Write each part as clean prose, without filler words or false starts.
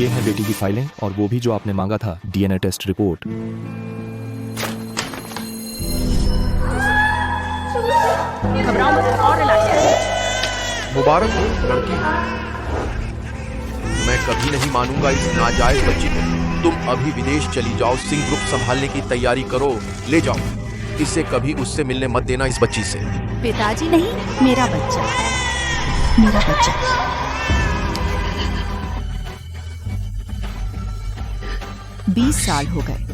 ये है बेटी की फाइलें और वो भी जो आपने मांगा था, डीएनए टेस्ट रिपोर्ट। घबराओ मत और रिलैक्स। मुबारक हो लड़की। मैं कभी नहीं मानूंगा इस नाजायज बच्ची को। तुम अभी विदेश चली जाओ, सिंह ग्रुप संभालने की तैयारी करो, ले जाओ इसे। कभी उससे मिलने मत देना इस बच्ची से। पिताजी नहीं, मेरा बच्चा, मेरा बच्चा। 20 साल हो गए,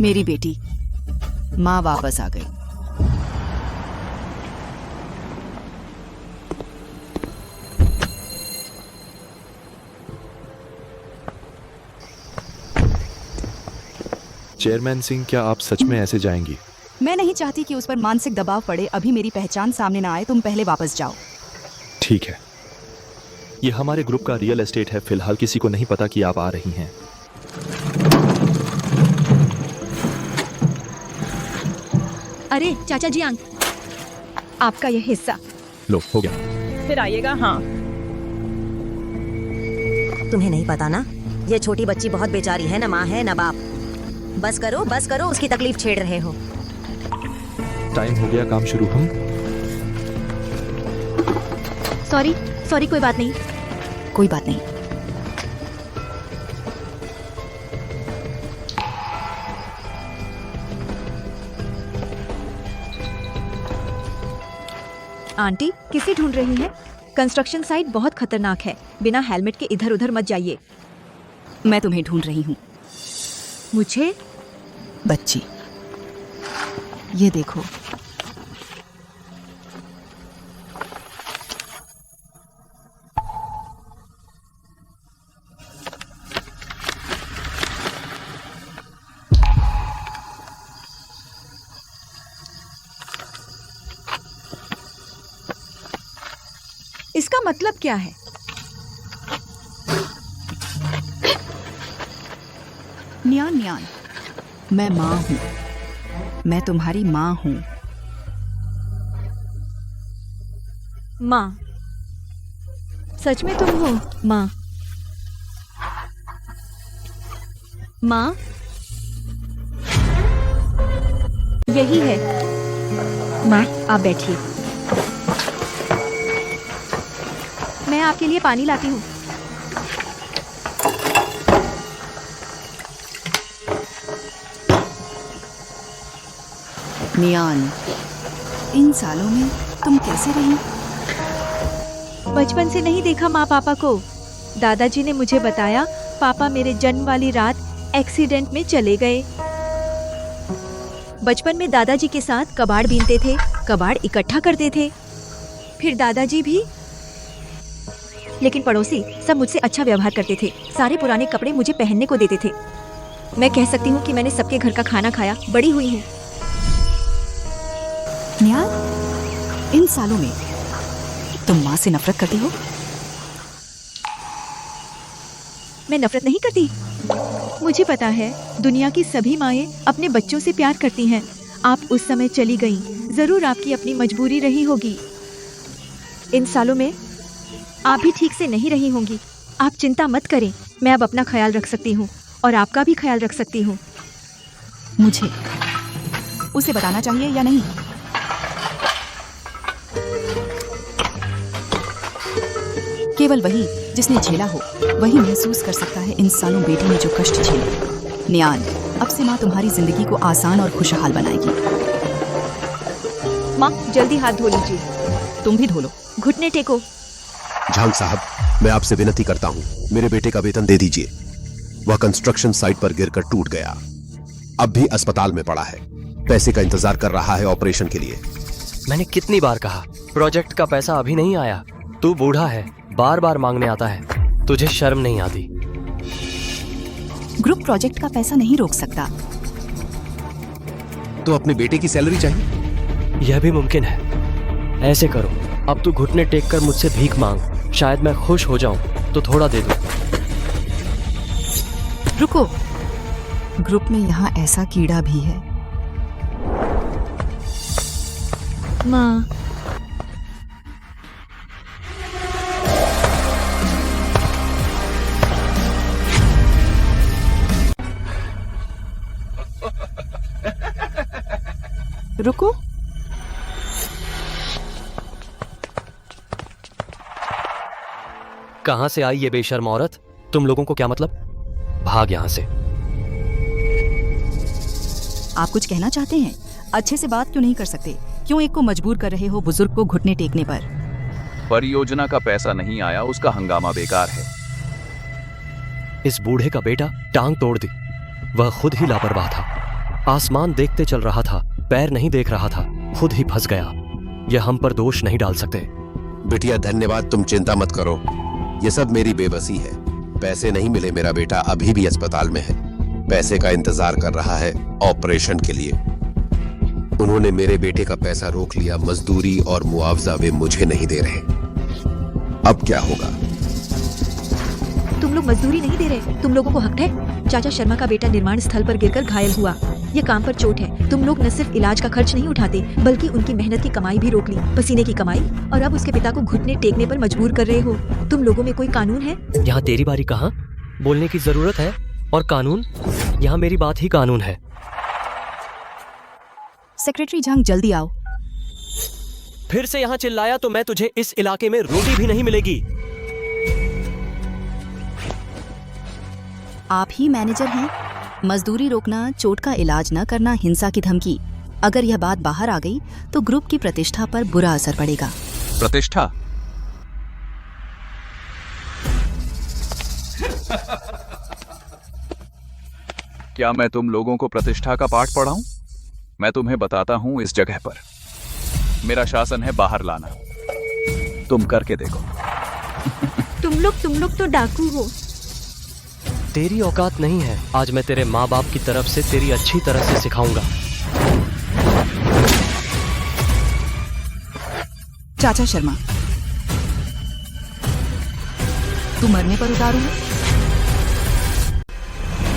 मेरी बेटी माँ वापस आ गई। चेयरमैन सिंह, क्या आप सच में ऐसे जाएंगी? मैं नहीं चाहती कि उस पर मानसिक दबाव पड़े। अभी मेरी पहचान सामने ना आए, तुम पहले वापस जाओ। ठीक है, ये हमारे ग्रुप का रियल एस्टेट है। फिलहाल किसी को नहीं पता कि आप आ रही हैं। अरे चाचा जी, आपका ये हिस्सा। लो, हो गया। फिर आइएगा। हाँ, तुम्हें नहीं पता ना, ये छोटी बच्ची बहुत बेचारी है, ना माँ है ना बाप। बस करो, उसकी तकलीफ छेड़ रहे हो। टाइम हो गया, काम शुरू। हम सॉरी, कोई बात नहीं। कोई बात नहीं। आंटी, किसे ढूंढ रही हैं? कंस्ट्रक्शन साइट बहुत खतरनाक है, बिना हेलमेट के इधर उधर मत जाइए। मैं तुम्हें ढूंढ रही हूँ। मुझे? बच्ची, ये देखो। इसका मतलब क्या है? न्यान, मैं माँ हूँ। मैं तुम्हारी माँ हूँ। माँ? सच में तुम हो माँ? माँ? यही है। माँ, आप बैठिए, मैं आपके लिए पानी लाती हूँ। नियान, इन सालों में तुम कैसे रही? बचपन से नहीं देखा माँ पापा को। दादाजी ने मुझे बताया, पापा मेरे जन्म वाली रात एक्सीडेंट में चले गए। बचपन में दादाजी के साथ कबाड़ बीनते थे, कबाड़ इकट्ठा करते थे। फिर दादाजी भी, लेकिन पड़ोसी सब मुझसे अच्छा व्यवहार करते थे। सारे पुराने कपड़े मुझे पहनने को देते थे। मैं कह सकती हूँ कि मैंने सबके घर का खाना खाया बड़ी हुई हूँ। नियान, इन सालों में तुम माँ से नफरत करती हो? मैं नफरत नहीं करती। मुझे पता है, दुनिया की सभी माएँ अपने बच्चों से प्यार करती हैं। आप उस समय चली गईं, जरूर आपकी अपनी मजबूरी रही होगी। इन सालों में आप भी ठीक से नहीं रही होंगी। आप चिंता मत करें, मैं अब अपना ख्याल रख सकती हूँ और आपका भी ख्याल रख सकती हूँ। मुझे उसे बताना चाहिए या नहीं? केवल वही जिसने झेला हो वही महसूस कर सकता है इन सालों बेटी ने जो कष्ट झेले। नियान, अब से माँ तुम्हारी जिंदगी को आसान और खुशहाल बनाएगी। माँ, जल्दी हाथ धो लीजिए। तुम भी धो लो। घुटने टेको। झांग साहब, मैं आपसे विनती करता हूँ, मेरे बेटे का वेतन दे दीजिए। वह कंस्ट्रक्शन साइट पर गिरकर टूट गया, अब भी अस्पताल में पड़ा है। पैसे का इंतजार कर रहा है ऑपरेशन के लिए। मैंने कितनी बार कहा, प्रोजेक्ट का पैसा अभी नहीं आया। तू बूढ़ा है, बार बार मांगने आता है। तुझे शर्म नहीं आती? ग्रुप प्रोजेक्ट का पैसा नहीं रोक सकता। तो अपने बेटे की सैलरी चाहिए? यह भी मुमकिन है। ऐसे करो, अब तू घुटने टेक कर मुझसे भीख मांग, शायद मैं खुश हो जाऊं तो थोड़ा दे दूं। रुको, ग्रुप में यहाँ ऐसा कीड़ा भी है। माँ, रुको। कहां से आई ये बेशर्म औरत? तुम लोगों को क्या मतलब? भाग यहां से। आप कुछ कहना चाहते हैं? अच्छे से बात क्यों नहीं कर सकते? क्यों एक को मजबूर कर रहे हो बुजुर्ग को घुटने टेकने पर? परियोजना का पैसा नहीं आया, उसका हंगामा बेकार है। इस बूढ़े का बेटा टांग तोड़ दी। वह खुद ही लापरवाह था। आसमान देखते चल रहा था, पैर नहीं देख रहा था, खुद ही फंस गया। यह हम पर दोष नहीं डाल सकते। बिटिया धन्यवाद, तुम चिंता मत करो। ये सब मेरी बेबसी है। पैसे नहीं मिले, मेरा बेटा अभी भी अस्पताल में है। पैसे का इंतजार कर रहा है ऑपरेशन के लिए। उन्होंने मेरे बेटे का पैसा रोक लिया। मजदूरी और मुआवजा वे मुझे नहीं दे रहे। अब क्या होगा? तुम लोग मजदूरी नहीं दे रहे, तुम लोगों को हक है। चाचा शर्मा का बेटा निर्माण स्थल पर गिरकर घायल हुआ। ये काम पर चोट है। तुम लोग न सिर्फ इलाज का खर्च नहीं उठाते, बल्कि उनकी मेहनत की कमाई भी रोक ली, पसीने की कमाई। और अब उसके पिता को घुटने टेकने पर मजबूर कर रहे हो। तुम लोगों में कोई कानून है? यहाँ तेरी बारी कहाँ? बोलने की जरूरत है। और कानून? यहाँ मेरी बात ही कानून है। सेक्रेटरी झांग, जल्दी आओ। फिर से यहाँ चिल्लाया तो मैं तुझे इस इलाके में रोटी भी नहीं मिलेगी। आप ही मैनेजर हैं? मजदूरी रोकना, चोट का इलाज न करना, हिंसा की धमकी। अगर यह बात बाहर आ गई तो ग्रुप की प्रतिष्ठा पर बुरा असर पड़ेगा। प्रतिष्ठा? क्या मैं तुम लोगों को प्रतिष्ठा का पाठ पढ़ाऊं? मैं तुम्हें बताता हूं। इस जगह पर मेरा शासन है बाहर लाना। तुम करके देखो। तुम लोग तो डाकू हो। तेरी औकात नहीं है। आज मैं तेरे माँ बाप की तरफ से तेरी अच्छी तरह से सिखाऊंगा। चाचा शर्मा, तू मरने पर उतारू है?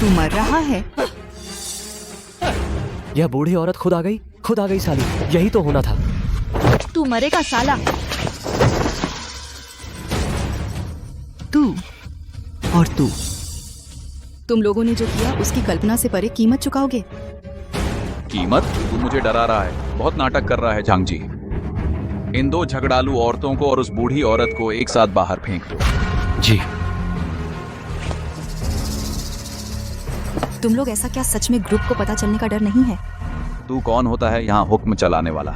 तू मर रहा है? यह बूढ़ी औरत खुद आ गई साली। यही तो होना था। तू मरेगा साला। तू और तू, तुम लोगों ने जो किया उसकी कल्पना से परे कीमत चुकाओगे। कीमत? तू मुझे डरा रहा है, बहुत नाटक कर रहा है झांग जी। इन दो झगड़ालू औरतों को और उस बूढ़ी औरत को एक साथ बाहर फेंक दो। जी। तुम लोग ऐसा क्या सच में ग्रुप को पता चलने का डर नहीं है? तू कौन होता है यहाँ हुक्म चलाने वाला?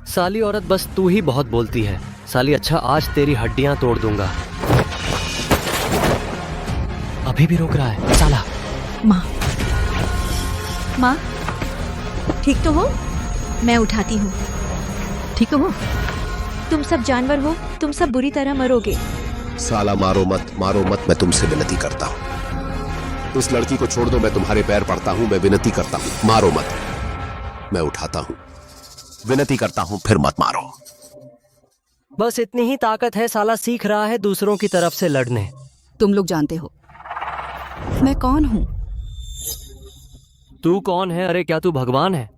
साली औरत, बस तू ही बहुत बोलती है। साली, अच्छा आज तेरी हड्डियां तोड़ दूंगा। अभी भी रोक रहा है साला। माँ, ठीक तो हो? मैं उठाती हूँ। ठीक तो हो? तुम सब जानवर हो, तुम सब बुरी तरह मरोगे। साला मारो मत, मैं तुमसे विनती करता हूँ। इस लड़की को छोड़ दो, मैं तुम्हारे पैर पड़ता हूँ, मैं विनती करता हूँ, मारो मत। मैं उठाता हूँ, विनती करता हूँ, फिर मत मारो। बस इतनी ही ताकत है। साला सीख रहा है दूसरों की तरफ से लड़ने। तुम लोग जानते हो मैं कौन हूँ? तू कौन है? अरे क्या तू भगवान है?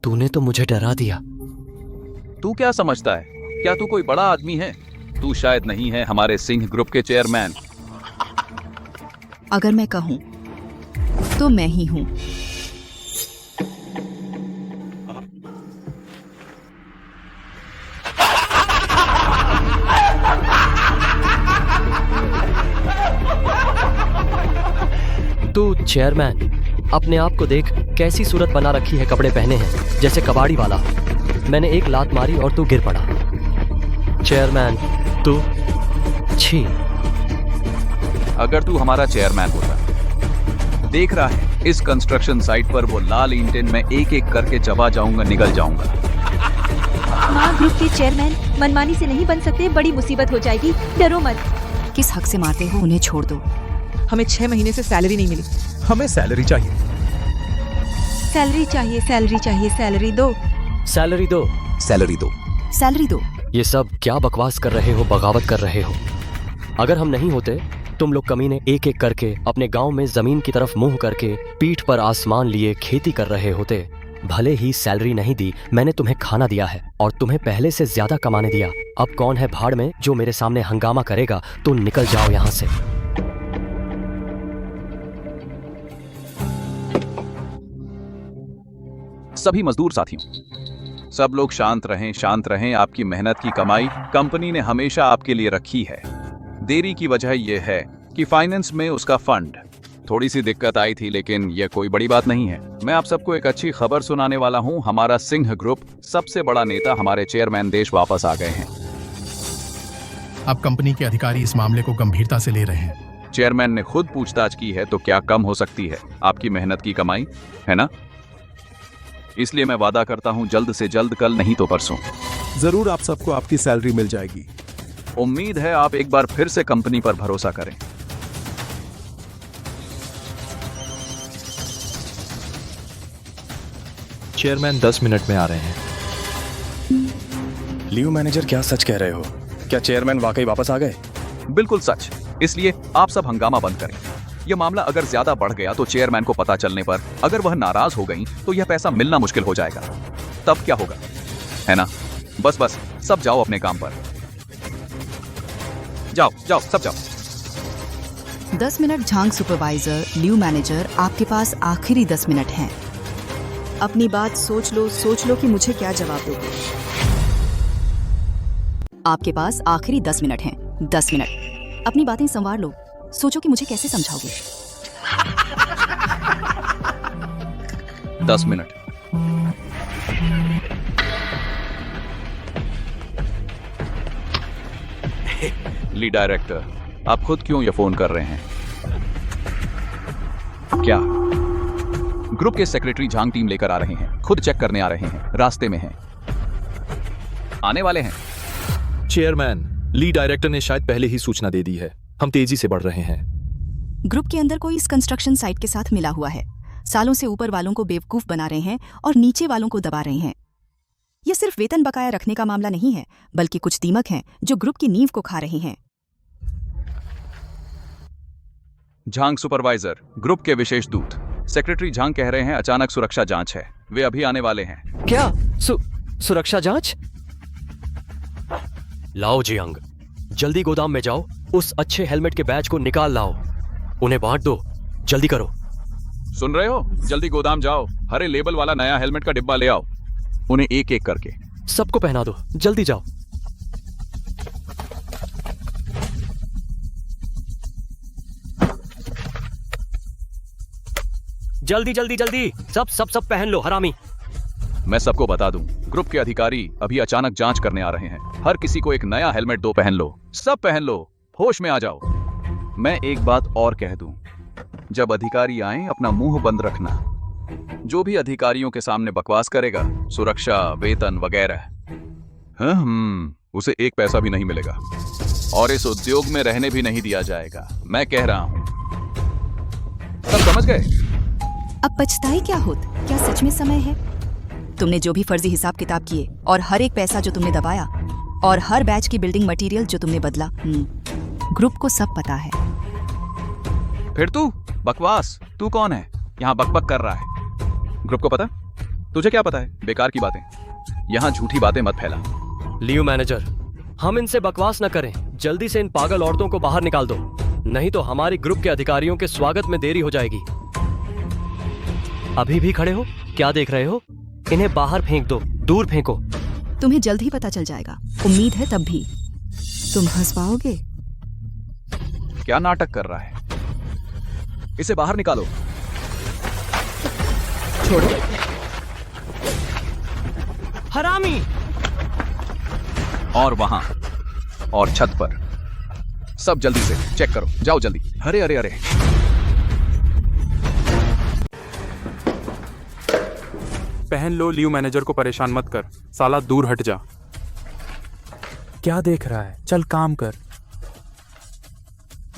तूने तो मुझे डरा दिया। तू क्या समझता है? क्या तू कोई बड़ा आदमी है? तू शायद नहीं है हमारे सिंह ग्रुप के चेयरमैन। अगर मैं कहूँ तो मैं ही हूँ। तू चेयरमैन? अपने आप को देख, कैसी सूरत बना रखी है। कपड़े पहने हैं जैसे कबाड़ी वाला। मैंने एक लात मारी और तू गिर पड़ा। चेयरमैन तू? छी। अगर तू हमारा चेयरमैन होता, देख रहा है इस कंस्ट्रक्शन साइट पर वो लाल ईंटें मैं एक एक करके चबा जाऊंगा, निगल जाऊंगा। माँ, ग्रुप के चेयरमैन मनमानी से नहीं बन सकते, बड़ी मुसीबत हो जाएगी। डरो मत। किस हक से मारते हो? उन्हें छोड़ दो। हमें 6 महीने से सैलरी नहीं मिली। हमें सैलरी चाहिए। सैलरी चाहिए, सैलरी चाहिए, सैलरी दो। सैलरी दो। सैलरी दो। सैलरी दो। ये सब क्या बकवास कर रहे हो, बगावत कर रहे हो। अगर हम नहीं होते, तुम लोग कमीने एक एक करके अपने गांव में जमीन की तरफ मुंह करके पीठ पर आसमान लिए खेती कर रहे होते। भले ही सैलरी नहीं दी, मैंने तुम्हें खाना दिया है और तुम्हें पहले से ज्यादा कमाने दिया। अब कौन है भाड़ में जो मेरे सामने हंगामा करेगा? तो निकल जाओ यहाँ से। सभी मजदूर साथियों, सब लोग शांत रहें। आपकी मेहनत की कमाई कंपनी ने हमेशा आपके लिए रखी है। देरी की वजह यह है कि फाइनेंस में उसका फंड थोड़ी सी दिक्कत आई थी, लेकिन यह कोई बड़ी बात नहीं है। मैं आप सबको एक अच्छी खबर सुनाने वाला हूं। हमारा सिंह ग्रुप सबसे बड़ा नेता, हमारे चेयरमैन देश वापस आ गए हैं। अब कंपनी के अधिकारी इस मामले को गंभीरता से ले रहे हैं। चेयरमैन ने खुद पूछताछ की है, तो क्या कम हो सकती है आपकी मेहनत की कमाई, है ना? इसलिए मैं वादा करता हूं जल्द से जल्द, कल नहीं तो परसों जरूर आप सबको आपकी सैलरी मिल जाएगी। उम्मीद है आप एक बार फिर से कंपनी पर भरोसा करें। चेयरमैन 10 मिनट में आ रहे हैं। लियो मैनेजर, क्या सच कह रहे हो? क्या चेयरमैन वाकई वापस आ गए? बिल्कुल सच। इसलिए आप सब हंगामा बंद करें। यह मामला अगर ज्यादा बढ़ गया तो चेयरमैन को पता चलने पर अगर वह नाराज हो गई तो यह पैसा मिलना मुश्किल हो जाएगा। तब क्या होगा, है ना? बस सब जाओ अपने काम पर। जाओ सब जाओ। 10 मिनट झांग सुपरवाइजर, ल्यू मैनेजर, आपके पास आखिरी 10 मिनट हैं। अपनी बात सोच लो कि मुझे क्या जवाब दोगे। आपके पास आखिरी 10 मिनट हैं। 10 मिनट। अपनी बातें संवार लो। सोचो कि मुझे कैसे समझाओगे। 10 मिनट। लीड डायरेक्टर, आप खुद क्यों ये फोन कर रहे हैं? क्या ग्रुप के सेक्रेटरी झांग टीम लेकर आ रहे हैं, खुद चेक करने आ रहे हैं, रास्ते में हैं, आने वाले हैं। चेयरमैन, लीड डायरेक्टर ने शायद पहले ही सूचना दे दी है। हम तेजी से बढ़ रहे हैं। ग्रुप के अंदर कोई इस कंस्ट्रक्शन साइट के साथ मिला हुआ है। सालों से ऊपर वालों को बेवकूफ बना रहे हैं और नीचे वालों को दबा रहे हैं। यह सिर्फ वेतन बकाया रखने का मामला नहीं है, बल्कि कुछ दीमक हैं जो ग्रुप की नींव को खा रहे हैं। झांग सुपरवाइजर, ग्रुप के विशेष दूत सेक्रेटरी झांग कह रहे हैं अचानक सुरक्षा जांच है। वे अभी आने वाले हैं। क्या? सुरक्षा जांच? लाओ जियांग, जल्दी गोदाम में जाओ, उस अच्छे हेलमेट के बैच को निकाल लाओ, उन्हें बांट दो, जल्दी करो। सुन रहे हो? जल्दी गोदाम जाओ, हरे लेबल वाला नया हेलमेट का डिब्बा ले आओ, उन्हें एक एक करके सबको पहना दो, जल्दी जाओ। जल्दी सब पहन लो, हरामी। मैं सबको बता दूं, ग्रुप के अधिकारी अभी अचानक जांच करने आ रहे हैं। हर किसी को एक नया हेलमेट दो, पहन लो, सब पहन लो, होश में आ जाओ। मैं एक बात और कह दूं, जब अधिकारी आए अपना मुंह बंद रखना। जो भी अधिकारियों के सामने बकवास करेगा, सुरक्षा, वेतन वगैरह, उसे एक पैसा भी नहीं मिलेगा और इस उद्योग में रहने भी नहीं दिया जाएगा। मैं कह रहा हूं, सब समझ गए? अब पछताई क्या होत? क्या सच में समय है? तुमने जो भी फर्जी हिसाब किताब किए और हर एक पैसा जो तुमने दबाया और हर बैच की बिल्डिंग मटेरियल जो तुमने बदला, ग्रुप को सब पता है। फिर तू बकवास, तू कौन है यहाँ बकबक कर रहा है? ग्रुप को पता? तुझे क्या पता है? बेकार की बातें, यहाँ झूठी बातें मत फैला। लियो मैनेजर, हम इनसे बकवास न करें, जल्दी से इन पागल औरतों को बाहर निकाल दो, नहीं तो हमारी ग्रुप के अधिकारियों के स्वागत में देरी हो जाएगी। अभी भी खड़े हो? क्या देख रहे हो? इन्हें बाहर फेंक दो, दूर फेंको। तुम्हें जल्द ही पता चल जाएगा। उम्मीद है तब भी तुम हंस पाओगे। क्या नाटक कर रहा है? इसे बाहर निकालो। छोड़ो। हरामी। और वहां और छत पर सब जल्दी से चेक करो, जाओ जल्दी। अरे अरे अरे, पहन लो। लियो मैनेजर को परेशान मत कर, साला दूर हट जा। क्या देख रहा है? चल काम कर।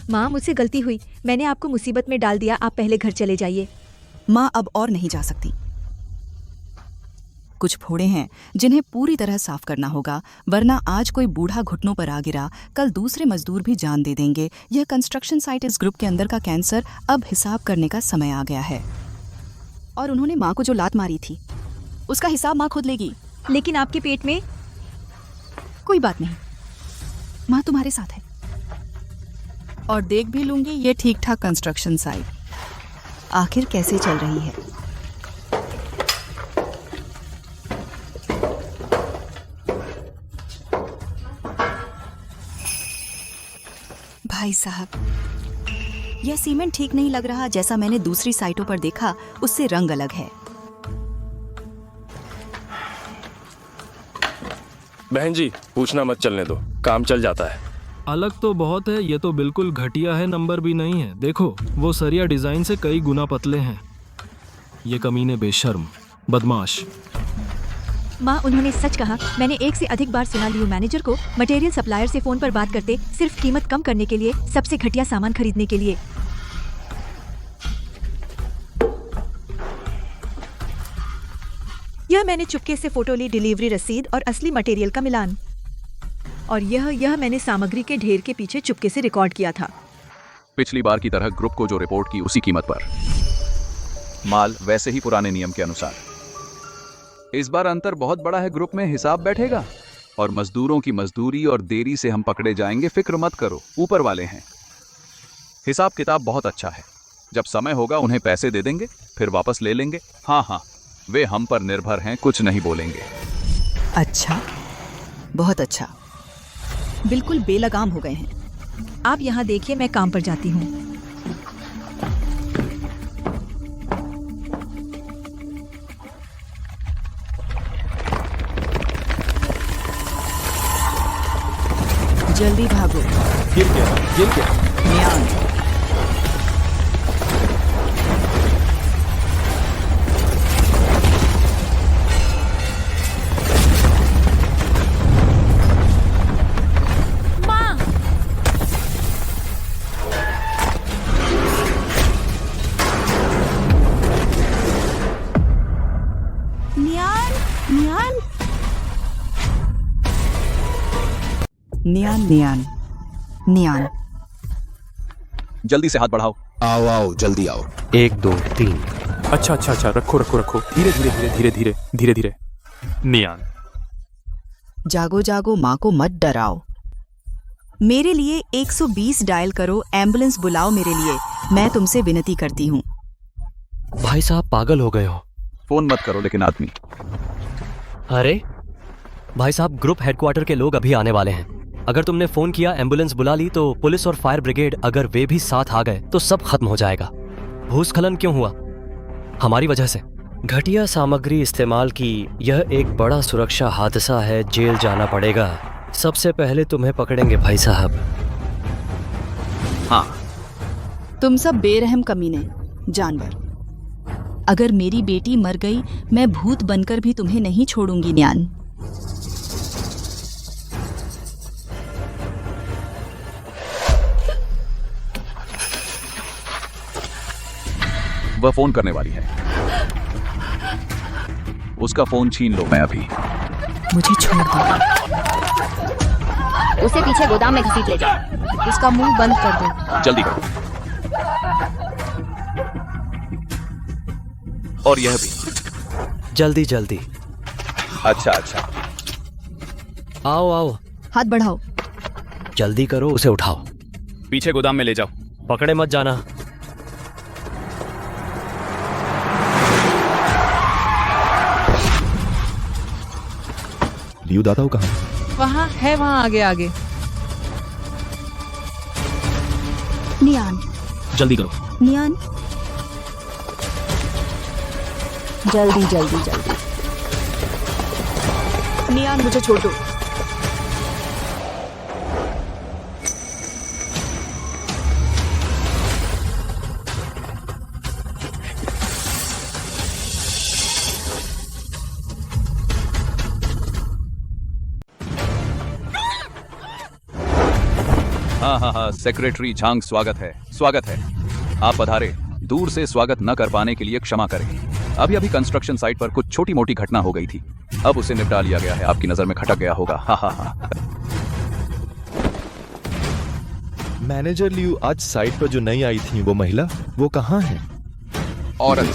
माँ, मुझसे गलती हुई, मैंने आपको मुसीबत में डाल दिया, आप पहले घर चले जाइए। माँ अब और नहीं जा सकती। कुछ फोड़े हैं जिन्हें पूरी तरह साफ करना होगा, वरना आज कोई बूढ़ा घुटनों पर आ गिरा, कल दूसरे मजदूर भी जान दे देंगे। यह कंस्ट्रक्शन साइट इस ग्रुप के अंदर का कैंसर, अब हिसाब करने का समय आ गया है। और उन्होंने माँ को जो लात मारी थी, उसका हिसाब माँ खुद लेगी। लेकिन आपके पेट में? कोई बात नहीं, माँ तुम्हारे साथ है। और देख भी लूंगी ये ठीक ठाक कंस्ट्रक्शन साइट आखिर कैसे चल रही है। भाई साहब, यह सीमेंट ठीक नहीं लग रहा। जैसा मैंने दूसरी साइटों पर देखा, उससे रंग अलग है। बहन जी, पूछना मत, चलने दो, काम चल जाता है। अलग तो बहुत है, ये तो बिल्कुल घटिया है, नंबर भी नहीं है। देखो, वो सरिया डिजाइन से कई गुना पतले हैं। ये कमीने बेशर्म, बदमाश। माँ, उन्होंने सच कहा। मैंने एक से अधिक बार सुना लियो मैनेजर को मटेरियल सप्लायर से फोन पर बात करते, सिर्फ कीमत कम करने के लिए, सबसे घटिया सामान खरीदने के लिए। यह मैंने चुपके से फोटो ली, डिलीवरी रसीद और असली मटेरियल का मिलान। और यह मैंने सामग्री के ढेर के पीछे चुपके से रिकॉर्ड किया था। पिछली बार की तरह ग्रुप को जो रिपोर्ट की उसी कीमत पर, माल वैसे ही पुराने नियम के अनुसार। इस बार अंतर बहुत बड़ा है, ग्रुप में हिसाब बैठेगा और मजदूरों की मजदूरी और देरी से हम पकड़े जाएंगे। फिक्र मत करो, ऊपर वाले हैं। हिसाब किताब बहुत अच्छा है। जब समय होगा उन्हें पैसे दे देंगे, फिर वापस ले लेंगे। हाँ, वे हम पर निर्भर हैं, कुछ नहीं बोलेंगे। अच्छा, बहुत अच्छा। बिल्कुल बेलगाम हो गए हैं। आप यहाँ देखिए, मैं काम पर जाती हूँ। जल्दी भागो। गिर गया। नियान, नियान। जल्दी से हाथ बढ़ाओ। आओ, जल्दी आओ। 1 2 3। अच्छा, रखो। धीरे। नियान। जागो, माँ को मत डराओ। मेरे लिए 120 डायल करो, एम्बुलेंस बुलाओ मेरे लिए। मैं तुमसे विनती करती हूँ। भाई साहब, पागल हो गए हो। फोन मत करो लेकिन आदमी। अरे भाई साहब, ग्रुप हेडक्वार्टर के लोग अभी आने वाले हैं। अगर तुमने फोन किया, एम्बुलेंस बुला ली, तो पुलिस और फायर ब्रिगेड अगर वे भी साथ आ गए तो सब खत्म हो जाएगा। भूस्खलन क्यों हुआ? हमारी वजह से। घटिया सामग्री इस्तेमाल की, यह एक बड़ा सुरक्षा हादसा है। जेल जाना पड़ेगा। सबसे पहले तुम्हें पकड़ेंगे भाई साहब। हाँ, तुम सब बेरहम कमीने जानवर। अगर मेरी बेटी मर गई, मैं भूत बनकर भी तुम्हें नहीं छोड़ूंगी। न्यान, वह फोन करने वाली है। उसका फोन छीन लो। मैं अभी। मुझे छोड़ दो। उसे पीछे गोदाम में घसीट ले जाओ। उसका मुंह बंद कर दो। जल्दी करो। और यह भी जल्दी। अच्छा। आओ। हाथ बढ़ाओ। जल्दी करो, उसे उठाओ। पीछे गोदाम में ले जाओ। पकड़े मत जाना। लियो दादा कहाँ? वहाँ है, वहाँ आगे। नियान, जल्दी करो। नियान, जल्दी। नियान, मुझे छोड़ दो। हाँ, सेक्रेटरी झांग, स्वागत है। आप पधारे। दूर से स्वागत न कर पाने के लिए क्षमा करें। अभी कंस्ट्रक्शन साइट पर कुछ छोटी मोटी घटना हो गई थी, अब उसे निपटा लिया गया है। आपकी नजर में खटक गया होगा। हाँ। मैनेजर लियो, आज साइट पर जो नई आई थी वो महिला, वो कहाँ है? औरत।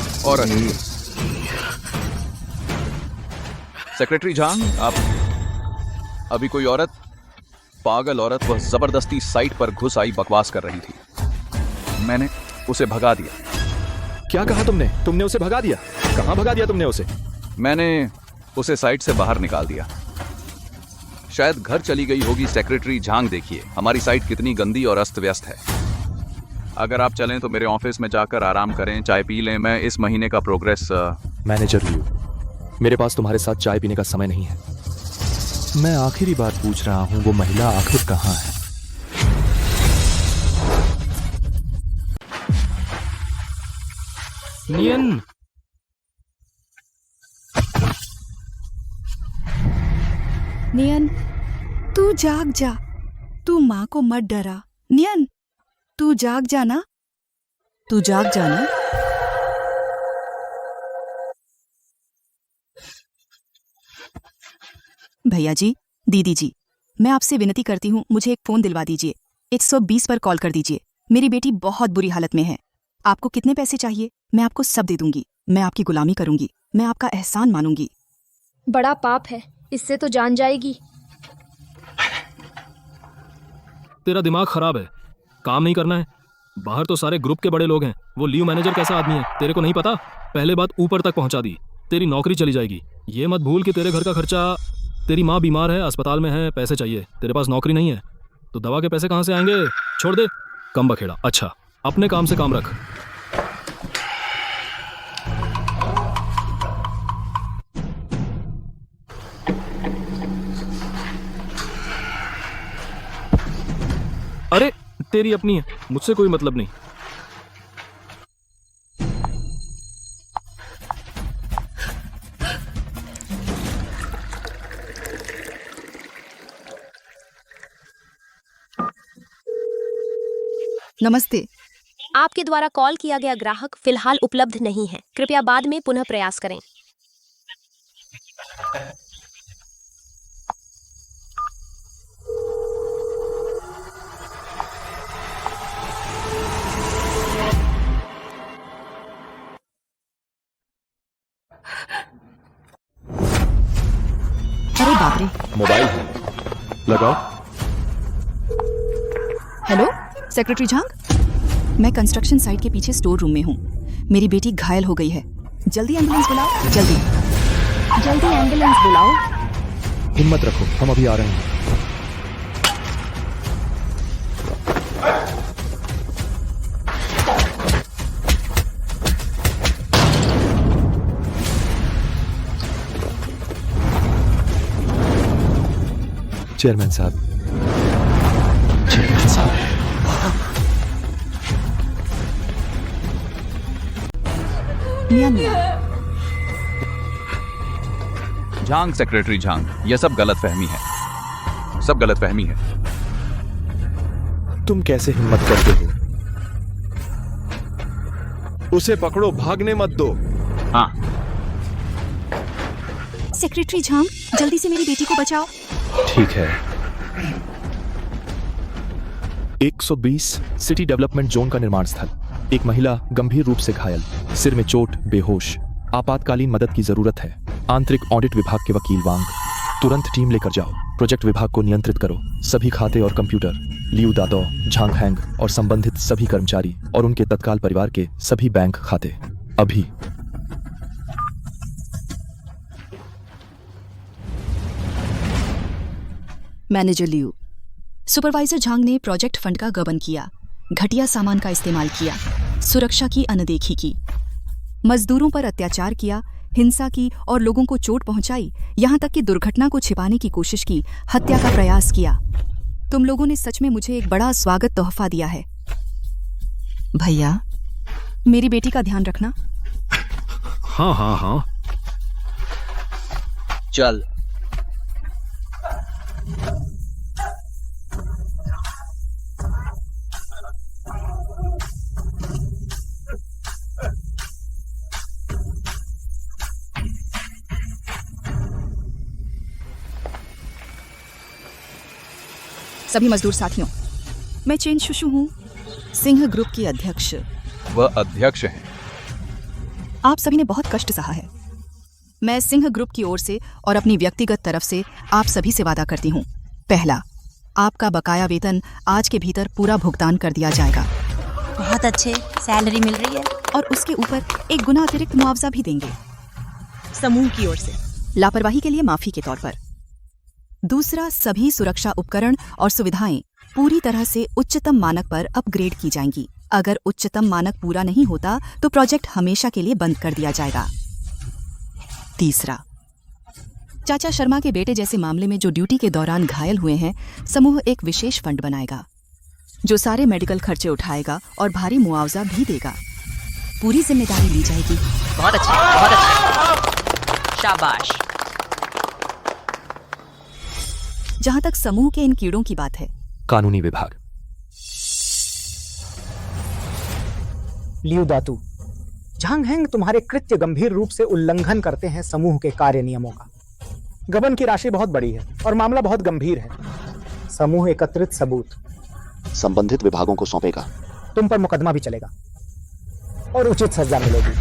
सेक्रेटरी झांग, आप अभी कोई औरत, पागल औरत, वह जबरदस्ती साइट पर घुस आई, बकवास कर रही थी। मैंने उसे भगा दिया। क्या कहा तुमने? तुमने उसे भगा दिया? कहाँ भगा दिया तुमने उसे? मैंने उसे साइट से बाहर निकाल दिया। शायद घर चली गई होगी। सेक्रेटरी झांग, देखिए हमारी साइट कितनी गंदी और अस्त व्यस्त है। अगर आप चलें तो मेरे ऑफिस में जाकर आराम करें, चाय पी लें। मैं इस महीने का प्रोग्रेस मैनेजर लियू, मेरे पास तुम्हारे साथ चाय पीने का समय नहीं है। मैं आखिरी बार पूछ रहा हूं, वो महिला आखिर कहां है? नियन, नियन, तू जाग जा। तू माँ को मत डरा। नियन, तू जाग जाना। तू जाग जाना। भैया जी, दीदी जी, मैं आपसे विनती करती हूँ, मुझे एक फोन दिलवा दीजिए। 120 पर कॉल कर दीजिए। मेरी बेटी बहुत बुरी हालत में है। आपको कितने पैसे चाहिए? मैं आपको सब दे दूंगी। मैं आपकी गुलामी करूंगी। मैं आपका एहसान मानूंगी। बड़ा पाप है, इससे तो जान जाएगी। तेरा दिमाग खराब है, काम नहीं करना है। बाहर तो सारे ग्रुप के बड़े लोग हैं। वो लियू मैनेजर कैसा आदमी है तेरे को नहीं पता? पहले बात ऊपर तक पहुंचा दी, तेरी नौकरी चली जाएगी। ये मत भूल कि तेरे घर का खर्चा, तेरी माँ बीमार है, अस्पताल में है, पैसे चाहिए। तेरे पास नौकरी नहीं है तो दवा के पैसे कहाँ से आएंगे? छोड़ दे कम बखेड़ा। अच्छा, अपने काम से काम रख। अरे तेरी अपनी है, मुझसे कोई मतलब नहीं। नमस्ते। आपके द्वारा कॉल किया गया ग्राहक फिलहाल उपलब्ध नहीं है, कृपया बाद में पुनः प्रयास करें। अरे बाप रे। मोबाइल है, लगाओ। Hello, secretary Zhang. मैं कंस्ट्रक्शन साइट के पीछे स्टोर रूम में हूँ। मेरी बेटी घायल हो गई है। जल्दी एम्बुलेंस बुलाओ। जल्दी जल्दी एम्बुलेंस बुलाओ। हिम्मत रखो, हम अभी आ रहे हैं। चेयरमैन साहब, चेयरमैन साहब, मियां मियां। झांग, सेक्रेटरी झांग, यह सब गलतफहमी है, सब गलतफहमी है। तुम कैसे हिम्मत करते हो? उसे पकड़ो, भागने मत दो। हाँ। सेक्रेटरी झांग, जल्दी से मेरी बेटी को बचाओ। ठीक है। 120 सिटी डेवलपमेंट जोन का निर्माण स्थल। एक महिला गंभीर रूप से घायल, सिर में चोट, बेहोश। आपातकालीन मदद की जरूरत है। आंतरिक ऑडिट विभाग के वकील वांग, तुरंत टीम लेकर जाओ। प्रोजेक्ट विभाग को नियंत्रित करो। सभी खाते और कंप्यूटर, लियू दादो, झांग हैंग और संबंधित सभी कर्मचारी और उनके तत्काल परिवार के सभी बैंक खाते अभी। मैनेजर लियू, सुपरवाइजर झांग ने प्रोजेक्ट फंड का गबन किया, घटिया सामान का इस्तेमाल किया, सुरक्षा की अनदेखी की, मजदूरों पर अत्याचार किया, हिंसा की और लोगों को चोट पहुंचाई, यहां तक कि दुर्घटना को छिपाने की कोशिश की, हत्या का प्रयास किया। तुम लोगों ने सच में मुझे एक बड़ा स्वागत तोहफा दिया है। भैया, मेरी बेटी का ध्यान रखना। हाँ हाँ हाँ। चल। सभी मजदूर साथियों, मैं चेन शुशु हूँ, सिंह ग्रुप की अध्यक्ष। वह अध्यक्ष हैं। आप सभी ने बहुत कष्ट सहा है। मैं सिंह ग्रुप की ओर से और अपनी व्यक्तिगत तरफ से आप सभी से वादा करती हूँ। पहला, आपका बकाया वेतन आज के भीतर पूरा भुगतान कर दिया जाएगा। बहुत अच्छे, सैलरी मिल रही है। और उसके ऊपर 1 गुना अतिरिक्त मुआवजा भी देंगे, समूह की ओर से, लापरवाही के लिए माफी के तौर पर। दूसरा, सभी सुरक्षा उपकरण और सुविधाएं पूरी तरह से उच्चतम मानक पर अपग्रेड की जाएंगी। अगर उच्चतम मानक पूरा नहीं होता तो प्रोजेक्ट हमेशा के लिए बंद कर दिया जाएगा। तीसरा, चाचा शर्मा के बेटे जैसे मामले में जो ड्यूटी के दौरान घायल हुए हैं, समूह एक विशेष फंड बनाएगा जो सारे मेडिकल खर्चे उठाएगा और भारी मुआवजा भी देगा। पूरी जिम्मेदारी ली जाएगी। बहुत अच्छा, बहुत अच्छा। शाबाश। जहां तक समूह के इन कीड़ों की बात है, कानूनी विभाग। लियू दातू, झांग हैंग तुम्हारे कृत्य गंभीर रूप से उल्लंघन करते हैं समूह के कार्य नियमों का। गबन की राशि बहुत बड़ी है और मामला बहुत गंभीर है। समूह एकत्रित सबूत संबंधित विभागों को सौंपेगा। तुम पर मुकदमा भी चलेगा और उचित सजा मिलेगी।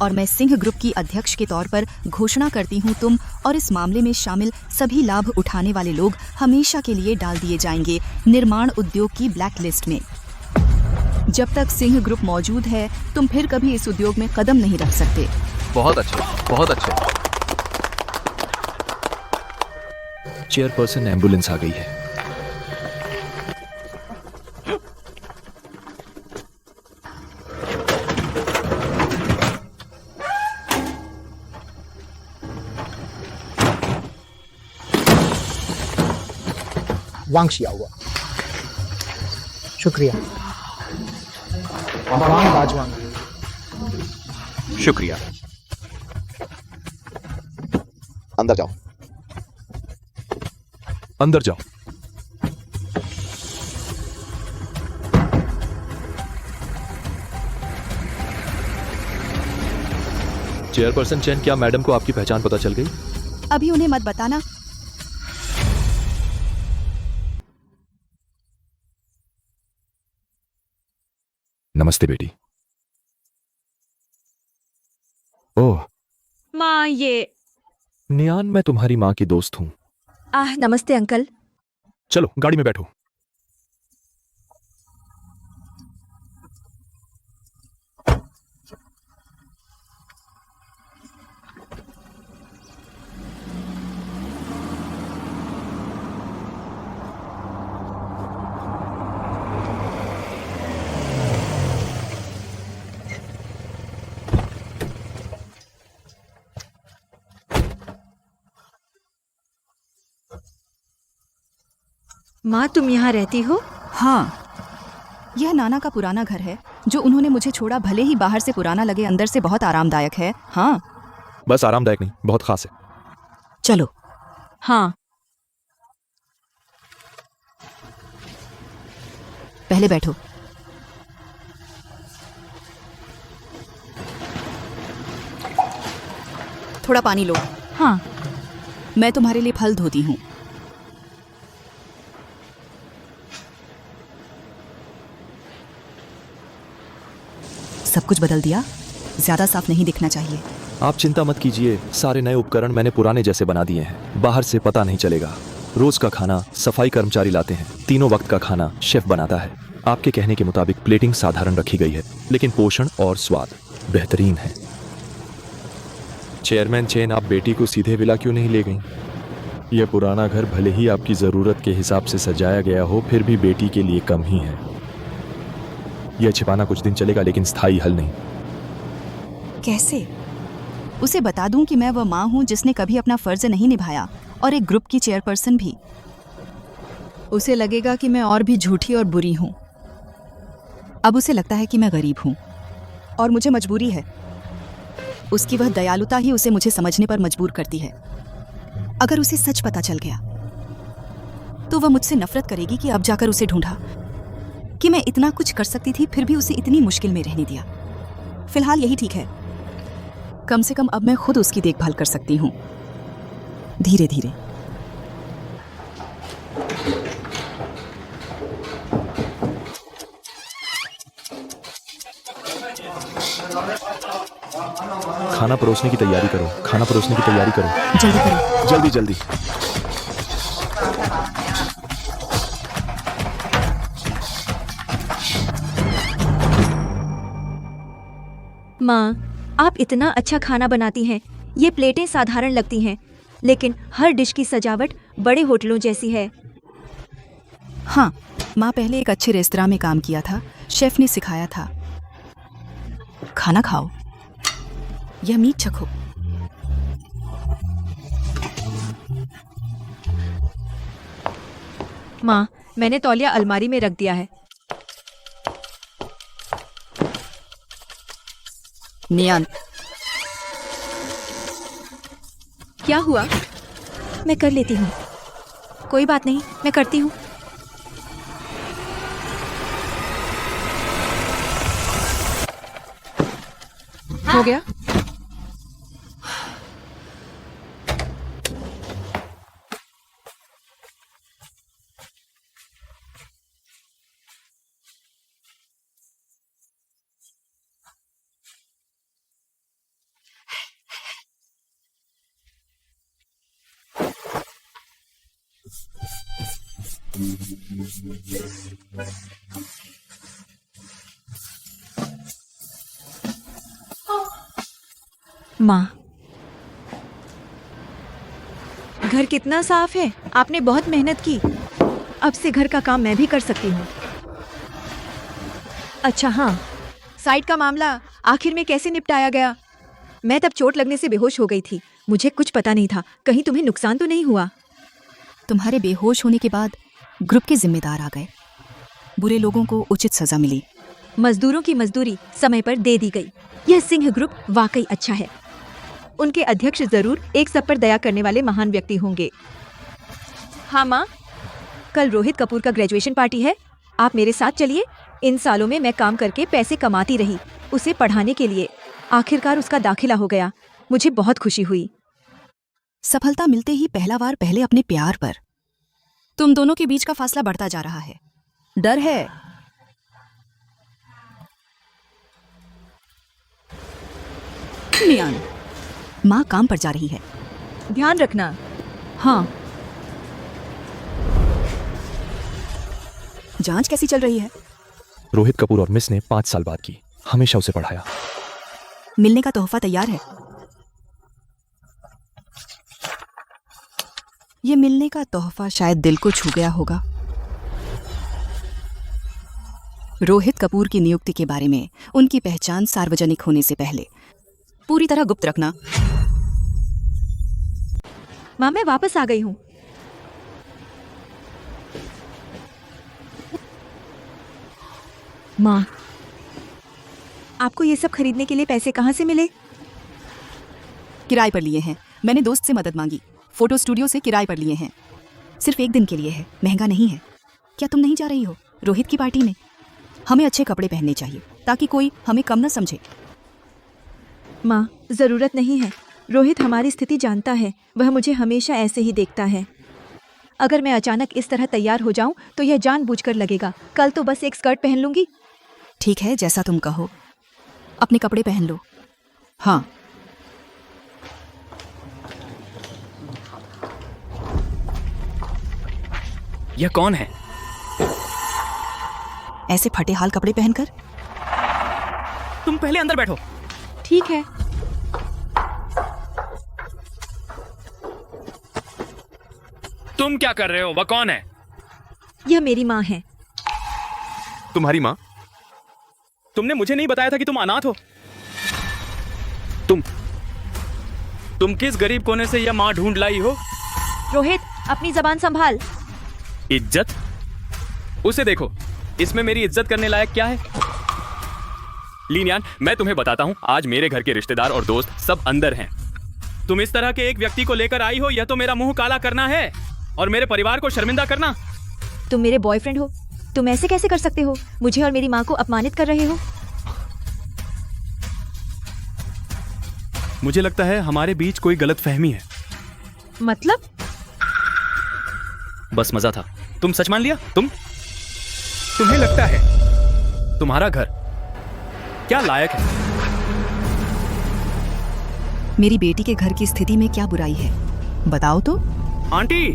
और मैं सिंह ग्रुप की अध्यक्ष के तौर पर घोषणा करती हूँ, तुम और इस मामले में शामिल सभी लाभ उठाने वाले लोग हमेशा के लिए डाल दिए जाएंगे निर्माण उद्योग की ब्लैक लिस्ट में। जब तक सिंह ग्रुप मौजूद है, तुम फिर कभी इस उद्योग में कदम नहीं रख सकते। बहुत अच्छे, बहुत अच्छे। चेयरपर्सन, एम्बुलेंस आ गई है। वांगशिया हुआ। शुक्रिया। वांग बाजवान। शुक्रिया। अंदर जाओ। अंदर जाओ। चेयरपर्सन चैन, क्या मैडम को आपकी पहचान पता चल गई? अभी उन्हें मत बताना। नमस्ते बेटी। ओह माँ, ये नियान, मैं तुम्हारी माँ की दोस्त हूँ। नमस्ते अंकल। चलो गाड़ी में बैठो। माँ, तुम यहाँ रहती हो? हाँ, यह नाना का पुराना घर है जो उन्होंने मुझे छोड़ा। भले ही बाहर से पुराना लगे, अंदर से बहुत आरामदायक है। हाँ, बस आरामदायक नहीं, बहुत खास है। चलो। हाँ। पहले बैठो। थोड़ा पानी लो। हाँ। मैं तुम्हारे लिए फल धोती हूँ। सब कुछ बदल दिया, ज्यादा साफ नहीं दिखना चाहिए। आप चिंता मत कीजिए, सारे नए उपकरण मैंने पुराने जैसे बना दिए हैं। बाहर से पता नहीं चलेगा। रोज का खाना सफाई कर्मचारी लाते हैं। तीनों वक्त का खाना शेफ बनाता है। आपके कहने के मुताबिक प्लेटिंग साधारण रखी गई है, लेकिन पोषण और स्वाद बेहतरीन है। चेयरमैन चेन, आप बेटी को सीधे विला क्यों नहीं ले गई? यह पुराना घर भले ही आपकी जरूरत के हिसाब से सजाया गया हो, फिर भी बेटी के लिए कम ही है। यह छिपाना कुछ दिन चलेगा, लेकिन स्थायी हल नहीं। कैसे? उसे बता दूं कि मैं वह माँ हूँ जिसने कभी अपना फर्ज नहीं निभाया, और एक ग्रुप की चेयरपर्सन भी। उसे लगेगा कि मैं और भी झूठी और बुरी हूँ। अब उसे लगता है कि मैं गरीब हूँ और मुझे मजबूरी है। उसकी वह दयालुता ही उसे मुझे समझने पर मजबूर करती है। अगर उसे सच पता चल गया तो वह मुझसे नफरत करेगी कि अब जाकर उसे ढूंढा कि मैं इतना कुछ कर सकती थी, फिर भी उसे इतनी मुश्किल में रहने दिया। फिलहाल यही ठीक है। कम से कम अब मैं खुद उसकी देखभाल कर सकती हूँ, धीरे धीरे। खाना परोसने की तैयारी करो, खाना परोसने की तैयारी करो। जल्दी करो, जल्दी जल्दी। माँ, आप इतना अच्छा खाना बनाती हैं। ये प्लेटें साधारण लगती हैं, लेकिन हर डिश की सजावट बड़े होटलों जैसी है। हाँ, माँ पहले एक अच्छे रेस्तरां में काम किया था। शेफ ने सिखाया था। खाना खाओ या मीट चखो। माँ, मैंने तौलिया अलमारी में रख दिया है। नियान, क्या हुआ? मैं कर लेती हूँ, कोई बात नहीं, मैं करती हूँ। हो गया? माँ, घर कितना साफ है। आपने बहुत मेहनत की। अब से घर का काम मैं भी कर सकती हूँ। अच्छा हाँ, साइट का मामला आखिर में कैसे निपटाया गया? मैं तब चोट लगने से बेहोश हो गई थी। मुझे कुछ पता नहीं था। कहीं तुम्हें नुकसान तो नहीं हुआ? तुम्हारे बेहोश होने के बाद ग्रुप के जिम्मेदार आ गए। बुरे लोगों को उचित सजा मिली। मजदूरों की मजदूरी समय पर दे दी गई। यह सिंह ग्रुप वाकई अच्छा है। उनके अध्यक्ष जरूर एक सब पर दया करने वाले महान व्यक्ति होंगे। हाँ माँ, कल रोहित कपूर का ग्रेजुएशन पार्टी है। आप मेरे साथ चलिए। इन सालों में मैं काम करके पैसे कमाती रही, उसे पढ़ाने के लिए। आखिरकार उसका दाखिला हो गया। मुझे बहुत खुशी हुई। सफलता मिलते ही पहला वार पहले अपने प्यार पर। तुम दोनों के बीच का फासला बढ़ता जा रहा है। डर है। नियान, माँ काम पर जा रही है। ध्यान रखना। हाँ। जांच कैसी चल रही है? रोहित कपूर और मिस ने 5 साल बाद की। हमेशा उसे पढ़ाया। मिलने का तोहफा तैयार है। ये मिलने का तोहफा शायद दिल को छू गया होगा। रोहित कपूर की नियुक्ति के बारे में उनकी पहचान सार्वजनिक होने से पहले पूरी तरह गुप्त रखना। माँ, मैं वापस आ गई हूँ। माँ, आपको ये सब खरीदने के लिए पैसे कहाँ से मिले? किराए पर लिए हैं। मैंने दोस्त से मदद मांगी। फोटो स्टूडियो से किराए पर लिए हैं। सिर्फ एक दिन के लिए है, महंगा नहीं है। क्या तुम नहीं जा रही हो रोहित की पार्टी में? हमें अच्छे कपड़े पहनने चाहिए ताकि कोई हमें कम न समझे। माँ, जरूरत नहीं है। रोहित हमारी स्थिति जानता है। वह मुझे हमेशा ऐसे ही देखता है। अगर मैं अचानक इस तरह तैयार हो जाऊं तो यह जानबूझकर लगेगा। कल तो बस एक स्कर्ट पहन लूंगी। ठीक है, जैसा तुम कहो। अपने कपड़े पहन लो। हाँ। यह कौन है? ऐसे फटे हाल कपड़े पहनकर? तुम पहले अंदर बैठो। ठीक है। तुम क्या कर रहे हो? वह कौन है? यह मेरी माँ है। तुम्हारी माँ? तुमने मुझे नहीं बताया था कि तुम अनाथ हो। तुम किस गरीब कोने से यह माँ ढूंढ लाई हो? रोहित, अपनी जबान संभाल। इज्जत? उसे देखो, इसमें मेरी इज्जत करने लायक क्या है? लीनियान, मैं तुम्हें बताता हूँ, आज मेरे घर के रिश्तेदार और दोस्त सब अंदर हैं। तुम इस तरह के एक व्यक्ति को लेकर आई हो, यह तो मेरा मुंह काला करना है और मेरे परिवार को शर्मिंदा करना। तुम मेरे बॉयफ्रेंड हो, तुम ऐसे कैसे कर सकते हो? मुझे और मेरी माँ को अपमानित कर रहे हो। मुझे लगता है हमारे बीच कोई गलतफहमी है। मतलब? बस मजा था। तुम सच मान लिया? तुम्हें लगता है तुम्हारा घर क्या लायक है? मेरी बेटी के घर की स्थिति में क्या बुराई है, बताओ तो। आंटी,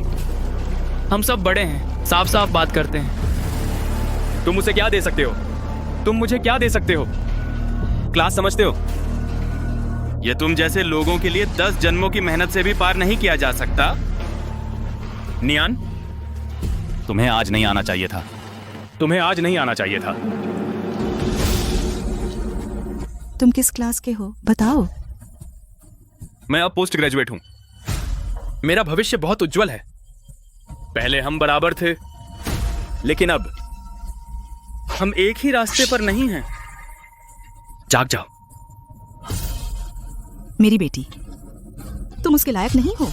हम सब बड़े हैं, साफ साफ बात करते हैं। तुम उसे क्या दे सकते हो? तुम मुझे क्या दे सकते हो? क्लास समझते हो? ये तुम जैसे लोगों के लिए 10 जन्मों की मेहनत से भी पार नहीं किया जा सकता। नियान, तुम्हें आज नहीं आना चाहिए था। तुम्हें आज नहीं आना चाहिए था। तुम किस क्लास के हो बताओ। मैं अब पोस्ट ग्रेजुएट हूं। मेरा भविष्य बहुत उज्जवल है। पहले हम बराबर थे, लेकिन अब हम एक ही रास्ते पर नहीं हैं। जाग जाओ। मेरी बेटी, तुम उसके लायक नहीं हो।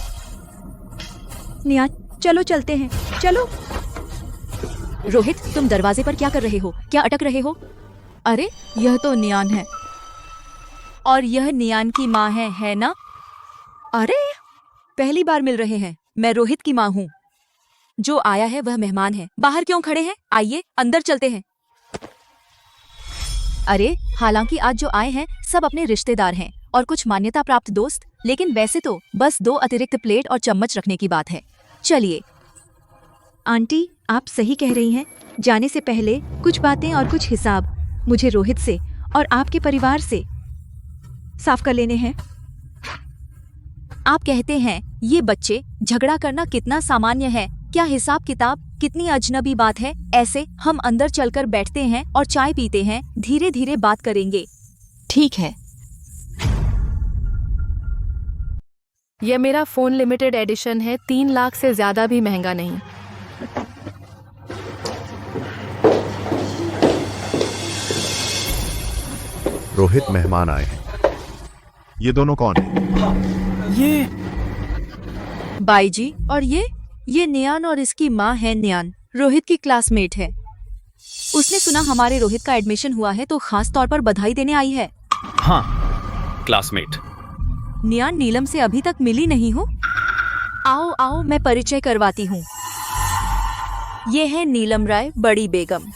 नियान, चलो चलते हैं, चलो। रोहित, तुम दरवाजे पर क्या कर रहे हो? क्या अटक रहे हो? अरे यह तो नियान है, और यह नियान की माँ है ना? अरे, पहली बार मिल रहे हैं। मैं रोहित की माँ हूँ। जो आया है वह मेहमान है। बाहर क्यों खड़े हैं? आइए अंदर चलते हैं। अरे, हालांकि आज जो आए हैं सब अपने रिश्तेदार हैं और कुछ मान्यता प्राप्त दोस्त, लेकिन वैसे तो बस 2 अतिरिक्त प्लेट और चम्मच रखने की बात है। चलिए। आंटी, आप सही कह रही हैं। जाने से पहले कुछ बातें और कुछ हिसाब मुझे रोहित से और आपके परिवार से साफ कर लेने हैं। आप कहते हैं ये बच्चे झगड़ा करना कितना सामान्य है, क्या हिसाब किताब कितनी अजनबी बात है। ऐसे हम अंदर चलकर बैठते हैं और चाय पीते हैं, धीरे धीरे बात करेंगे। ठीक है। यह मेरा फोन लिमिटेड एडिशन है, 3 लाख से ज्यादा भी महंगा नहीं। रोहित मेहमान आए हैं। ये दोनों कौन हैं? ये बाई जी, और ये नियान और इसकी माँ है। नियान रोहित की क्लासमेट है। उसने सुना हमारे रोहित का एडमिशन हुआ है तो खास तौर पर बधाई देने आई है। हाँ, क्लासमेट। नियान नीलम से अभी तक मिली नहीं हो? आओ आओ, मैं परिचय करवाती हूँ। ये है नीलम राय, बड़ी बेगम।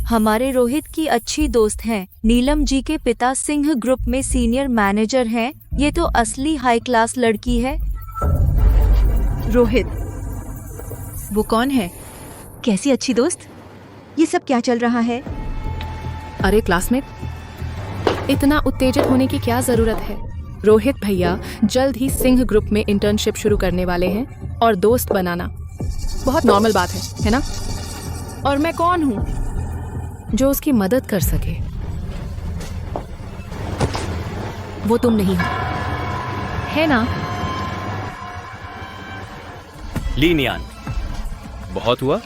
हमारे रोहित की अच्छी दोस्त हैं। नीलम जी के पिता सिंह ग्रुप में सीनियर मैनेजर हैं। ये तो असली हाई क्लास लड़की है। रोहित, वो कौन है? कैसी अच्छी दोस्त? ये सब क्या चल रहा है? अरे क्लासमेट, इतना उत्तेजित होने की क्या जरूरत है? रोहित भैया जल्द ही सिंह ग्रुप में इंटर्नशिप शुरू करने वाले हैं और दोस्त बनाना बहुत नॉर्मल बात है ना? और मैं कौन हूँ जो उसकी मदद कर सके? वो तुम नहीं हो, है ना? ली नियान, बहुत हुआ।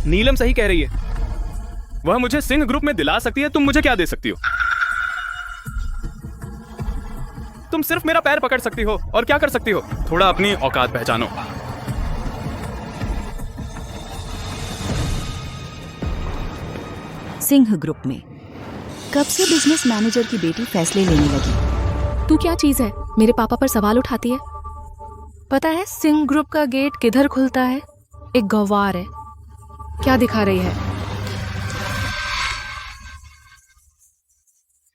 नीलम सही कह रही है। वह मुझे सिंह ग्रुप में दिला सकती है, तुम मुझे क्या दे सकती हो? तुम सिर्फ मेरा पैर पकड़ सकती हो और क्या कर सकती हो? थोड़ा अपनी औकात पहचानो। सिंह ग्रुप में कब से बिजनेस मैनेजर की बेटी फैसले लेने लगी? तू क्या चीज है, मेरे पापा पर सवाल उठाती है? पता है सिंह ग्रुप का गेट किधर खुलता है? एक गवार है। क्या दिखा रही है?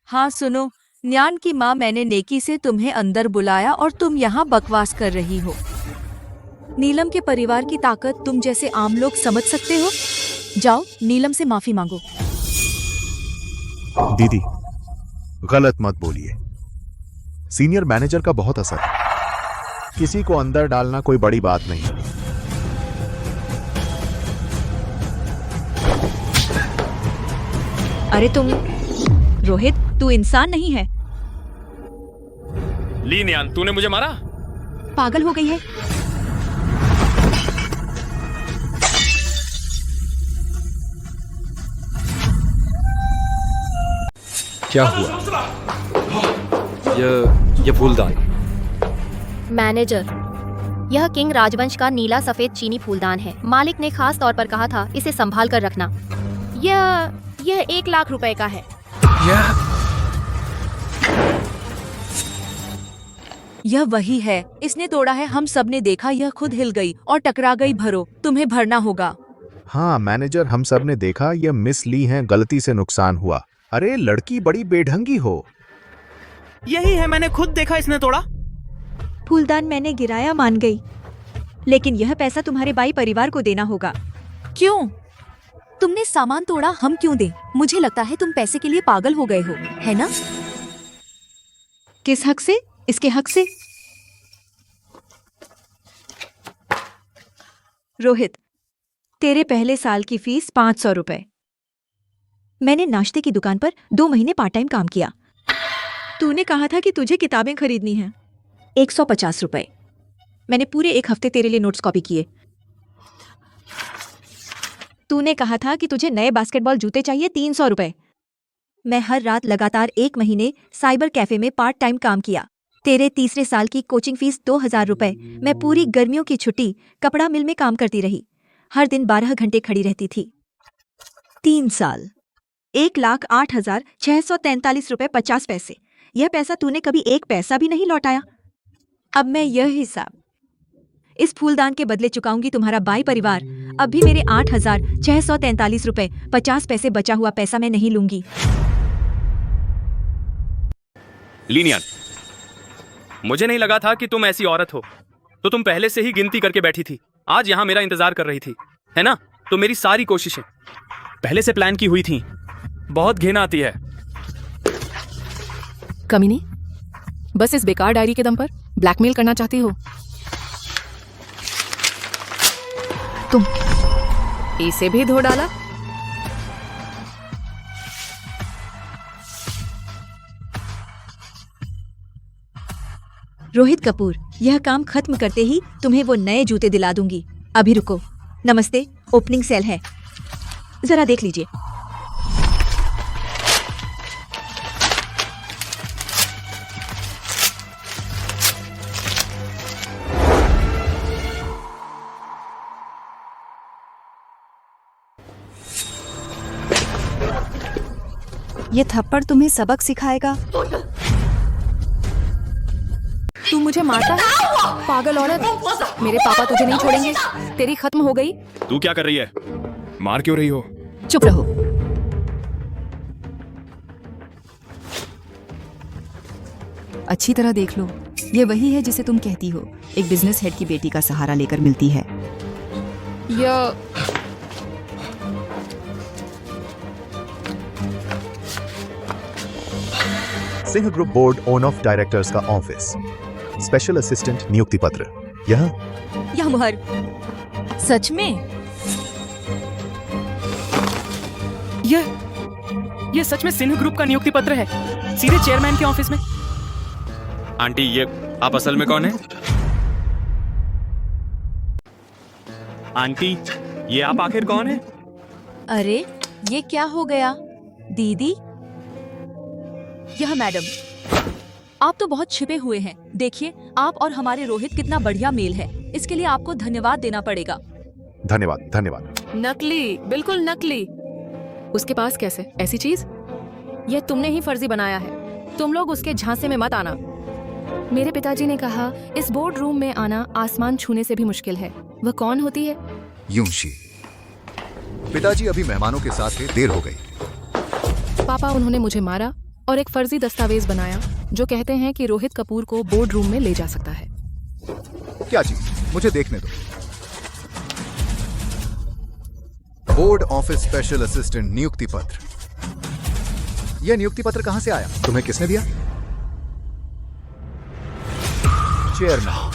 हाँ सुनो, न्यान की माँ, मैंने नेकी से तुम्हें अंदर बुलाया और तुम यहाँ बकवास कर रही हो। नीलम के परिवार की ताकत तुम जैसे आम लोग समझ सकते हो? जाओ नीलम से माफी मांगो। दीदी, गलत मत बोलिए। सीनियर मैनेजर का बहुत असर है। किसी को अंदर डालना कोई बड़ी बात नहीं। अरे तुम रोहित, तू इंसान नहीं है। ली नियान, तूने मुझे मारा? पागल हो गई है। क्या हुआ? ये फूलदान। मैनेजर, यह किंग राजवंश का नीला सफेद चीनी फूलदान है। मालिक ने खास तौर पर कहा था इसे संभाल कर रखना। यह 1 लाख रुपए का है। यह वही है, इसने तोड़ा है। हम सब ने देखा, यह खुद हिल गई और टकरा गई। भरो, तुम्हें भरना होगा। हाँ मैनेजर, हम सब ने देखा, यह मिस ली हैं, गलती से नुकसान हुआ। अरे लड़की बड़ी बेढंगी हो। यही है, मैंने खुद देखा इसने तोड़ा। फूलदान मैंने गिराया, मान गई, लेकिन यह पैसा तुम्हारे बाई परिवार को देना होगा। क्यों? तुमने सामान तोड़ा, हम क्यों दें? मुझे लगता है तुम पैसे के लिए पागल हो गए हो, है ना? किस हक से? इसके हक से? रोहित, तेरे पहले साल की फीस 500 रुपए। मैंने नाश्ते की दुकान पर 2 महीने पार्ट टाइम काम किया। तूने कहा था कि तुझे किताबें खरीदनी हैं। 150 रुपए। मैंने पूरे 1 हफ्ते तेरे लिए नोट्स कॉपी किए। तूने कहा था कि तुझे नए बास्केटबॉल जूते चाहिए, 300 रुपए। मैं हर रात लगातार 1 महीने साइबर कैफे में पार्ट टाइम काम किया। तेरे तीसरे साल की कोचिंग फीस 2000 रुपए। मैं पूरी गर्मियों की छुट्टी कपड़ा मिल में काम करती रही। हर दिन 12 घंटे खड़ी रहती थी। 3 साल, 1,08,643 रुपए 50 पैसे। यह पैसा तूने कभी 1 पैसा भी नहीं लौटाया। अब मैं यह हिसाब इस फूलदान के बदले चुकाऊंगी। तुम्हारा बाई परिवार। अब भी मेरे 8,643 रुपए 50 पैसे बचा हुआ पैसा मैं नहीं लूंगी। लीनियन, मुझे नहीं लगा था कि तुम ऐसी औरत हो, तो तुम पहले से ही गिनती करके बैठी थी। आज यहां मेरा इंतजार कर रही थी, है ना? तो मेरी सारी कोशिशें पहले से प्लान की हुई थी। बहुत घिन आती है। कमीनी, बस इस बेकार डायरी के दम पर ब्लैकमेल करना चाहती हो तुम? इसे भी धो डाला। रोहित कपूर, यह काम खत्म करते ही तुम्हें वो नए जूते दिला दूंगी। अभी रुको। नमस्ते, ओपनिंग सेल है, जरा देख लीजिए। ये थप्पड़ तुम्हें सबक सिखाएगा। तू मुझे मारता है? पागल औरत, मेरे पापा तुझे नहीं छोड़ेंगे। तेरी खत्म हो गई। तू क्या कर रही है? मार क्यों रही हो? चुप रहो। अच्छी तरह देख लो, ये वही है जिसे तुम कहती हो एक बिजनेस हेड की बेटी का सहारा लेकर मिलती है। Singh group board on off directors का ऑफिस, स्पेशल असिस्टेंट नियुक्ति पत्र। यह मुहर। सच में? ये सच में सिंह ग्रुप का नियुक्ति पत्र है, सीधे चेयरमैन के ऑफिस में। आंटी, ये आप असल में कौन है? आंटी, ये आप आखिर कौन है? अरे ये क्या हो गया? दीदी, यह मैडम। आप तो बहुत छिपे हुए हैं। देखिए, आप और हमारे रोहित कितना बढ़िया मेल है। इसके लिए आपको धन्यवाद देना पड़ेगा। धन्यवाद, धन्यवाद। नकली, बिल्कुल नकली। उसके पास कैसे ऐसी चीज? यह तुमने ही फर्जी बनाया है। तुम लोग उसके झांसे में मत आना। मेरे पिताजी ने कहा इस बोर्ड रूम में आना आसमान छूने से भी मुश्किल है। वह कौन होती है? यूंशी। पिताजी अभी मेहमानों के साथ थे, देर हो गई। पापा, उन्होंने मुझे मारा और एक फर्जी दस्तावेज बनाया जो कहते हैं कि रोहित कपूर को बोर्ड रूम में ले जा सकता है। क्या चीज? मुझे देखने दो। बोर्ड ऑफिस स्पेशल असिस्टेंट नियुक्ति पत्र। यह नियुक्ति पत्र कहां से आया? तुम्हें किसने दिया? चेयरमैन।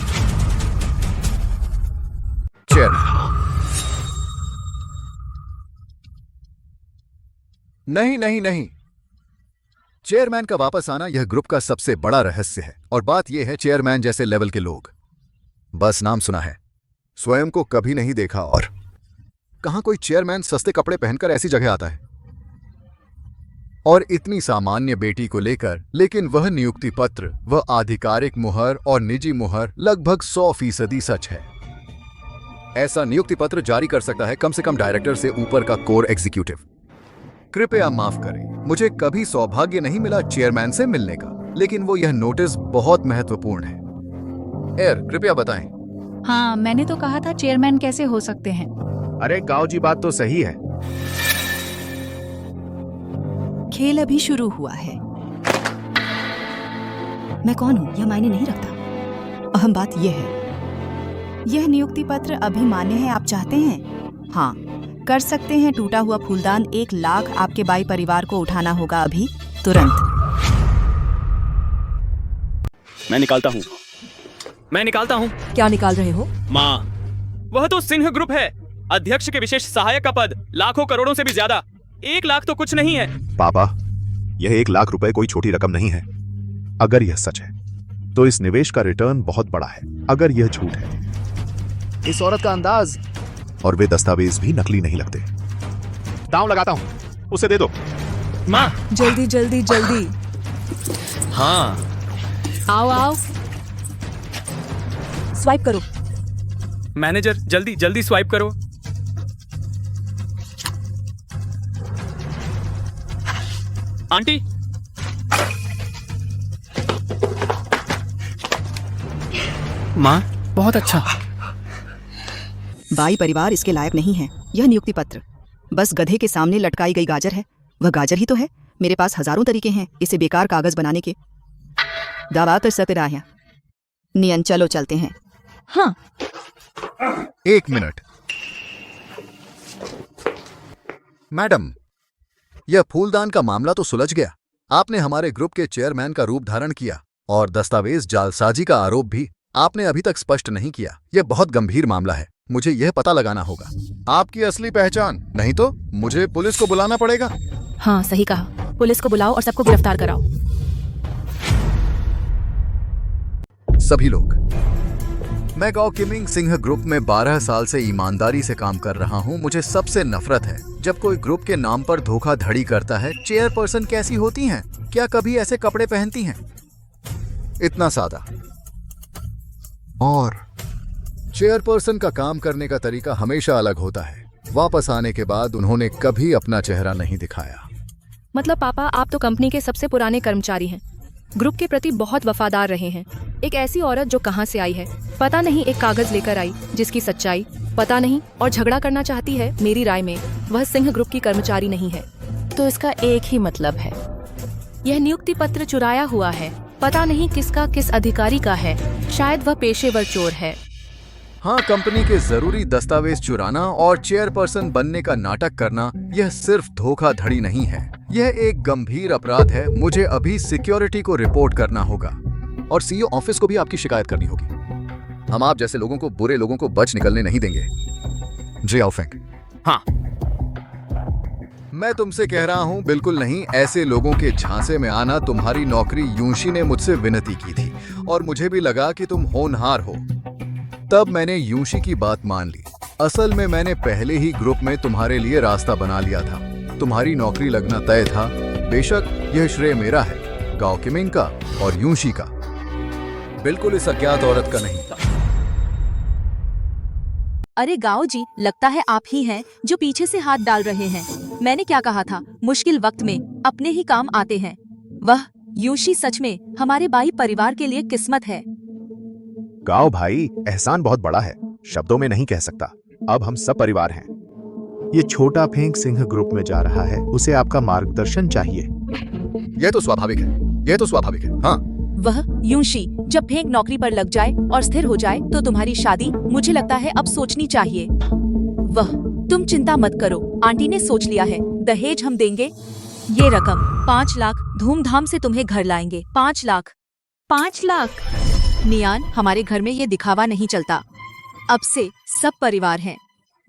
नहीं, चेयरमैन का वापस आना यह ग्रुप का सबसे बड़ा रहस्य है। और बात यह है, चेयरमैन जैसे लेवल के लोग बस नाम सुना है, स्वयं को कभी नहीं देखा। और कहां कोई चेयरमैन सस्ते कपड़े पहनकर ऐसी जगह आता है, और इतनी सामान्य बेटी को लेकर। लेकिन वह नियुक्ति पत्र, वह आधिकारिक मुहर और निजी मुहर लगभग 100% सच है। ऐसा नियुक्ति पत्र जारी कर सकता है कम से कम डायरेक्टर से ऊपर का कोर एग्जीक्यूटिव। कृपया माफ करें, मुझे कभी सौभाग्य नहीं मिला चेयरमैन से मिलने का, लेकिन वो यह नोटिस बहुत महत्वपूर्ण है। एयर, कृपया बताएं। हाँ, मैंने तो कहा था चेयरमैन कैसे हो सकते हैं। अरे गाँव जी, बात तो सही है। खेल अभी शुरू हुआ है। मैं कौन हूं यह मायने नहीं रखता। अहम बात यह है, यह नियुक्ति पत्र अभी मान्य है। आप चाहते हैं? हाँ, कर सकते हैं। टूटा हुआ फूलदान 1 लाख आपके बाई परिवार को उठाना होगा अभी, तुरंत। मैं निकालता हूँ। क्या निकाल रहे हो? माँ, वह तो सिंह ग्रुप है। अध्यक्ष के विशेष सहायक का पद, लाखों करोड़ों से भी ज्यादा। 1 लाख तो कुछ नहीं है। पापा, यह 1 लाख रुपए कोई छोटी रकम नहीं है। अगर यह सच है तो इस निवेश का रिटर्न बहुत बड़ा है। अगर यह झूठ है, इस औरत का अंदाज और वे दस्तावेज भी नकली नहीं लगते। दांव लगाता हूं, उसे दे दो। माँ, जल्दी जल्दी जल्दी। हाँ, आओ आओ, स्वाइप करो। मैनेजर जल्दी जल्दी स्वाइप करो। आंटी, माँ, बहुत अच्छा। बाई परिवार इसके लायक नहीं है। यह नियुक्ति पत्र बस गधे के सामने लटकाई गई गाजर है। वह गाजर ही तो है। मेरे पास हजारों तरीके हैं इसे बेकार कागज बनाने के। दावा कर सकते रहा। नियन, चलो चलते हैं। हाँ। 1 मिनट। मैडम, यह फूलदान का मामला तो सुलझ गया। आपने हमारे ग्रुप के चेयरमैन का रूप धारण किया और दस्तावेज जालसाजी का आरोप भी आपने अभी तक स्पष्ट नहीं किया। यह बहुत गंभीर मामला है। मुझे यह पता लगाना होगा आपकी असली पहचान, नहीं तो मुझे पुलिस को बुलाना पड़ेगा। हाँ, सही कहा। पुलिस को बुलाओ और सबको गिरफ्तार कराओ। सभी लोग, मैं गांव किमिंग सिंह ग्रुप में 12 साल से ईमानदारी से काम कर रहा हूं। मुझे सबसे नफरत है जब कोई ग्रुप के नाम पर धोखाधड़ी करता है। चेयरपर्सन कैसी होती हैं? क्या कभी ऐसे कपड़े पहनती हैं? इतना सादा। और चेयरपर्सन का काम करने का तरीका हमेशा अलग होता है। वापस आने के बाद उन्होंने कभी अपना चेहरा नहीं दिखाया। मतलब पापा, आप तो कंपनी के सबसे पुराने कर्मचारी हैं, ग्रुप के प्रति बहुत वफादार रहे हैं। एक ऐसी औरत जो कहां से आई है पता नहीं, एक कागज लेकर आई जिसकी सच्चाई पता नहीं और झगड़ा करना चाहती है। मेरी राय में वह सिंह ग्रुप की कर्मचारी नहीं है। तो इसका एक ही मतलब है, यह नियुक्ति पत्र चुराया हुआ है। पता नहीं किसका, किस अधिकारी का है। शायद वह पेशेवर चोर है। हाँ, कंपनी के जरूरी दस्तावेज चुराना और चेयरपर्सन बनने का नाटक करना यह सिर्फ धोखाधड़ी नहीं है, यह एक गंभीर अपराध है। मुझे अभी सिक्योरिटी को रिपोर्ट करना होगा और सीईओ ऑफिस को भी आपकी शिकायत करनी होगी। हम आप जैसे लोगों को, बुरे लोगों को बच निकलने नहीं देंगे। जी आओ फेंक। हाँ, मैं तुमसे कह रहा हूँ, बिल्कुल नहीं। ऐसे लोगों के झांसे में आना तुम्हारी नौकरी यूशी ने मुझसे विनती की थी और मुझे भी लगा कि तुम होनहार हो, तब मैंने यूशी की बात मान ली। असल में मैंने पहले ही ग्रुप में तुम्हारे लिए रास्ता बना लिया था। तुम्हारी नौकरी लगना तय था। बेशक यह श्रेय मेरा है, गाओ किमिंग का और यूशी का, बिल्कुल इस अज्ञात औरत का नहीं। अरे गाओ जी, लगता है आप ही हैं जो पीछे से हाथ डाल रहे हैं। मैंने क्या कहा था, मुश्किल वक्त में अपने ही काम आते हैं। वह यूशी सच में हमारे बाई परिवार के लिए किस्मत है। गाओ भाई, एहसान बहुत बड़ा है, शब्दों में नहीं कह सकता। अब हम सब परिवार हैं। ये छोटा फेंक सिंह ग्रुप में जा रहा है, उसे आपका मार्गदर्शन चाहिए। यह तो स्वाभाविक है, यह तो स्वाभाविक है। हाँ, वह यूशी जब फेंक नौकरी पर लग जाए और स्थिर हो जाए तो तुम्हारी शादी मुझे लगता है अब सोचनी चाहिए। वह, तुम चिंता मत करो, आंटी ने सोच लिया है। दहेज हम देंगे। ये रकम 5 लाख, धूमधाम से तुम्हें घर लाएंगे। 5 लाख। 5 लाख। नियान, हमारे घर में ये दिखावा नहीं चलता। अब से सब परिवार हैं।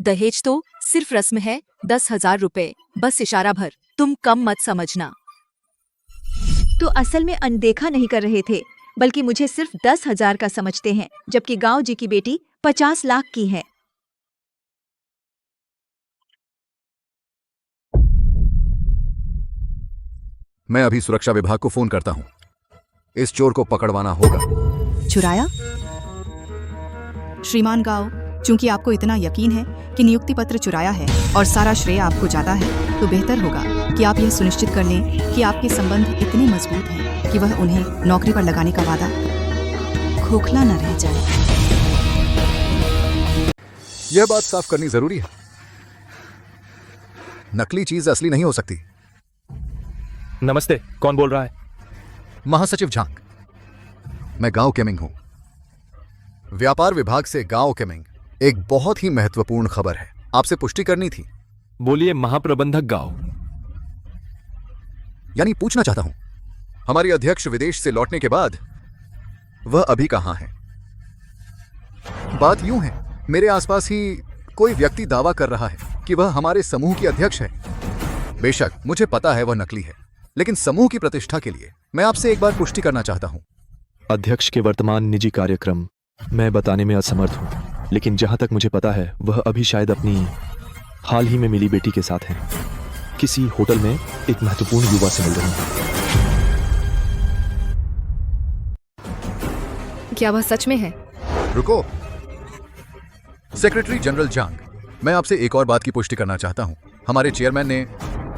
दहेज तो सिर्फ रस्म है, 10,000 रुपए, बस इशारा भर। तुम कम मत समझना। तो असल में अनदेखा नहीं कर रहे थे, बल्कि मुझे सिर्फ 10,000 का समझते हैं, जबकि गांव जी की बेटी 50 लाख की है। मैं अभी सुरक्षा विभाग को फोन करता हूँ। इस चोर को पकड़वाना होगा। चुराया? श्रीमान गाओ, चूंकि आपको इतना यकीन है कि नियुक्ति पत्र चुराया है और सारा श्रेय आपको जाता है, तो बेहतर होगा कि आप यह सुनिश्चित कर लें कि आपके संबंध इतने मजबूत हैं कि वह उन्हें नौकरी पर लगाने का वादा खोखला न रह जाए। यह बात साफ करनी जरूरी है। नकली चीज असली नहीं हो सकती। नमस्ते, कौन बोल रहा है? महासचिव झांग। मैं गांव केमिंग हूं। व्यापार विभाग से गांव केमिंग एक बहुत ही महत्वपूर्ण खबर है, आपसे पुष्टि करनी थी। बोलिए महाप्रबंधक गांव। यानी पूछना चाहता हूं, हमारी अध्यक्ष विदेश से लौटने के बाद वह अभी कहाँ है? बात यूं है, मेरे आसपास ही कोई व्यक्ति दावा कर रहा है कि वह हमारे समूह की अध्यक्ष है। बेशक मुझे पता है वह नकली है, लेकिन समूह की प्रतिष्ठा के लिए मैं आपसे एक बार पुष्टि करना चाहता हूं। अध्यक्ष के वर्तमान निजी कार्यक्रम मैं बताने में असमर्थ हूं, लेकिन जहां तक मुझे पता है वह अभी शायद अपनी हाल ही में मिली बेटी के साथ हैं। किसी होटल में एक महत्वपूर्ण युवा से मिल रही हैं। क्या वह सच में है? रुको, सेक्रेटरी जनरल जांग, मैं आपसे एक और बात की पुष्टि करना चाहता हूं। हमारे चेयरमैन ने,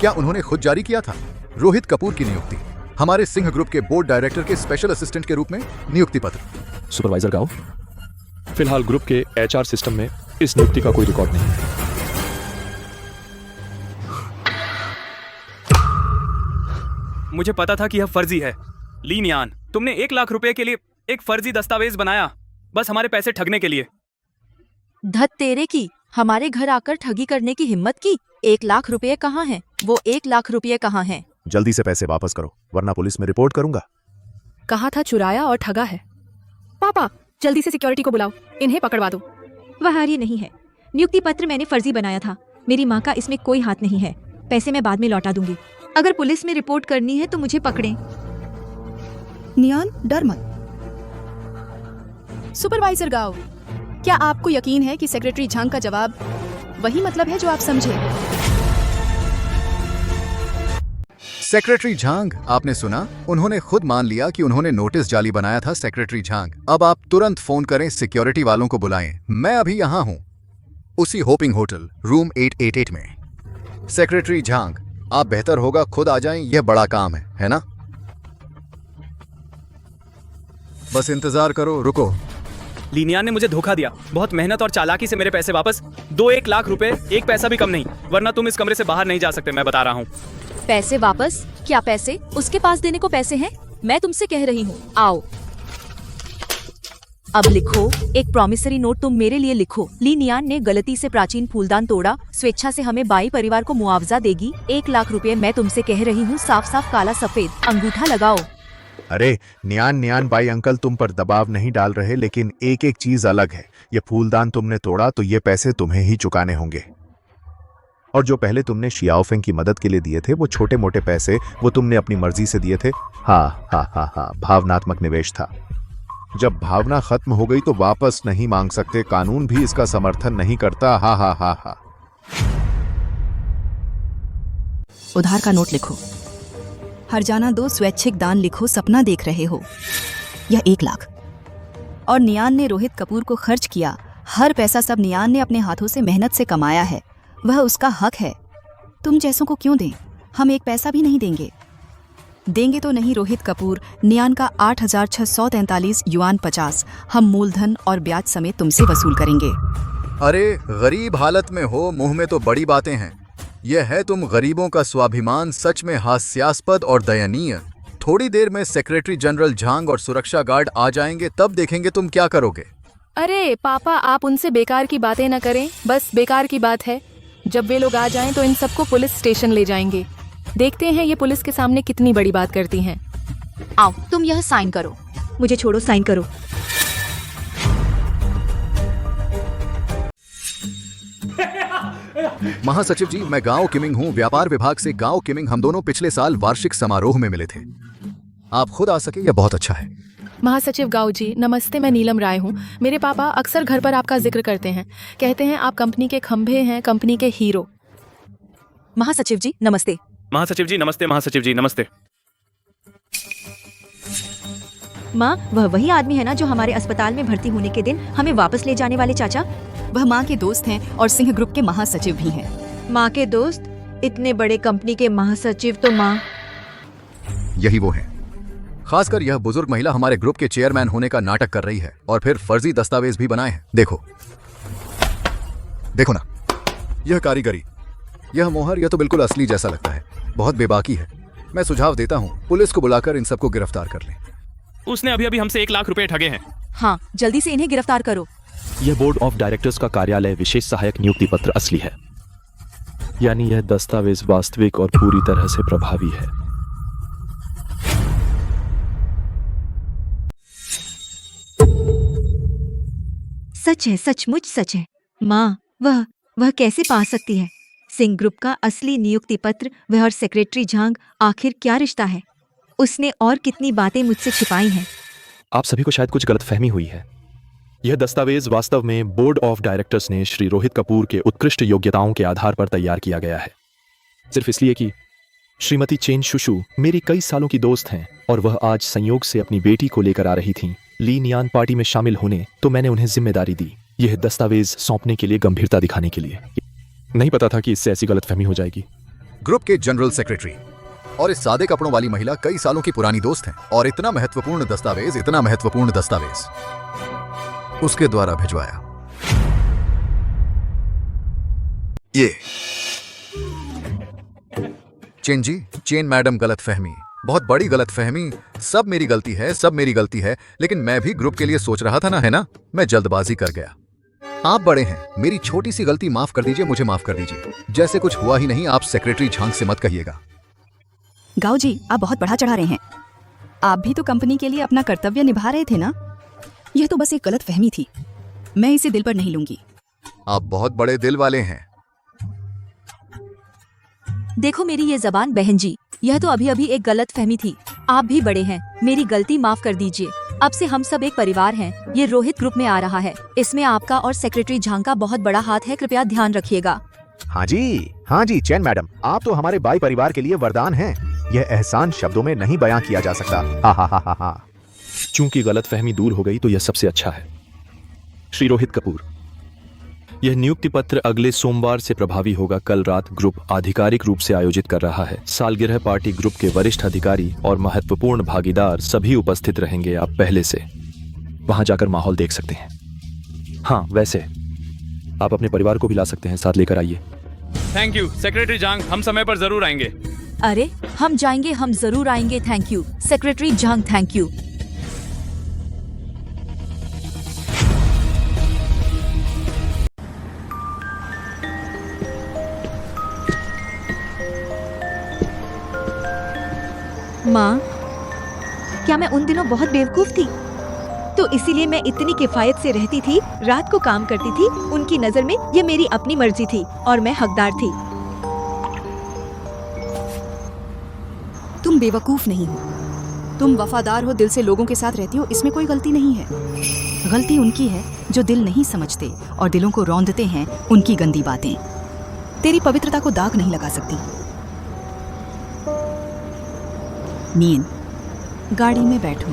क्या उन्होंने खुद जारी किया था रोहित कपूर की नियुक्ति, हमारे सिंह ग्रुप के बोर्ड डायरेक्टर के स्पेशल असिस्टेंट के रूप में नियुक्ति पत्र? सुपरवाइजर गाओ, फिलहाल ग्रुप के एचआर सिस्टम में इस नियुक्ति का कोई रिकॉर्ड नहीं है। मुझे पता था कि यह फर्जी है। लीन यान, तुमने 1 लाख रुपए के लिए एक फर्जी दस्तावेज बनाया, बस हमारे पैसे ठगने के लिए। धत तेरे की, हमारे घर आकर ठगी करने की हिम्मत की। 1 लाख रुपए कहाँ हैं? वो 1 लाख रुपए कहाँ हैं? जल्दी से पैसे वापस करो, वरना पुलिस में रिपोर्ट करूंगा। कहा था चुराया और ठगा है। पापा जल्दी से सिक्योरिटी को बुलाओ, इन्हें पकड़वा दो। वह हार्य नहीं है। नियुक्ति पत्र मैंने फर्जी बनाया था। मेरी माँ का इसमें कोई हाथ नहीं है। पैसे मैं बाद में लौटा दूंगी। अगर पुलिस में रिपोर्ट करनी है तो मुझे पकड़ें। नियान डर मत। सुपरवाइजर गाओ, क्या आपको यकीन है कि सेक्रेटरी झांग का जवाब वही मतलब है जो आप समझे? सेक्रेटरी झांग, आपने सुना? उन्होंने खुद मान लिया कि उन्होंने नोटिस जाली बनाया था। सेक्रेटरी झांग, अब आप तुरंत फोन करें, सिक्योरिटी वालों को बुलाएं। मैं अभी यहाँ हूँ, उसी होपिंग होटल रूम 888 में। सेक्रेटरी झांग, आप बेहतर होगा खुद आ जाएं, यह बड़ा काम है ना? बस इंतजार करो, रुको। लीनियान ने मुझे धोखा दिया। बहुत मेहनत और चालाकी से मेरे पैसे वापस 2-1 लाख रुपए, एक पैसा भी कम नहीं, वरना तुम इस कमरे से बाहर नहीं जा सकते, मैं बता रहा हूँ। पैसे वापस? क्या पैसे? उसके पास देने को पैसे हैं? मैं तुमसे कह रही हूँ, आओ। अब लिखो, एक प्रॉमिसरी नोट तुम मेरे लिए लिखो। ली नियान ने गलती से प्राचीन फूलदान तोड़ा, स्वेच्छा से हमें बाई परिवार को मुआवजा देगी 1 लाख रुपए। मैं तुमसे कह रही हूँ, साफ साफ काला सफेद, अंगूठा लगाओ। अरे नियान बाई अंकल तुम पर दबाव नहीं डाल रहे, लेकिन एक एक चीज अलग है। ये फूलदान तुमने तोड़ा तो ये पैसे तुम्हें ही चुकाने होंगे, और जो पहले तुमने शियाओफेंग की मदद के लिए दिए थे वो छोटे मोटे पैसे, वो तुमने अपनी मर्जी से दिए थे। हाँ, भावनात्मक निवेश था। जब भावना खत्म हो गई तो वापस नहीं मांग सकते, कानून भी इसका समर्थन नहीं करता। हा। उधार का नोट लिखो। हरजाना 2 स्वैच्छिक दान लिखो। सपना देख रहे हो, यह 1 लाख। और नियान ने रोहित कपूर को खर्च किया। हर पैसा सब नियान ने अपने हाथों से मेहनत से कमाया है, वह उसका हक है। तुम जैसों को क्यों दें? हम 1 पैसा भी नहीं देंगे। देंगे तो नहीं रोहित कपूर। नियान का 8,643 युआन 50 हम मूलधन और ब्याज समेत तुमसे वसूल करेंगे। अरे गरीब हालत में हो, मुंह में तो बड़ी बातें हैं। यह है तुम गरीबों का स्वाभिमान, सच में हास्यास्पद और दयनीय। थोड़ी देर में सेक्रेटरी जनरल झांग और सुरक्षा गार्ड आ जाएंगे, तब देखेंगे तुम क्या करोगे। अरे पापा, आप उनसे बेकार की बातें न करें, बस बेकार की बात है। जब वे लोग आ जाएं तो इन सबको पुलिस स्टेशन ले जाएंगे। देखते हैं ये पुलिस के सामने कितनी बड़ी बात करती हैं। आओ, तुम यह साइन करो। मुझे छोड़ो, साइन करो। महासचिव जी, मैं गांव किमिंग हूँ, व्यापार विभाग से। गांव किमिंग, हम दोनों पिछले साल वार्षिक समारोह में मिले थे। आप खुद आ सके यह बहुत अच्छा है। महासचिव गाओ जी नमस्ते, मैं नीलम राय हूँ। मेरे पापा अक्सर घर पर आपका जिक्र करते हैं, कहते हैं आप कंपनी के खंभे हैं, कंपनी के हीरो। महासचिव जी नमस्ते। महासचिव जी नमस्ते। महासचिव जी नमस्ते। माँ, वह वही आदमी है ना जो हमारे अस्पताल में भर्ती होने के दिन हमें वापस ले जाने वाले चाचा? वह माँ के दोस्त हैं और सिंह ग्रुप के महासचिव भी हैं। माँ के दोस्त? इतने बड़े कंपनी के महासचिव तो माँ। यही वो है। खासकर यह बुजुर्ग महिला हमारे ग्रुप के चेयरमैन होने का नाटक कर रही है, और फिर फर्जी दस्तावेज भी बनाए हैं। देखो ना, यह कारीगरी, यह मोहर, यह तो बिल्कुल असली जैसा लगता है। बहुत बेबाकी है। मैं सुझाव देता हूँ, पुलिस को बुलाकर इन सबको गिरफ्तार कर लें। उसने अभी हमसे 1 लाख रुपए ठगे हैं। हाँ, जल्दी से इन्हें गिरफ्तार करो। यह बोर्ड ऑफ डायरेक्टर्स का कार्यालय विशेष सहायक नियुक्ति पत्र असली है, यानी यह दस्तावेज वास्तविक और पूरी तरह से प्रभावी है। सच है, सचमुच सच है। माँ, वह कैसे पा सकती है? सिंह ग्रुप का असली नियुक्ति पत्र, वह और सेक्रेटरी झांग, आखिर क्या रिश्ता है? उसने और कितनी बातें मुझसे छिपाई हैं। आप सभी को शायद कुछ गलतफहमी हुई है। यह दस्तावेज वास्तव में बोर्ड ऑफ डायरेक्टर्स ने श्री रोहित कपूर के उत्कृष्ट योग्यताओं के आधार पर तैयार किया गया है, सिर्फ इसलिए कि श्रीमती चेन शुशु मेरी कई सालों की दोस्त हैं और वह आज संयोग से अपनी बेटी को लेकर आ रही थीं ली नियान पार्टी में शामिल होने, तो मैंने उन्हें जिम्मेदारी दी यह दस्तावेज सौंपने के लिए, गंभीरता दिखाने के लिए। नहीं पता था कि इससे ऐसी गलतफहमी हो जाएगी। ग्रुप के जनरल सेक्रेटरी और इस सादे कपड़ों वाली महिला कई सालों की पुरानी दोस्त हैं और इतना महत्वपूर्ण दस्तावेज उसके द्वारा भिजवाया। ये चेन मैडम, गलतफहमी, बहुत बड़ी गलतफहमी। सब मेरी गलती है, लेकिन मैं भी ग्रुप के लिए सोच रहा था ना, है ना? मैं जल्दबाजी कर गया। आप बड़े हैं, मेरी छोटी सी गलती माफ कर दीजिए, मुझे माफ कर दीजिए। जैसे कुछ हुआ ही नहीं। आप सेक्रेटरी झांग से मत कहिएगा। गाओ जी, आप बहुत बढ़ा चढ़ा रहे हैं। आप भी तो कंपनी के लिए अपना कर्तव्य निभा रहे थे ना। यह तो बस एक गलतफहमी थी, मैं इसे दिल पर नहीं लूंगी। आप बहुत बड़े दिल वाले हैं। देखो मेरी ये जबान बहन जी, यह तो अभी अभी एक गलतफहमी थी। आप भी बड़े हैं, मेरी गलती माफ कर दीजिए। अब से हम सब एक परिवार हैं। ये रोहित ग्रुप में आ रहा है, इसमें आपका और सेक्रेटरी झांग का बहुत बड़ा हाथ है, कृपया ध्यान रखिएगा। हाँ जी चैन मैडम, आप तो हमारे बाई परिवार के लिए वरदान हैं। यह एहसान शब्दों में नहीं बयां किया जा सकता। हा। चूंकि गलतफहमी दूर हो गई तो यह सबसे अच्छा है। श्री रोहित कपूर, यह नियुक्ति पत्र अगले सोमवार से प्रभावी होगा। कल रात ग्रुप आधिकारिक रूप से आयोजित कर रहा है। सालगिरह पार्टी ग्रुप के वरिष्ठ अधिकारी और महत्वपूर्ण भागीदार सभी उपस्थित रहेंगे। आप पहले से वहां जाकर माहौल देख सकते हैं। हाँ, वैसे आप अपने परिवार को भी ला सकते हैं, साथ लेकर आइए। थैंक यू सेक्रेटरी झांग, हम समय पर जरूर आएंगे। अरे हम जाएंगे, हम जरूर आएंगे। Thank you secretary Zhang, thank you. माँ, क्या मैं उन दिनों बहुत बेवकूफ थी? तो इसीलिए मैं इतनी किफायत से रहती थी, रात को काम करती थी। उनकी नजर में ये मेरी अपनी मर्जी थी और मैं हकदार थी। तुम बेवकूफ नहीं हो, तुम वफादार हो, दिल से लोगों के साथ रहती हो, इसमें कोई गलती नहीं है। गलती उनकी है जो दिल नहीं समझते और दिलों को रौंदते हैं उनकी गंदी बातें। तेरी पवित्रता को दाग नहीं लगा सकती। नीन, गाड़ी में बैठो।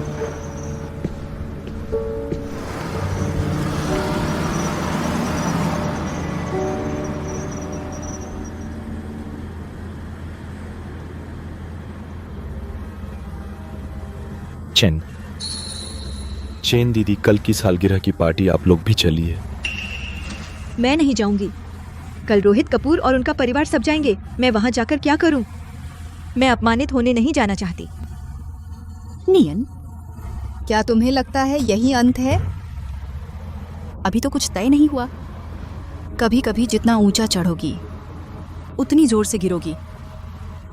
चेन दीदी, कल की सालगिरह की पार्टी आप लोग भी चलिए। मैं नहीं जाऊंगी। कल रोहित कपूर और उनका परिवार सब जाएंगे। मैं वहां जाकर क्या करूं? मैं अपमानित होने नहीं जाना चाहती। नियन, क्या तुम्हें लगता है यही अंत है? अभी तो कुछ तय नहीं हुआ। कभी कभी जितना ऊंचा चढ़ोगी उतनी जोर से गिरोगी।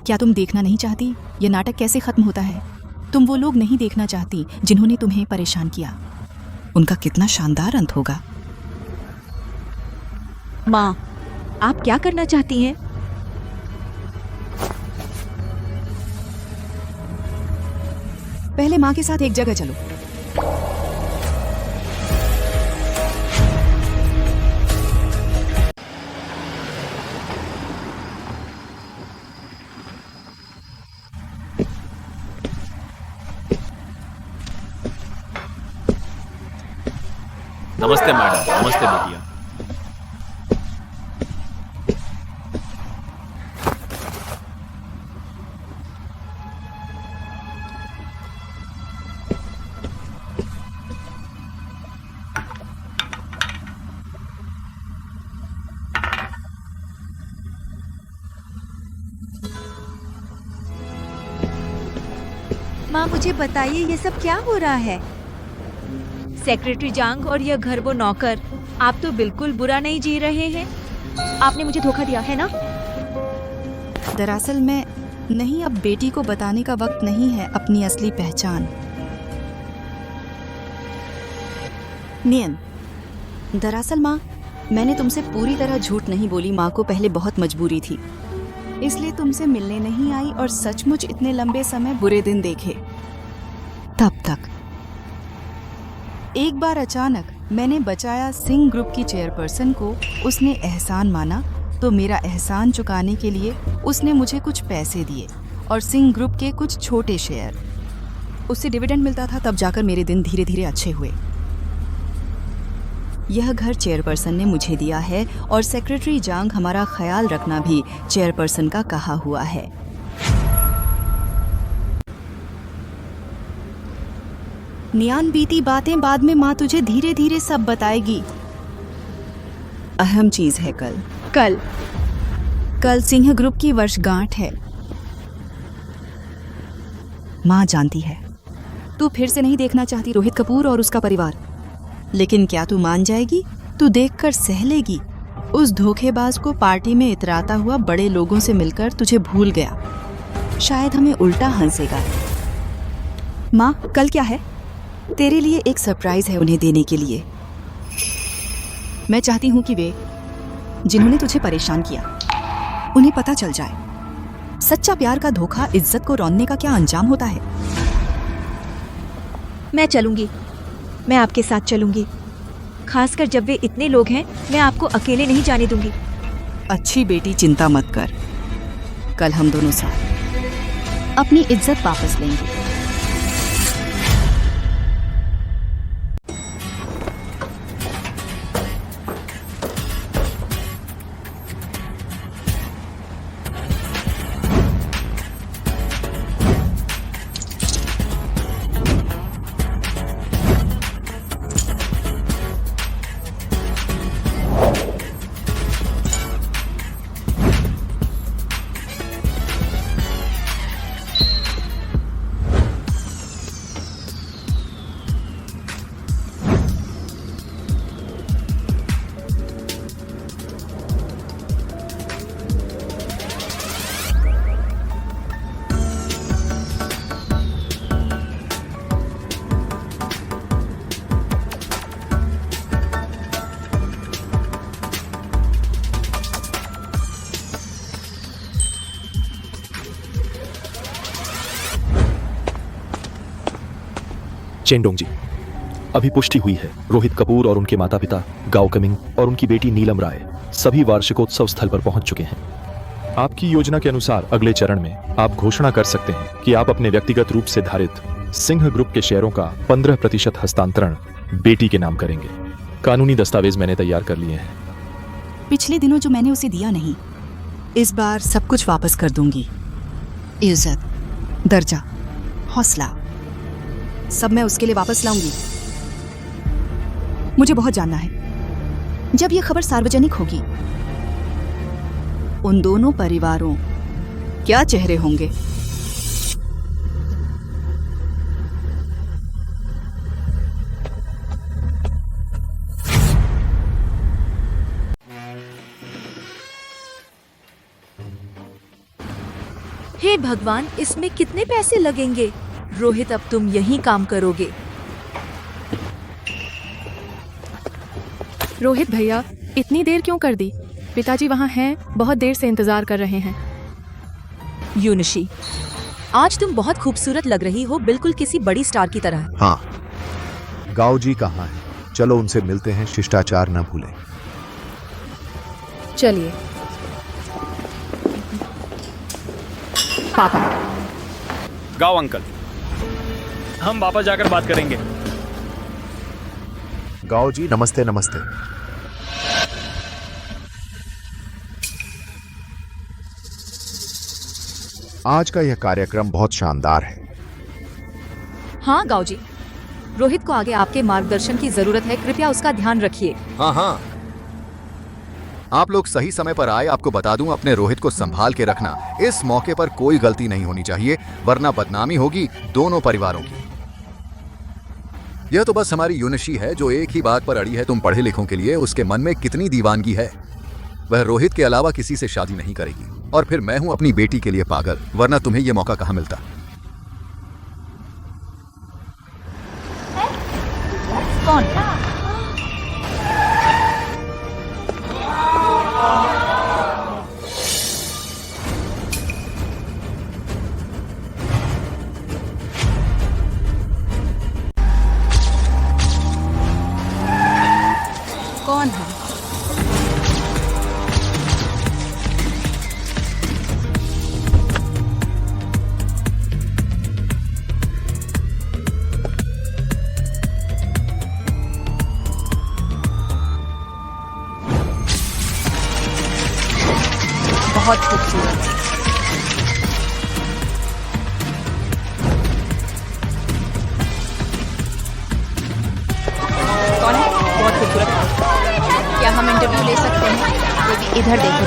क्या तुम देखना नहीं चाहती ये नाटक कैसे खत्म होता है? तुम वो लोग नहीं देखना चाहती जिन्होंने तुम्हें परेशान किया। उनका कितना शानदार अंत होगा। माँ, आप क्या करना चाहती हैं? पहले माँ के साथ एक जगह चलो। नमस्ते मैडम। नमस्ते बिटिया। माँ, मुझे बताइए ये सब क्या हो रहा है? सेक्रेटरी जांग और यह घर वो नौकर, आप तो बिल्कुल बुरा नहीं जी रहे हैं। आपने मुझे धोखा दिया है ना? दरअसल मैं नहीं, अब बेटी को बताने का वक्त नहीं है अपनी असली पहचान। नियन, दरअसल माँ, मैंने तुमसे पूरी तरह झूठ नहीं बोली। माँ को पहले बहुत मजबूरी थी, इसलिए तुमसे मिलने नहीं आई और सचमुच इतने लंबे समय बुरे दिन देखे। तब तक एक बार अचानक मैंने बचाया सिंह ग्रुप की चेयरपर्सन को। उसने एहसान माना तो मेरा एहसान चुकाने के लिए उसने मुझे कुछ पैसे दिए और सिंह ग्रुप के कुछ छोटे शेयर। उससे डिविडेंड मिलता था, तब जाकर मेरे दिन धीरे धीरे अच्छे हुए। यह घर चेयरपर्सन ने मुझे दिया है और सेक्रेटरी जांग हमारा ख्याल रखना भी चेयरपर्सन का कहा हुआ है। नियान बीती बातें बाद में माँ तुझे धीरे धीरे सब बताएगी। अहम चीज है कल सिंह ग्रुप की वर्षगांठ है। माँ जानती है तू फिर से नहीं देखना चाहती रोहित कपूर और उसका परिवार, लेकिन क्या तू मान जाएगी? तू देखकर सह लेगी? उस धोखेबाज को पार्टी में इतराता हुआ बड़े लोगों से मिलकर तुझे भूल गया, शायद हमें उल्टा हंसेगा। माँ, कल क्या है? तेरे लिए एक सरप्राइज है उन्हें देने के लिए। मैं चाहती हूँ कि वे जिन्होंने तुझे परेशान किया उन्हें पता चल जाए सच्चा प्यार का धोखा इज्जत को रौंदने का क्या अंजाम होता है। मैं चलूंगी, मैं आपके साथ चलूंगी, खासकर जब वे इतने लोग हैं। मैं आपको अकेले नहीं जाने दूंगी। अच्छी बेटी, चिंता मत कर, कल हम दोनों साथ अपनी इज्जत वापस लेंगे। चेंडोंग जी, अभी पुष्टि हुई है रोहित कपूर और उनके माता पिता गाओ कमिंग और उनकी बेटी नीलम राय सभी वार्षिकोत्सव स्थल पर पहुंच चुके हैं। आपकी योजना के अनुसार अगले चरण में आप घोषणा कर सकते हैं कि आप अपने व्यक्तिगत रूप से धारित सिंह ग्रुप के शेयरों का 15% हस्तांतरण बेटी के नाम करेंगे। कानूनी दस्तावेज मैंने तैयार कर लिए हैं। पिछले दिनों जो मैंने उसे दिया नहीं, इस बार सब कुछ वापस कर दूंगी। इज्जत, दर्जा, हौसला, सब मैं उसके लिए वापस लाऊंगी। मुझे बहुत जानना है जब यह खबर सार्वजनिक होगी उन दोनों परिवारों क्या चेहरे होंगे। हे भगवान, इसमें कितने पैसे लगेंगे? रोहित, अब तुम यहीं काम करोगे। रोहित भैया, इतनी देर क्यों कर दी? पिताजी वहाँ हैं, बहुत देर से इंतजार कर रहे हैं। यूनिशी, आज तुम बहुत खूबसूरत लग रही हो, बिल्कुल किसी बड़ी स्टार की तरह। हाँ, गाओ जी कहाँ हैं? चलो उनसे मिलते हैं, शिष्टाचार न भूलें। चलिए। पापा। गाओ अंकल, हम वापस जाकर बात करेंगे। गाओ जी, नमस्ते नमस्ते। आज का यह कार्यक्रम बहुत शानदार है। हाँ गाओ जी, रोहित को आगे आपके मार्गदर्शन की जरूरत है, कृपया उसका ध्यान रखिए। हाँ हाँ, आप लोग सही समय पर आए। आपको बता दूं, अपने रोहित को संभाल के रखना। इस मौके पर कोई गलती नहीं होनी चाहिए, वरना बदनामी होगी दोनों परिवारों की। यह तो बस हमारी यूनिशी है जो एक ही बात पर अड़ी है, तुम पढ़े लिखों के लिए। उसके मन में कितनी दीवानगी है, वह रोहित के अलावा किसी से शादी नहीं करेगी। और फिर मैं हूं अपनी बेटी के लिए पागल, वरना तुम्हें यह मौका कहां मिलता। कौन? इधर देखो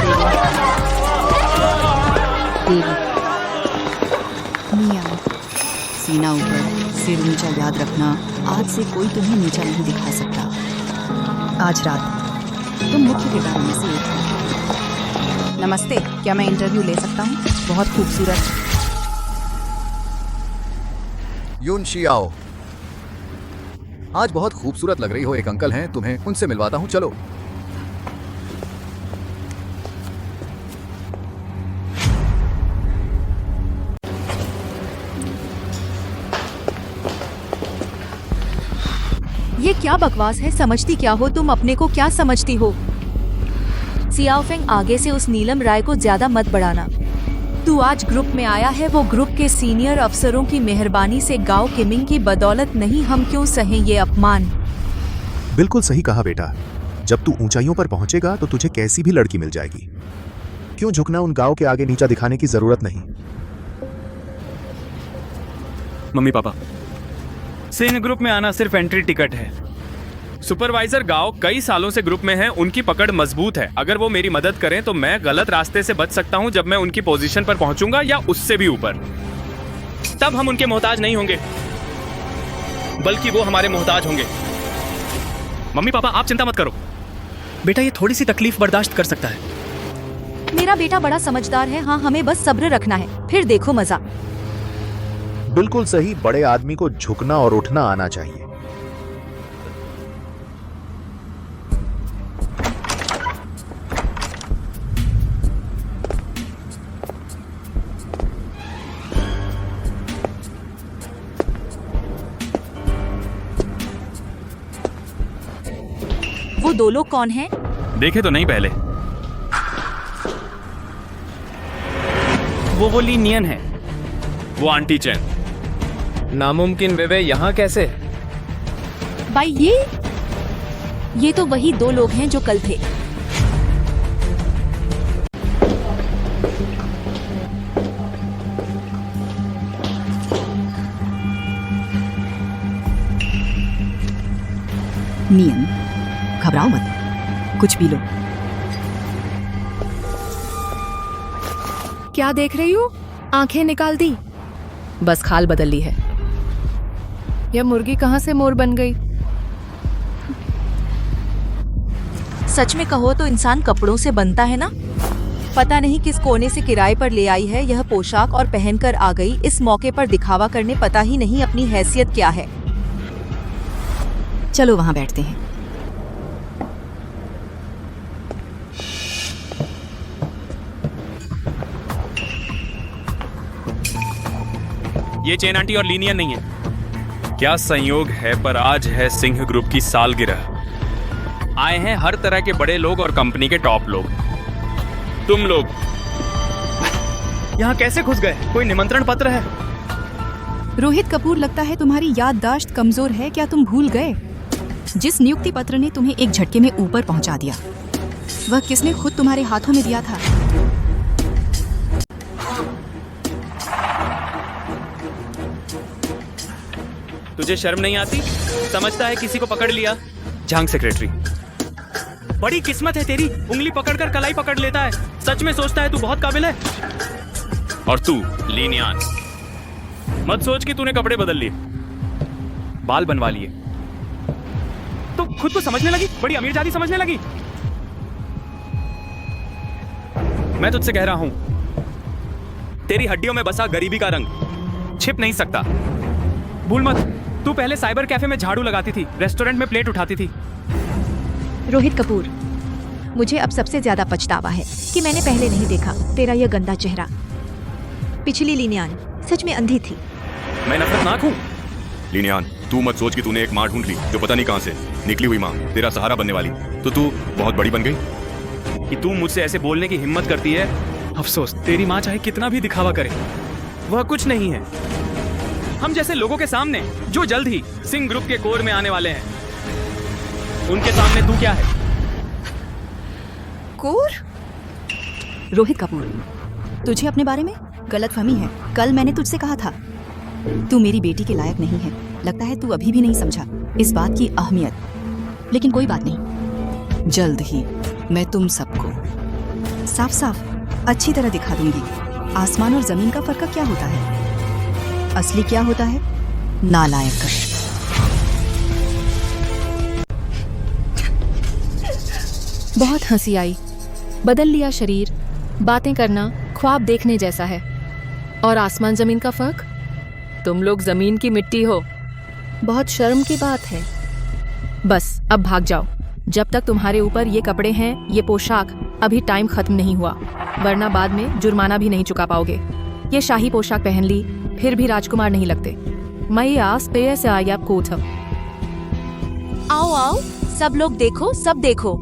देवी। मियां, सीना ऊपर, सिर नीचा याद रखना। आज से कोई तुम्हें नीचा नहीं दिखा सकता। आज रात तुम मुख्य किरदारों में से एक हो। नमस्ते, क्या मैं इंटरव्यू ले सकता हूँ? बहुत खूबसूरत। यून शियाओ, आज बहुत खूबसूरत लग रही हो। एक अंकल हैं, तुम्हें उनसे मिलवाता हूँ, चलो। ये क्या बकवास है? समझती क्या हो तुम? अपने को क्या समझती हो? सियाओफेंग, आगे से उस नीलम राय को ज्यादा मत बढ़ाना। तू आज ग्रुप में आया है, वो ग्रुप के सीनियर अफसरों की मेहरबानी से, गांव किमिंग की बदौलत नहीं। हम क्यों सहें ये अपमान? बिल्कुल सही कहा बेटा। जब तू ऊंचाइयों पर पहुंचेगा तो तुझे कैसी भी लड़की मिल जाएगी। क्यों झुकना? उन गांव के आगे नीचा दिखाने की जरूरत नहीं। मम्मी पापा, सिंह ग्रुप में आना सिर्फ एंट्री टिकट है। सुपरवाइजर गांव कई सालों से ग्रुप में है, उनकी पकड़ मजबूत है। अगर वो मेरी मदद करें तो मैं गलत रास्ते से बच सकता हूं। जब मैं उनकी पोजीशन पर पहुंचूंगा या उससे भी ऊपर, तब हम उनके मोहताज नहीं होंगे, बल्कि वो हमारे मोहताज होंगे। मम्मी पापा, आप चिंता मत करो। बेटा ये थोड़ी सी तकलीफ बर्दाश्त कर सकता है। मेरा बेटा बड़ा समझदार है। हाँ, हमें बस सब्र रखना है, फिर देखो मजा। बिल्कुल सही। बड़े आदमी को झुकना और उठना आना चाहिए। वो दो लोग कौन हैं? देखे तो नहीं पहले। वो ली नियन है, वो आंटी चैन। नामुमकिन वेवे, यहाँ कैसे? भाई ये तो वही दो लोग हैं जो कल थे। नियन, घबराओ मत, कुछ पी लो। क्या देख रही हो? आंखें निकाल दी। बस खाल बदल ली है। यह मुर्गी कहाँ से मोर बन गई? सच में कहो तो इंसान कपड़ों से बनता है ना। पता नहीं किस कोने से किराए पर ले आई है यह पोशाक और पहनकर आ गई इस मौके पर दिखावा करने। पता ही नहीं अपनी हैसियत क्या है। चलो वहां बैठते हैं। ये चेन आंटी और लीनियन नहीं है। क्या संयोग है, पर आज है सिंह ग्रुप की सालगिरह। आए हैं हर तरह के बड़े लोग और कंपनी के टॉप लोग। तुम लोग यहाँ कैसे घुस गए? कोई निमंत्रण पत्र है? रोहित कपूर, लगता है तुम्हारी याददाश्त कमजोर है। क्या तुम भूल गए जिस नियुक्ति पत्र ने तुम्हें एक झटके में ऊपर पहुंचा दिया, वह किसने खुद तुम्हारे हाथों में दिया था? तुझे शर्म नहीं आती? समझता है किसी को पकड़ लिया। झांग सेक्रेटरी, बड़ी किस्मत है तेरी, उंगली पकड़कर कलाई पकड़ लेता है। सच में सोचता है तू बहुत काबिल है। और तू लीनियान, मत सोच कि तूने कपड़े बदल लिए, बाल बनवा लिए तो खुद को समझने लगी, बड़ी अमीरजादी समझने लगी। मैं तुझसे कह रहा हूं, तेरी हड्डियों में बसा गरीबी का रंग छिप नहीं सकता। भूल मत, तू पहले साइबर कैफे में झाड़ू लगाती थी, रेस्टोरेंट में प्लेट उठाती थी। रोहित कपूर, मुझे अब सबसे ज्यादा पछतावा है कि मैंने पहले नहीं देखा तेरा यह गंदा चेहरा। पिछली लीनियान सच में अंधी थी। मैं नफरतनाक हूँ। लीनियान, तू मत सोच कि तूने एक माँ ढूंढ ली जो पता नहीं कहां से निकली हुई माँ तेरा सहारा बनने वाली, तो तू बहुत बड़ी बन गई। कि तू मुझसे ऐसे बोलने की हिम्मत करती है। अफसोस, तेरी माँ चाहे कितना भी दिखावा करे, वह कुछ नहीं है हम जैसे लोगों के सामने जो जल्द ही सिंह ग्रुप के कोर में आने वाले हैं। उनके सामने तू क्या है? कोर? रोहित कपूर, तुझे अपने बारे में गलतफहमी है। कल मैंने तुझसे कहा था तू मेरी बेटी के लायक नहीं है। लगता है तू अभी भी नहीं समझा इस बात की अहमियत। लेकिन कोई बात नहीं, जल्द ही मैं तुम सबको साफ साफ अच्छी तरह दिखा दूंगी। आसमान और जमीन का फर्क क्या होता है? असली क्या होता है? नालायक। बहुत हंसी आई। बदल लिया शरीर, बातें करना ख्वाब देखने जैसा है। और आसमान जमीन का फर्क? तुम लोग जमीन की मिट्टी हो। बहुत शर्म की बात है। बस अब भाग जाओ। जब तक तुम्हारे ऊपर ये कपड़े हैं, ये पोशाक, अभी टाइम खत्म नहीं हुआ, वरना बाद में जुर्माना भी नहीं चुका पाओगे। ये शाही पोशाक पहन ली, फिर भी राजकुमार नहीं लगते। मैं आस पे से आया कोथ। आओ आओ, सब लोग देखो, सब देखो।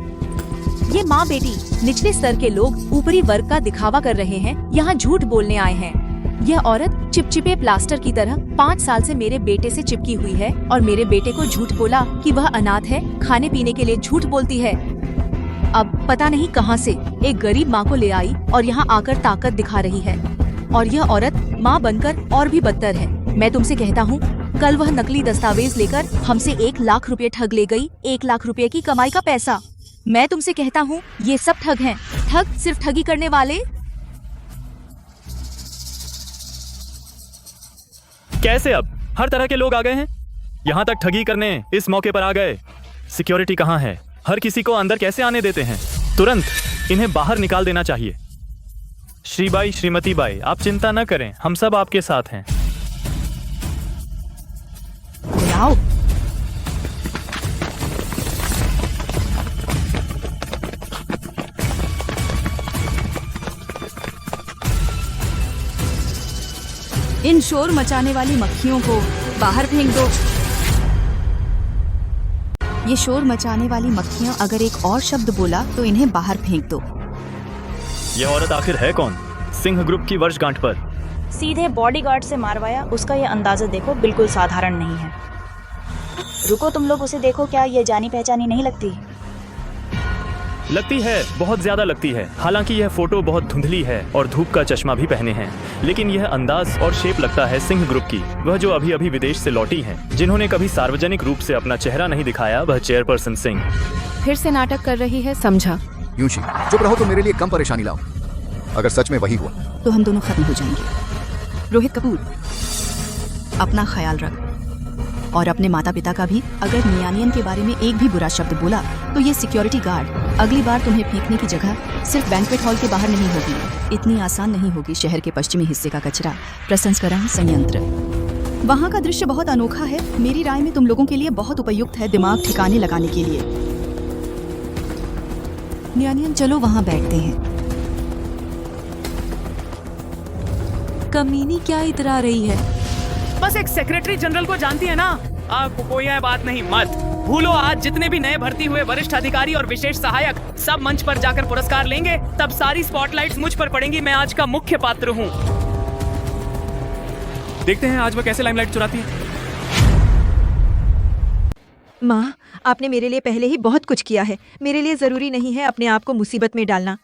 ये माँ बेटी निचले स्तर के लोग ऊपरी वर्ग का दिखावा कर रहे हैं, यहाँ झूठ बोलने आए हैं। यह औरत चिपचिपे प्लास्टर की तरह 5 साल से मेरे बेटे से चिपकी हुई है और मेरे बेटे को झूठ बोला कि वह अनाथ है, खाने पीने के लिए झूठ बोलती है। अब पता नहीं कहां से एक गरीब माँ को ले आई और यहाँ आकर ताकत दिखा रही है। और यह औरत माँ बनकर और भी बदतर है। मैं तुमसे कहता हूँ, कल वह नकली दस्तावेज लेकर हमसे 1 लाख रुपए ठग ले गई। 1 लाख रुपए की कमाई का पैसा। मैं तुमसे कहता हूँ, ये सब ठग हैं। ठग, सिर्फ ठगी करने वाले। कैसे अब हर तरह के लोग आ गए हैं, यहाँ तक ठगी करने इस मौके पर आ गए। सिक्योरिटी कहाँ है? हर किसी को अंदर कैसे आने देते हैं? तुरंत इन्हें बाहर निकाल देना चाहिए। श्रीबाई, श्रीमती बाई, आप चिंता न करें, हम सब आपके साथ हैं। आओ। इन शोर मचाने वाली मक्खियों को बाहर फेंक दो। ये शोर मचाने वाली मक्खियां अगर एक और शब्द बोला तो इन्हें बाहर फेंक दो। ये औरत आखिर है कौन? सिंह ग्रुप की वर्षगांठ पर सीधे बॉडीगार्ड से मारवाया, उसका ये अंदाजा देखो, बिल्कुल साधारण नहीं है। रुको, तुम लोग उसे देखो, क्या ये जानी पहचानी नहीं लगती? लगती है, बहुत ज्यादा लगती है। हालांकि यह फोटो बहुत धुंधली है और धूप का चश्मा भी पहने हैं, लेकिन यह अंदाज और शेप लगता है सिंह ग्रुप की। वह जो अभी अभी विदेश से लौटी हैं, जिन्होंने कभी सार्वजनिक रूप से अपना चेहरा नहीं दिखाया, वह चेयरपर्सन सिंह। फिर से नाटक कर रही है, समझा? यूशी, चुप रहो तो मेरे लिए कम परेशानी लाओ। अगर सच में वही हुआ तो हम दोनों खत्म हो जाएंगे। रोहित कपूर, अपना ख्याल रख और अपने माता पिता का भी। अगर नियानियन के बारे में एक भी बुरा शब्द बोला तो ये सिक्योरिटी गार्ड अगली बार तुम्हें फेंकने की जगह सिर्फ बैंक्वेट हॉल के बाहर नहीं होगी। इतनी आसान नहीं होगी शहर के पश्चिमी हिस्से का कचरा प्रसंस्करण संयंत्र। वहाँ का दृश्य बहुत अनोखा है। मेरी राय में तुम लोगों के लिए बहुत उपयुक्त है दिमाग ठिकाने लगाने के लिए। नियानियन, चलो वहाँ बैठते हैं। कमीनी क्या इतरा रही है? बस एक सेक्रेटरी जनरल को जानती है ना आपको, कोई है बात नहीं, मत भूलो। आज जितने भी नए भर्ती हुए वरिष्ठ अधिकारी और विशेष सहायक सब मंच पर जाकर पुरस्कार लेंगे, तब सारी स्पॉटलाइट्स मुझ पर पड़ेंगी। मैं आज का मुख्य पात्र हूँ। देखते हैं आज वह कैसे लाइमलाइट चुराती है। माँ, आपने मेरे लिए पहले ही बहुत कुछ किया है। मेरे लिए जरूरी नहीं है अपने आप को मुसीबत में डालना।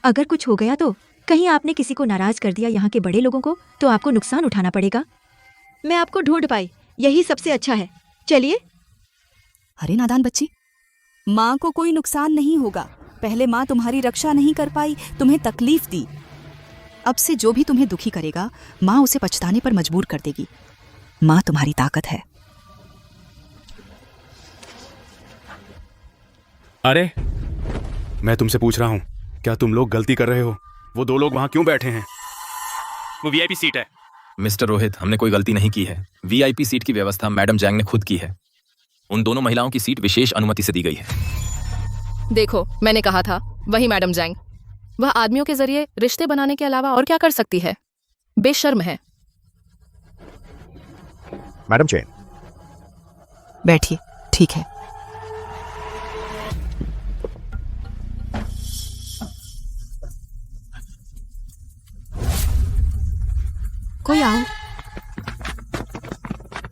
अगर कुछ हो गया तो कहीं आपने किसी को नाराज कर दिया, यहाँ के बड़े लोगों को, तो आपको नुकसान उठाना पड़ेगा। मैं आपको ढूंढ पाई, यही सबसे अच्छा है। चलिए। अरे नादान बच्ची, माँ को कोई नुकसान नहीं होगा। पहले माँ तुम्हारी रक्षा नहीं कर पाई, तुम्हें तकलीफ दी। अब से जो भी तुम्हें दुखी करेगा, माँ उसे पछताने पर मजबूर कर देगी। माँ तुम्हारी ताकत है। अरे, मैं तुमसे पूछ रहा हूँ, क्या तुम लोग गलती कर रहे हो? वो 2 लोग वहाँ क्यों बैठे हैं? वो वीआईपी सीट है। मिस्टर रोहित, हमने कोई गलती नहीं की है। वीआईपी सीट की व्यवस्था मैडम जैंग ने खुद की है। उन दोनों महिलाओं की सीट विशेष अनुमति से दी गई है। देखो, मैंने कहा था, वही मैडम जैंग। वह आदमियों के जरिए रिश्ते बनाने के अलावा और क्या कर सकती है? बेशर्म है। मैडम चेन, बैठिए। ठीक है। कोई आओ।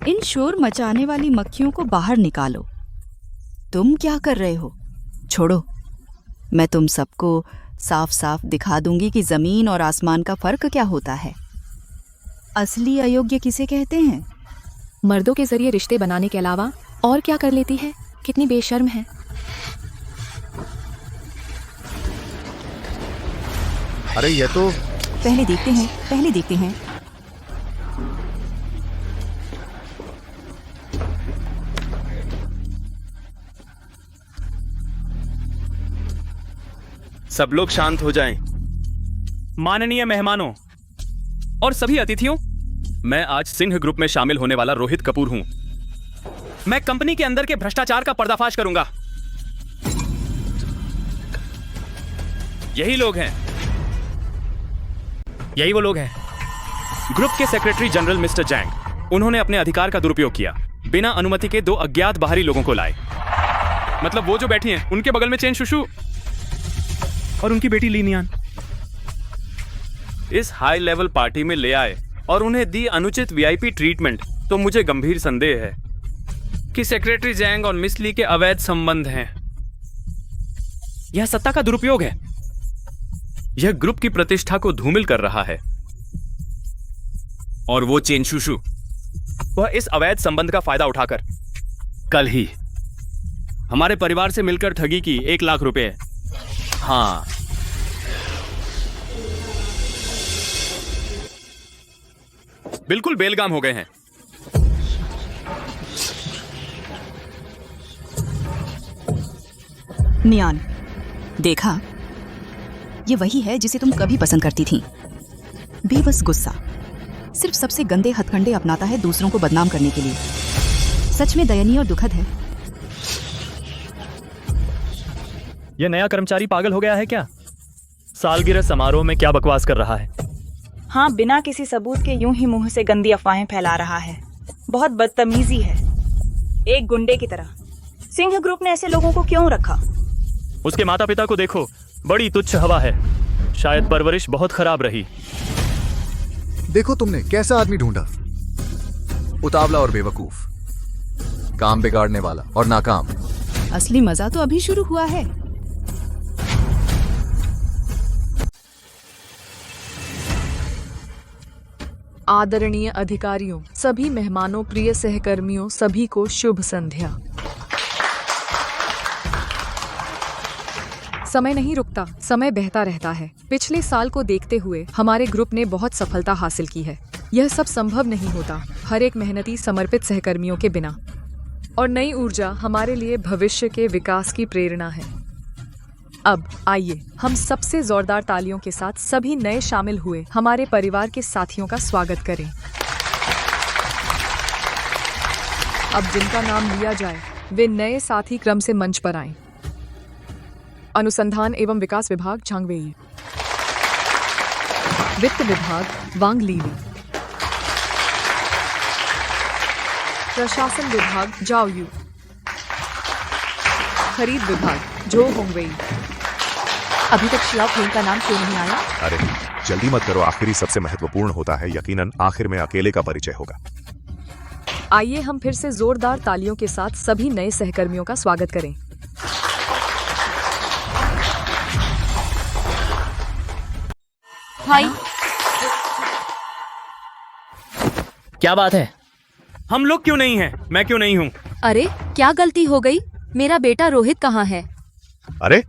इन शोर मचाने वाली मक्खियों को बाहर निकालो। तुम क्या कर रहे हो? छोड़ो, मैं तुम सबको साफ साफ दिखा दूंगी कि जमीन और आसमान का फर्क क्या होता है। असली अयोग्य किसे कहते हैं? मर्दों के जरिए रिश्ते बनाने के अलावा और क्या कर लेती है? कितनी बेशर्म है। अरे ये तो पहले देखते हैं। सब लोग शांत हो जाएं। माननीय मेहमानों और सभी अतिथियों, मैं आज सिंह ग्रुप में शामिल होने वाला रोहित कपूर हूं। मैं कंपनी के अंदर के भ्रष्टाचार का पर्दाफाश करूंगा। यही वो लोग हैं ग्रुप के सेक्रेटरी जनरल मिस्टर जैंग। उन्होंने अपने अधिकार का दुरुपयोग किया, बिना अनुमति के 2 अज्ञात बाहरी लोगों को लाए, मतलब वो जो बैठी हैं उनके बगल में चेन शुशु और उनकी बेटी लीनियान, इस हाई लेवल पार्टी में ले आए और उन्हें दी अनुचित वीआईपी ट्रीटमेंट। तो मुझे गंभीर संदेह है कि सेक्रेटरी जैंग और मिस ली के अवैध संबंध हैं। यह सत्ता का दुरुपयोग है। यह ग्रुप की प्रतिष्ठा को धूमिल कर रहा है। और वो चेन शुशु, वह इस अवैध संबंध का फायदा उठाकर कल ही हमारे परिवार से मिलकर ठगी की 1 लाख रुपए। हाँ, बिल्कुल बेलगाम हो गए हैं। नियान, देखा, ये वही है जिसे तुम कभी पसंद करती थी। बेबस गुस्सा, सिर्फ सबसे गंदे हथकंडे अपनाता है दूसरों को बदनाम करने के लिए। सच में दयनीय और दुखद है। यह नया कर्मचारी पागल हो गया है क्या? सालगिरह समारोह में क्या बकवास कर रहा है? हाँ, बिना किसी सबूत के यूं ही मुंह से गंदी अफवाहें फैला रहा है। बहुत बदतमीजी है, एक गुंडे की तरह। सिंह ग्रुप ने ऐसे लोगों को क्यों रखा? उसके माता पिता को देखो, बड़ी तुच्छ हवा है। शायद परवरिश बहुत खराब रही। देखो तुमने कैसा आदमी ढूंढा, उतावला और बेवकूफ, काम बिगाड़ने वाला और नाकाम। असली मजा तो अभी शुरू हुआ है। आदरणीय अधिकारियों, सभी मेहमानों, प्रिय सहकर्मियों, सभी को शुभ संध्या। समय नहीं रुकता, समय बहता रहता है। पिछले साल को देखते हुए हमारे ग्रुप ने बहुत सफलता हासिल की है। यह सब संभव नहीं होता हर एक मेहनती समर्पित सहकर्मियों के बिना। और नई ऊर्जा हमारे लिए भविष्य के विकास की प्रेरणा है। अब आइए हम सबसे जोरदार तालियों के साथ सभी नए शामिल हुए हमारे परिवार के साथियों का स्वागत करें। अब जिनका नाम लिया जाए वे नए साथी क्रम से मंच पर आएं। अनुसंधान एवं विकास विभाग झांगवेई, वित्त विभाग वांग लीली, प्रशासन विभाग जाओ यू, खरीद विभाग जो होंगवेई। अभी तक शिया फेन का नाम क्यों नहीं आया? अरे जल्दी मत करो, आखिरी सबसे महत्वपूर्ण होता है। यकीनन आखिर में अकेले का परिचय होगा। आइए हम फिर से जोरदार तालियों के साथ सभी नए सहकर्मियों का स्वागत करें। हाय, क्या बात है? हम लोग क्यों नहीं हैं? मैं क्यों नहीं हूँ? अरे क्या गलती हो गई? मेरा बेटा रोहित कहाँ है? अरे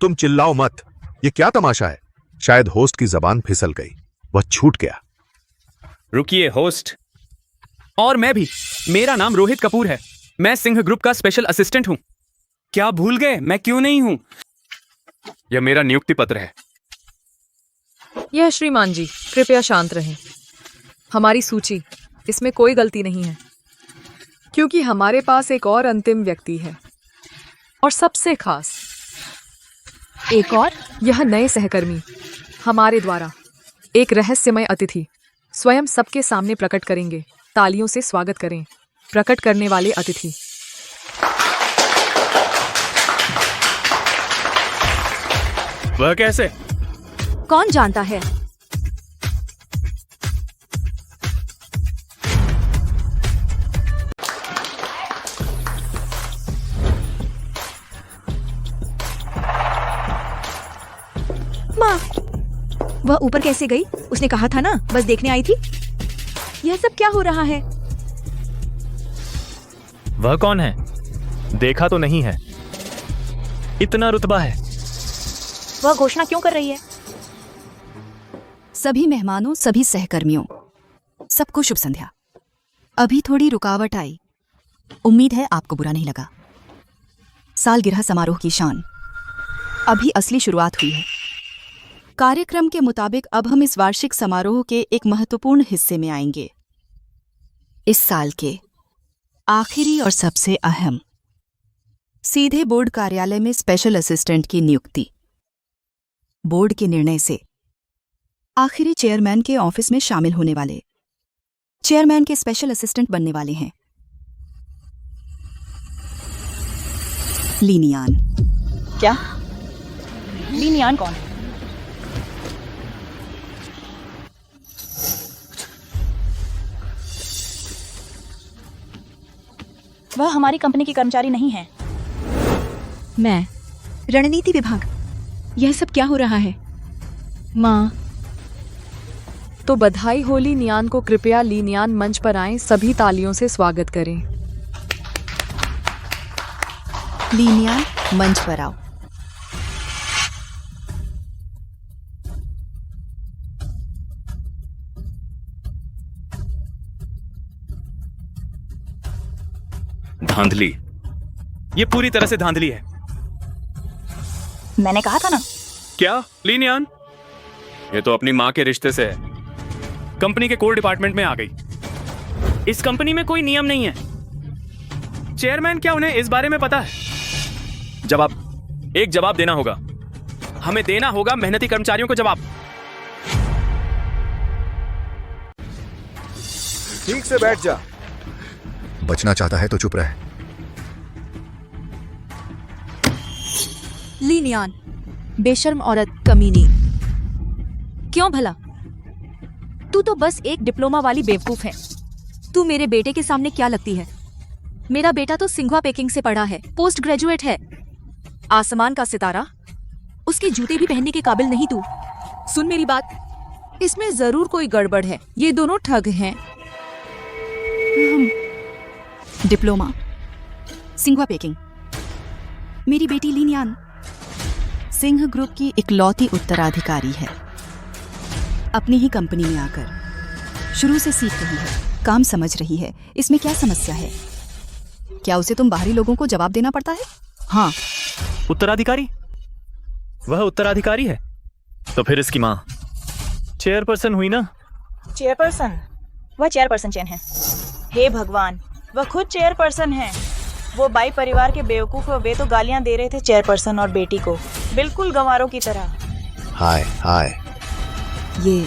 तुम चिल्लाओ मत, ये क्या तमाशा है? शायद होस्ट की जबान फिसल गई, वह छूट गया। रुकिए होस्ट, और मैं भी। मेरा नाम रोहित कपूर है। मैं सिंह ग्रुप का स्पेशल असिस्टेंट हूँ। क्या भूल गए मैं क्यों नहीं हूँ? यह मेरा नियुक्ति पत्र है। यह श्रीमान जी, कृपया शांत रहें। हमारी सूची, इसमें कोई गलती नहीं है, क्योंकि हमारे पास एक और अंतिम व्यक्ति है, और सबसे खास एक और। यह नए सहकर्मी हमारे द्वारा एक रहस्यमय अतिथि स्वयं सबके सामने प्रकट करेंगे। तालियों से स्वागत करें प्रकट करने वाले अतिथि। वह कैसे? कौन जानता है? माँ, वह ऊपर कैसे गई? उसने कहा था ना बस देखने आई थी। यह सब क्या हो रहा है? वह कौन है? देखा तो नहीं है। इतना रुतबा है। वह घोषणा क्यों कर रही है? सभी मेहमानों, सभी सहकर्मियों, सबको शुभ संध्या। अभी थोड़ी रुकावट आई, उम्मीद है आपको बुरा नहीं लगा। सालगिरह समारोह की शान, अभी असली शुरुआत हुई है। कार्यक्रम के मुताबिक अब हम इस वार्षिक समारोह के एक महत्वपूर्ण हिस्से में आएंगे। इस साल के आखिरी और सबसे अहम, सीधे बोर्ड कार्यालय में स्पेशल असिस्टेंट की नियुक्ति। बोर्ड के निर्णय से आखिरी चेयरमैन के ऑफिस में शामिल होने वाले चेयरमैन के स्पेशल असिस्टेंट बनने वाले हैं लीनियान। क्या? लीनियान कौन है? वह हमारी कंपनी की कर्मचारी नहीं है। मैं रणनीति विभाग। यह सब क्या हो रहा है माँ? तो बधाई हो लीनियान को। कृपया लीनियान मंच पर आएं, सभी तालियों से स्वागत करें। लीनियान मंच पर आओ। धांधली, ये पूरी तरह से धांधली है। मैंने कहा था ना। क्या लीनियान? ये तो अपनी माँ के रिश्ते से है। कंपनी के कोर डिपार्टमेंट में आ गई। इस कंपनी में कोई नियम नहीं है। चेयरमैन, क्या उन्हें इस बारे में पता है? एक जवाब देना होगा। हमें देना होगा मेहनती कर्मचारियों को जवाब। ठीक से बैठ जा। बचना चाहता है तो चुप रहे। लीनियान, बेशर्म औरत, कमीनी। क्यों भला? तू तो बस एक डिप्लोमा वाली बेवकूफ है। तू मेरे बेटे के सामने क्या लगती है? मेरा बेटा तो सिंघुआ पेकिंग से पढ़ा है, पोस्ट ग्रेजुएट है, आसमान का सितारा। उसके जूते भी पहनने के काबिल नहीं तू। सुन मेरी बात, इसमें जरूर कोई गड़बड़ है। ये दोनों ठग हैं। डिप्लोमा, सिंघुआ पेकिंग। मेरी बेटी लीनियान सिंह ग्रुप की इकलौती उत्तराधिकारी है। अपनी ही कंपनी में आकर शुरू से सीख रही है, काम समझ रही है। इसमें क्या समस्या है? क्या उसे तुम बाहरी लोगों को जवाब देना पड़ता है? हाँ। उत्तराधिकारी? वह उत्तराधिकारी है तो फिर इसकी माँ चेयरपर्सन हुई ना? चेयरपर्सन? वह चेयरपर्सन चेन है। हे भगवान, वह खुद चेयरपर्सन है। वो बाई परिवार के बेवकूफ, वे तो गालियां दे रहे थे चेयरपर्सन और बेटी को, बिल्कुल गंवारों की तरह। हाय हाय। ये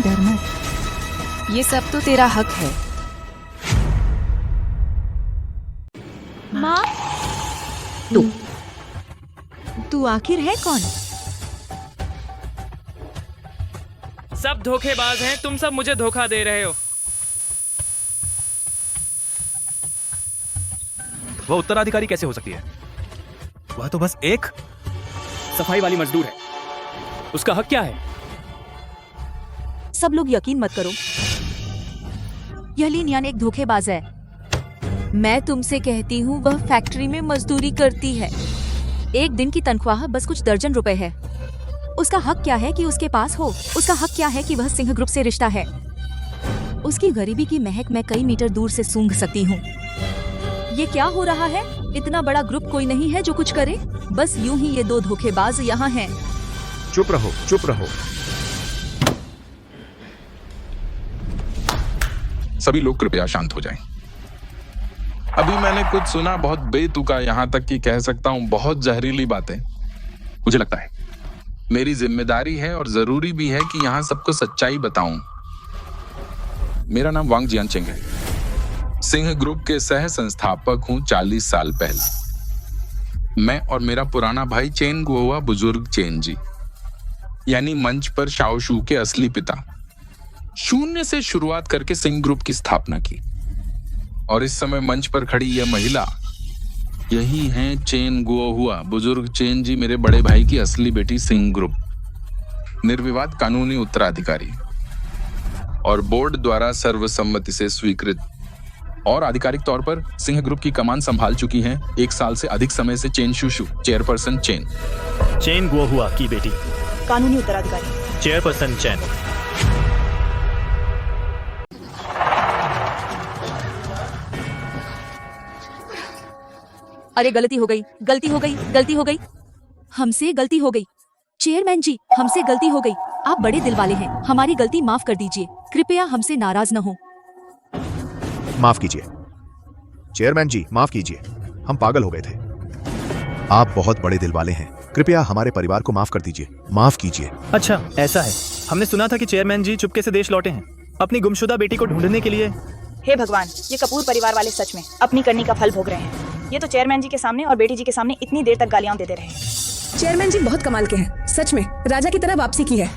डर मत, ये सब तो तेरा हक है। माँ, तू आखिर है कौन? सब धोखेबाज हैं। तुम सब मुझे धोखा दे रहे हो। वह उत्तराधिकारी कैसे हो सकती है? वह तो बस एक सफाई वाली मजदूर है। उसका हक क्या है? सब लोग यकीन मत करो, यह लीनियान एक धोखेबाज है। मैं तुमसे कहती हूँ, वह फैक्ट्री में मजदूरी करती है। एक दिन की तनख्वाह बस कुछ दर्जन रुपए है। उसका हक क्या है कि उसके पास हो? उसका हक क्या है कि वह सिंह ग्रुप से रिश्ता है? उसकी गरीबी की महक मैं कई मीटर दूर से सूंघ सकती हूँ। ये क्या हो रहा है? इतना बड़ा ग्रुप कोई नहीं है जो कुछ करे। बस यूं ही ये दो धोखेबाज यहाँ हैं। चुप रहो, चुप रहो। सभी लोग कृपया शांत हो जाएं। अभी मैंने कुछ सुना, बहुत बेतुका, यहाँ तक कि कह सकता हूँ बहुत जहरीली बातें। मुझे लगता है मेरी जिम्मेदारी है और जरूरी भी है कि यहाँ सबको सच्चाई बताऊं। मेरा नाम वांग जियानचेंग है। सिंह ग्रुप के सह संस्थापक हूं 40 साल पहले। मैं और मेरा पुराना भाई चेन गुओवा बुजुर्ग चेन जी, यानी मंच पर शाओशू के असली पिता, शून्य से शुरुआत करके सिंह ग्रुप की स्थापना की। और इस समय मंच पर खड़ी यह महिला, यही हैं चेन गुओहुआ बुजुर्ग चेन जी, मेरे बड़े भाई की असली बेटी सिंह ग्रुप, निर्विवाद कानूनी उत्तराधिकारी और बोर्ड द्वारा सर्वसम्मति से स्वीकृत और आधिकारिक तौर पर सिंह ग्रुप की कमान संभाल चुकी हैं 1 साल से अधिक समय से चेन शुशु, चेयरपर्सन चेन। चेन गुओहुआ की बेटी, कानूनी उत्तराधिकारी। चेयरपर्सन चैन। अरे गलती हो गई, गलती हो गई, गलती हो गई, हमसे गलती हो गई। चेयरमैन जी, हमसे गलती हो गई। आप बड़े दिल वाले हैं, हमारी गलती माफ कर दीजिए, कृपया हमसे नाराज न हो। माफ कीजिए चेयरमैन जी, माफ कीजिए, हम पागल हो गए थे। आप बहुत बड़े दिल वाले हैं, कृपया हमारे परिवार को माफ कर दीजिए, माफ कीजिए। अच्छा ऐसा है, हमने सुना था कि चेयरमैन जी चुपके से देश लौटे हैं अपनी गुमशुदा बेटी को ढूंढने के लिए। हे भगवान, ये कपूर परिवार वाले सच में अपनी करनी का फल भोग रहे हैं। ये तो चेयरमैन जी के सामने और बेटी जी के सामने इतनी देर तक गालियां देते रहे। चेयरमैन जी बहुत कमाल के हैं, सच में राजा की तरह वापसी की है।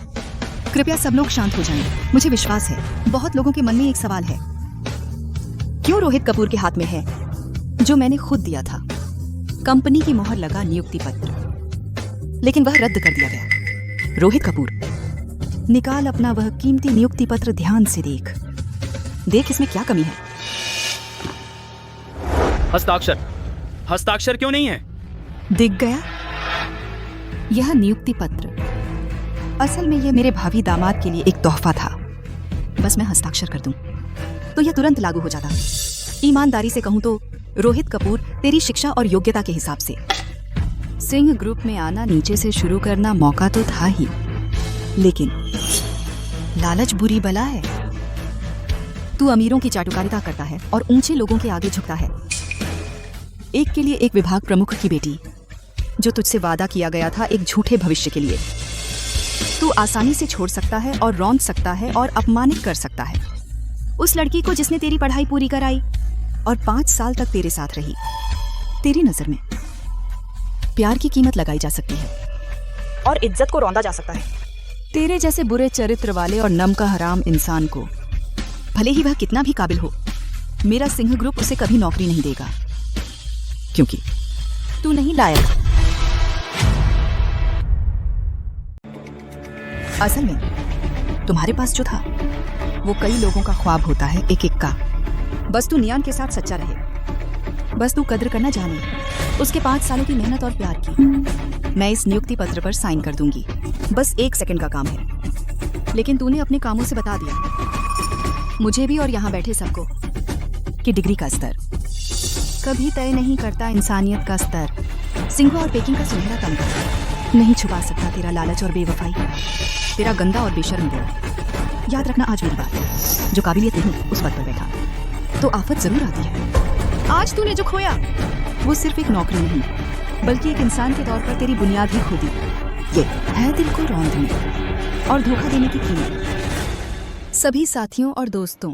कृपया सब लोग शांत हो जाएं। मुझे विश्वास है बहुत लोगों के मन में एक सवाल है, क्यों रोहित कपूर के हाथ में है जो मैंने खुद दिया था, कंपनी की मोहर लगा नियुक्ति पत्र, लेकिन वह रद्द कर दिया गया। रोहित कपूर, निकाल अपना वह कीमती नियुक्ति पत्र, ध्यान से देख, देख इसमें क्या कमी है। हस्ताक्षर, हस्ताक्षर क्यों नहीं है? दिख गया? यह नियुक्ति पत्र असल में यह मेरे भावी दामाद के लिए एक तोहफा था। बस मैं हस्ताक्षर कर दूं तो यह तुरंत लागू हो जाता। ईमानदारी से कहूं तो रोहित कपूर, तेरी शिक्षा और योग्यता के हिसाब से सिंह ग्रुप में आना, नीचे से शुरू करना मौका तो था ही, लेकिन लालच बुरी बला है। तू अमीरों की चाटुकारिता करता है और ऊंचे लोगों के आगे झुकता है। एक के लिए एक विभाग प्रमुख की बेटी, जो तुझसे वादा किया गया था एक झूठे भविष्य के लिए, तू आसानी से छोड़ सकता है और रौंद सकता है और अपमानित कर सकता है उस लड़की को जिसने तेरी पढ़ाई पूरी कराई और 5 साल तक तेरे साथ रही। तेरी नजर में प्यार की कीमत लगाई जा सकती है और इज्जत को रौंदा जा सकता है। तेरे जैसे बुरे चरित्र वाले और नम का हराम इंसान को, भले ही वह कितना भी काबिल हो, मेरा सिंह ग्रुप उसे कभी नौकरी नहीं देगा, क्योंकि तू नहीं लायक। असल में तुम्हारे पास जो था वो कई लोगों का ख्वाब होता है, एक एक का। बस तू नियान के साथ सच्चा रहे, बस तू कद्र करना जाने उसके 5 सालों की मेहनत और प्यार की। मैं इस नियुक्ति पत्र पर साइन कर दूंगी, बस 1 सेकंड का काम है। लेकिन तूने अपने कामों से बता दिया मुझे भी और यहाँ बैठे सबको कि डिग्री का स्तर कभी तय नहीं करता इंसानियत का स्तर। सिंघवा और पेकिंग का सुनहरा तमगा नहीं छुपा सकता तेरा लालच और बेवफाई, तेरा गंदा और बेशर्म दिल। याद रखना आज मेरी बात, जो काबिलियत नहीं उस पद पर बैठा तो आफत जरूर आती है। आज तूने जो खोया वो सिर्फ एक नौकरी नहीं, बल्कि एक इंसान के तौर पर तेरी बुनियाद ही खो दी। ये है दिल को रौंदने और धोखा देने की कीमत। सभी साथियों और दोस्तों,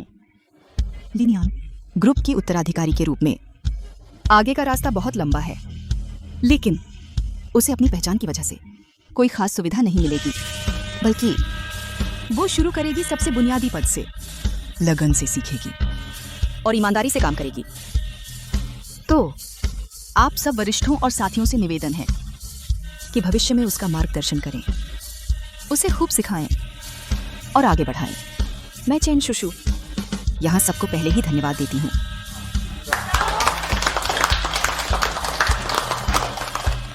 लिनियान ग्रुप की उत्तराधिकारी के रूप में आगे का रास्ता बहुत लंबा है, लेकिन उसे अपनी पहचान की वजह से कोई खास सुविधा नहीं मिलेगी, बल्कि वो शुरू करेगी सबसे बुनियादी पद से, लगन से सीखेगी और ईमानदारी से काम करेगी। तो आप सब वरिष्ठों और साथियों से निवेदन है कि भविष्य में उसका मार्गदर्शन करें, उसे खूब सिखाएं और आगे बढ़ाएं। मैं चैन शुशु यहाँ सबको पहले ही धन्यवाद देती हूँ।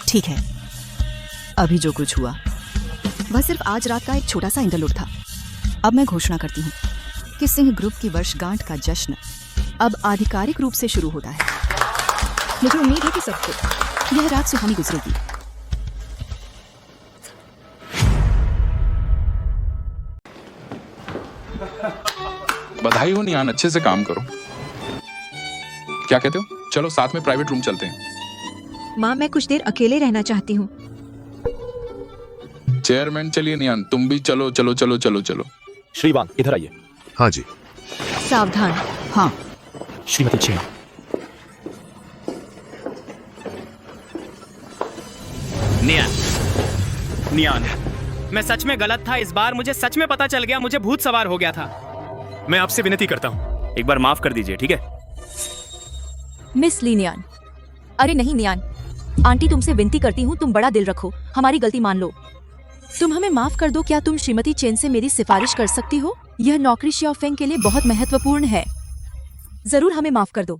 ठीक है, अभी जो कुछ हुआ वह सिर्फ आज रात का एक छोटा सा इंटरलूड था। अब मैं घोषणा करती हूँ कि सिंह ग्रुप की वर्षगांठ का जश्न अब आधिकारिक रूप से शुरू होता है। मुझे उम्मीद है कि सबको यह रात सुहानी गुजरेगी। बधाई हो नियान, अच्छे से काम करो। क्या कहते हो? चलो साथ में प्राइवेट रूम चलते हैं। माँ, मैं कुछ देर अकेले रहना चाहती हूँ। चेयरमैन चलिए नियान, तुम भी चलो चलो चलो चलो चलो। श्रीवांग इधर आइए। हाँ जी। सावधान। हाँ श्रीमती चेन। नियान, मैं सच में गलत था। इस बार मुझे सच में पता चल गया, मुझे भूत सवार हो गया था। मैं आपसे विनती करता हूँ, एक बार माफ कर दीजिए, ठीक है? मिस लिनियान, अरे नहीं नियान, आंटी तुमसे विनती करती हूँ, तुम बड़ा दिल रखो, हमारी गलती मान लो, तुम हमें माफ कर दो। क्या तुम श्रीमती चेन से मेरी सिफारिश कर सकती हो? यह नौकरी शियाओफेंग के लिए बहुत महत्वपूर्ण है, जरूर हमें माफ कर दो।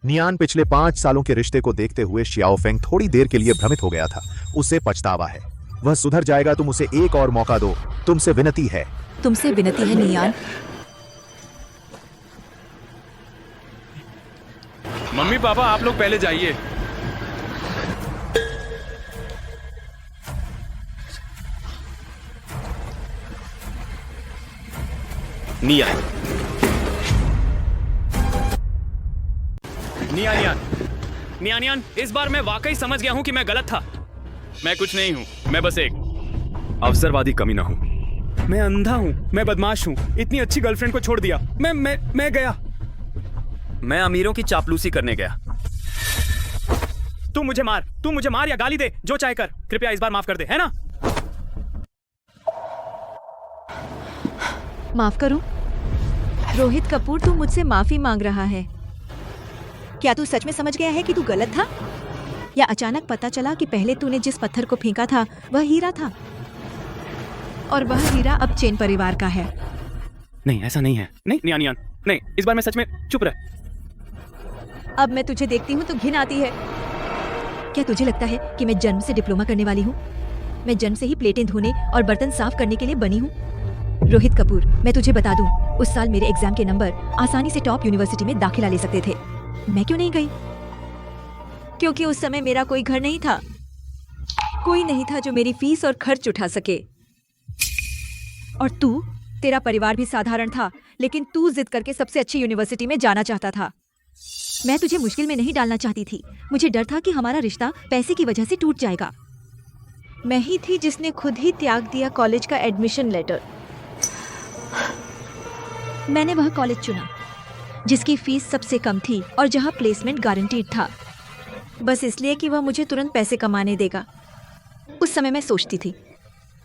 नियान पिछले 5 सालों के रिश्ते को देखते हुए शियाओ फेंग थोड़ी देर के लिए भ्रमित हो गया था। उसे पछतावा है, वह सुधर जाएगा। तुम उसे एक और मौका दो, तुमसे विनती है। तुमसे विनती है नियान। मम्मी पापा आप लोग पहले जाइए। नियान नियान, इस बार मैं वाकई समझ गया हूं कि मैं गलत था। मैं कुछ नहीं हूं, मैं बस एक अवसरवादी कमीना हूं। मैं अंधा हूं, मैं बदमाश हूं। इतनी अच्छी गर्लफ्रेंड को छोड़ दिया। मैं गया। मैं अमीरों की चापलूसी करने गया। तू मुझे मार या गाली दे, जो चाहे कर। कृपया इस बार माफ कर दे, है ना? माफ करूं? रोहित कपूर, तू मुझसे माफी मांग रहा है। क्या तू सच में समझ गया है कि तू गलत था, या अचानक पता चला कि पहले तूने जिस पत्थर को फेंका था वह हीरा था, और वह हीरा अब चेन परिवार का है? नहीं, ऐसा नहीं है। नहीं नियान, नहीं, इस बार मैं सच में चुप रह। अब मैं तुझे देखती हूँ तो घिन आती है। क्या तुझे लगता है कि मैं जन्म से डिप्लोमा करने वाली हूँ? मैं जन्म से ही प्लेटें धोने और बर्तन साफ करने के लिए बनी हूँ। रोहित कपूर, मैं तुझे बता दूं, उस साल मेरे एग्जाम के नंबर आसानी से टॉप यूनिवर्सिटी में दाखिला ले सकते थे। मैं क्यों नहीं गई? क्योंकि उस समय मेरा कोई घर नहीं था, कोई नहीं था जो मेरी फीस और खर्च उठा सके। और तू, तेरा परिवार भी साधारण था, लेकिन तू जिद करके सबसे अच्छी यूनिवर्सिटी में जाना चाहता था। मैं तुझे मुश्किल में नहीं डालना चाहती थी। मुझे डर था कि हमारा रिश्ता पैसे की वजह से टूट जाएगा। मैं ही थी जिसने खुद ही त्याग दिया कॉलेज का एडमिशन लेटर। मैंने वह कॉलेज चुना जिसकी फीस सबसे कम थी और जहां प्लेसमेंट गारंटीड था, बस इसलिए कि वह मुझे तुरंत पैसे कमाने देगा। उस समय मैं सोचती थी,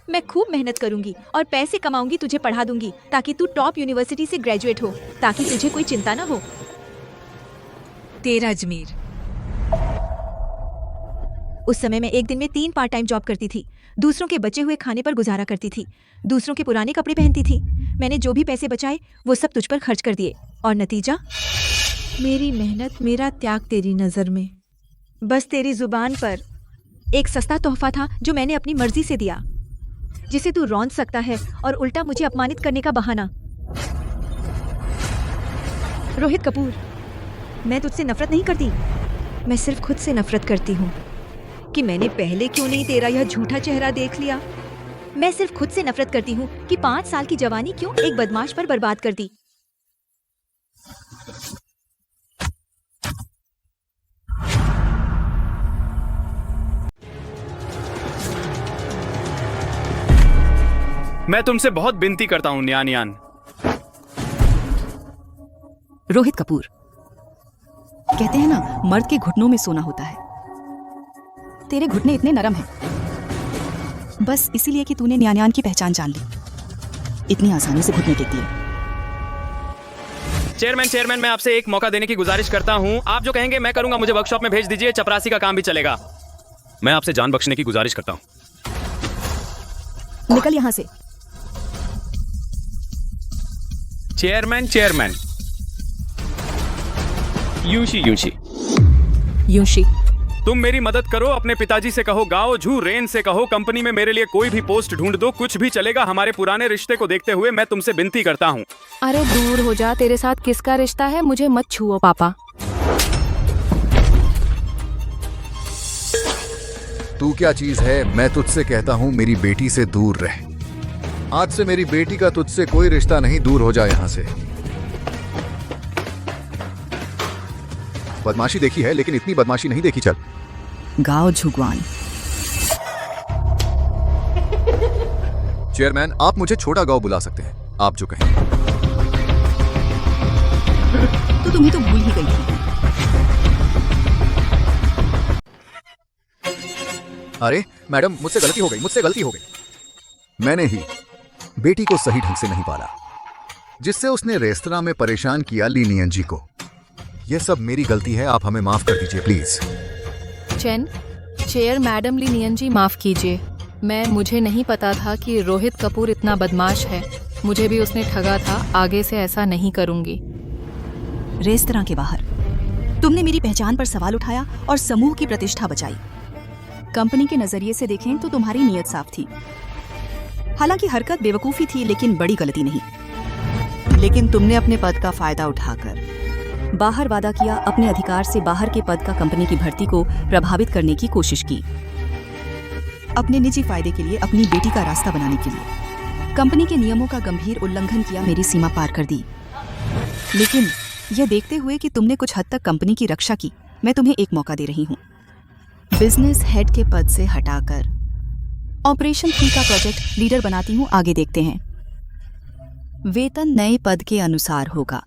मैं खूब मेहनत करूंगी और पैसे कमाऊंगी, तुझे पढ़ा दूंगी ताकि तू टॉप यूनिवर्सिटी से ग्रेजुएट हो, ताकि तुझे कोई चिंता ना हो। तेरा अजमेर। उस समय मैं एक दिन में 3 पार्ट टाइम जॉब करती थी, दूसरों के बचे हुए खाने पर गुजारा करती थी, दूसरों के पुराने कपड़े पहनती थी। मैंने जो भी पैसे बचाए वो सब तुझ पर खर्च कर दिए, और नतीजा, मेरी मेहनत, मेरा त्याग तेरी नज़र में बस तेरी जुबान पर एक सस्ता तोहफा था जो मैंने अपनी मर्जी से दिया, जिसे तू रौंद सकता है, और उल्टा मुझे अपमानित करने का बहाना। रोहित कपूर, मैं तुझसे नफरत नहीं करती, मैं सिर्फ खुद से नफरत करती हूँ कि मैंने पहले क्यों नहीं तेरा यह झूठा चेहरा देख लिया। मैं सिर्फ खुद से नफरत करती हूँ कि 5 साल की जवानी क्यों एक बदमाश पर बर्बाद कर दी। मैं तुमसे बहुत विनती करता हूँ नियान। रोहित कपूर, कहते हैं ना, मर्द के घुटनों में सोना होता है। तेरे घुटने इतने नरम हैं, बस इसीलिए कि तूने न्यान की पहचान जान ली, इतनी आसानी से घुटने टेक दिए। चेयरमैन, मैं आपसे एक मौका देने की गुजारिश करता हूँ। आप जो कहेंगे मैं करूंगा। मुझे वर्कशॉप में भेज दीजिए, चपरासी का काम भी चलेगा। मैं आपसे जान बख्शने की गुजारिश करता हूँ। निकल यहाँ से। चेयरमैन, यूशी, तुम मेरी मदद करो। अपने पिताजी से कहो, गाओ झू रेन से कहो, कंपनी में मेरे लिए कोई भी पोस्ट ढूंढ दो, कुछ भी चलेगा। हमारे पुराने रिश्ते को देखते हुए मैं तुमसे विनती करता हूँ। अरे दूर हो जा, तेरे साथ किसका रिश्ता है? मुझे मत छुओ पापा। तू क्या चीज है? मैं तुझसे कहता हूँ मेरी बेटी से दूर रह। आज से मेरी बेटी का तुझसे कोई रिश्ता नहीं, दूर हो जा यहाँ से। बदमाशी देखी है, लेकिन इतनी बदमाशी नहीं देखी। चल गाओ झुगवान। चेयरमैन, आप मुझे छोटा गांव बुला सकते हैं, आप जो कहें। तो तुम्हें तो भूल ही गई थी। अरे मैडम, मुझसे गलती हो गई। मैंने ही बेटी को सही ढंग से नहीं पाला, जिससे उसने रेस्तरां में परेशान किया ली नियन जी को। यह सब मेरी गलती है, आप हमें माफ कर दीजिए प्लीज। चेयर मैडम ली नियन जी, माफ कीजिए। मुझे नहीं पता था कि रोहित कपूर इतना बदमाश है। मुझे भी उसने ठगा था। आगे से ऐसा नहीं करूंगी। रेस्तरां के बाहर तुमने मेरी पहचान पर सवाल उठाया और समूह की प्रतिष्ठा बचाई। कंपनी के नजरिए से देखें तो तुम्हारी नीयत साफ थी। हालांकि हरकत बेवकूफी थी, लेकिन बड़ी गलती नहीं। लेकिन तुमने अपने पद का फायदा उठाकर बाहर वादा किया, अपने अधिकार से बाहर के पद का कंपनी की भर्ती को प्रभावित करने की कोशिश की, अपने निजी फायदे के लिए, अपनी बेटी का रास्ता बनाने के लिए। कंपनी के नियमों का गंभीर उल्लंघन किया, मेरी सीमा पार कर दी। लेकिन यह देखते हुए कि तुमने कुछ हद तक कंपनी की रक्षा की, मैं तुम्हें एक मौका दे रही हूँ। बिजनेस हेड के पद से हटाकर ऑपरेशन 3 का प्रोजेक्ट लीडर बनाती हूँ। आगे देखते हैं। वेतन नए पद के अनुसार होगा।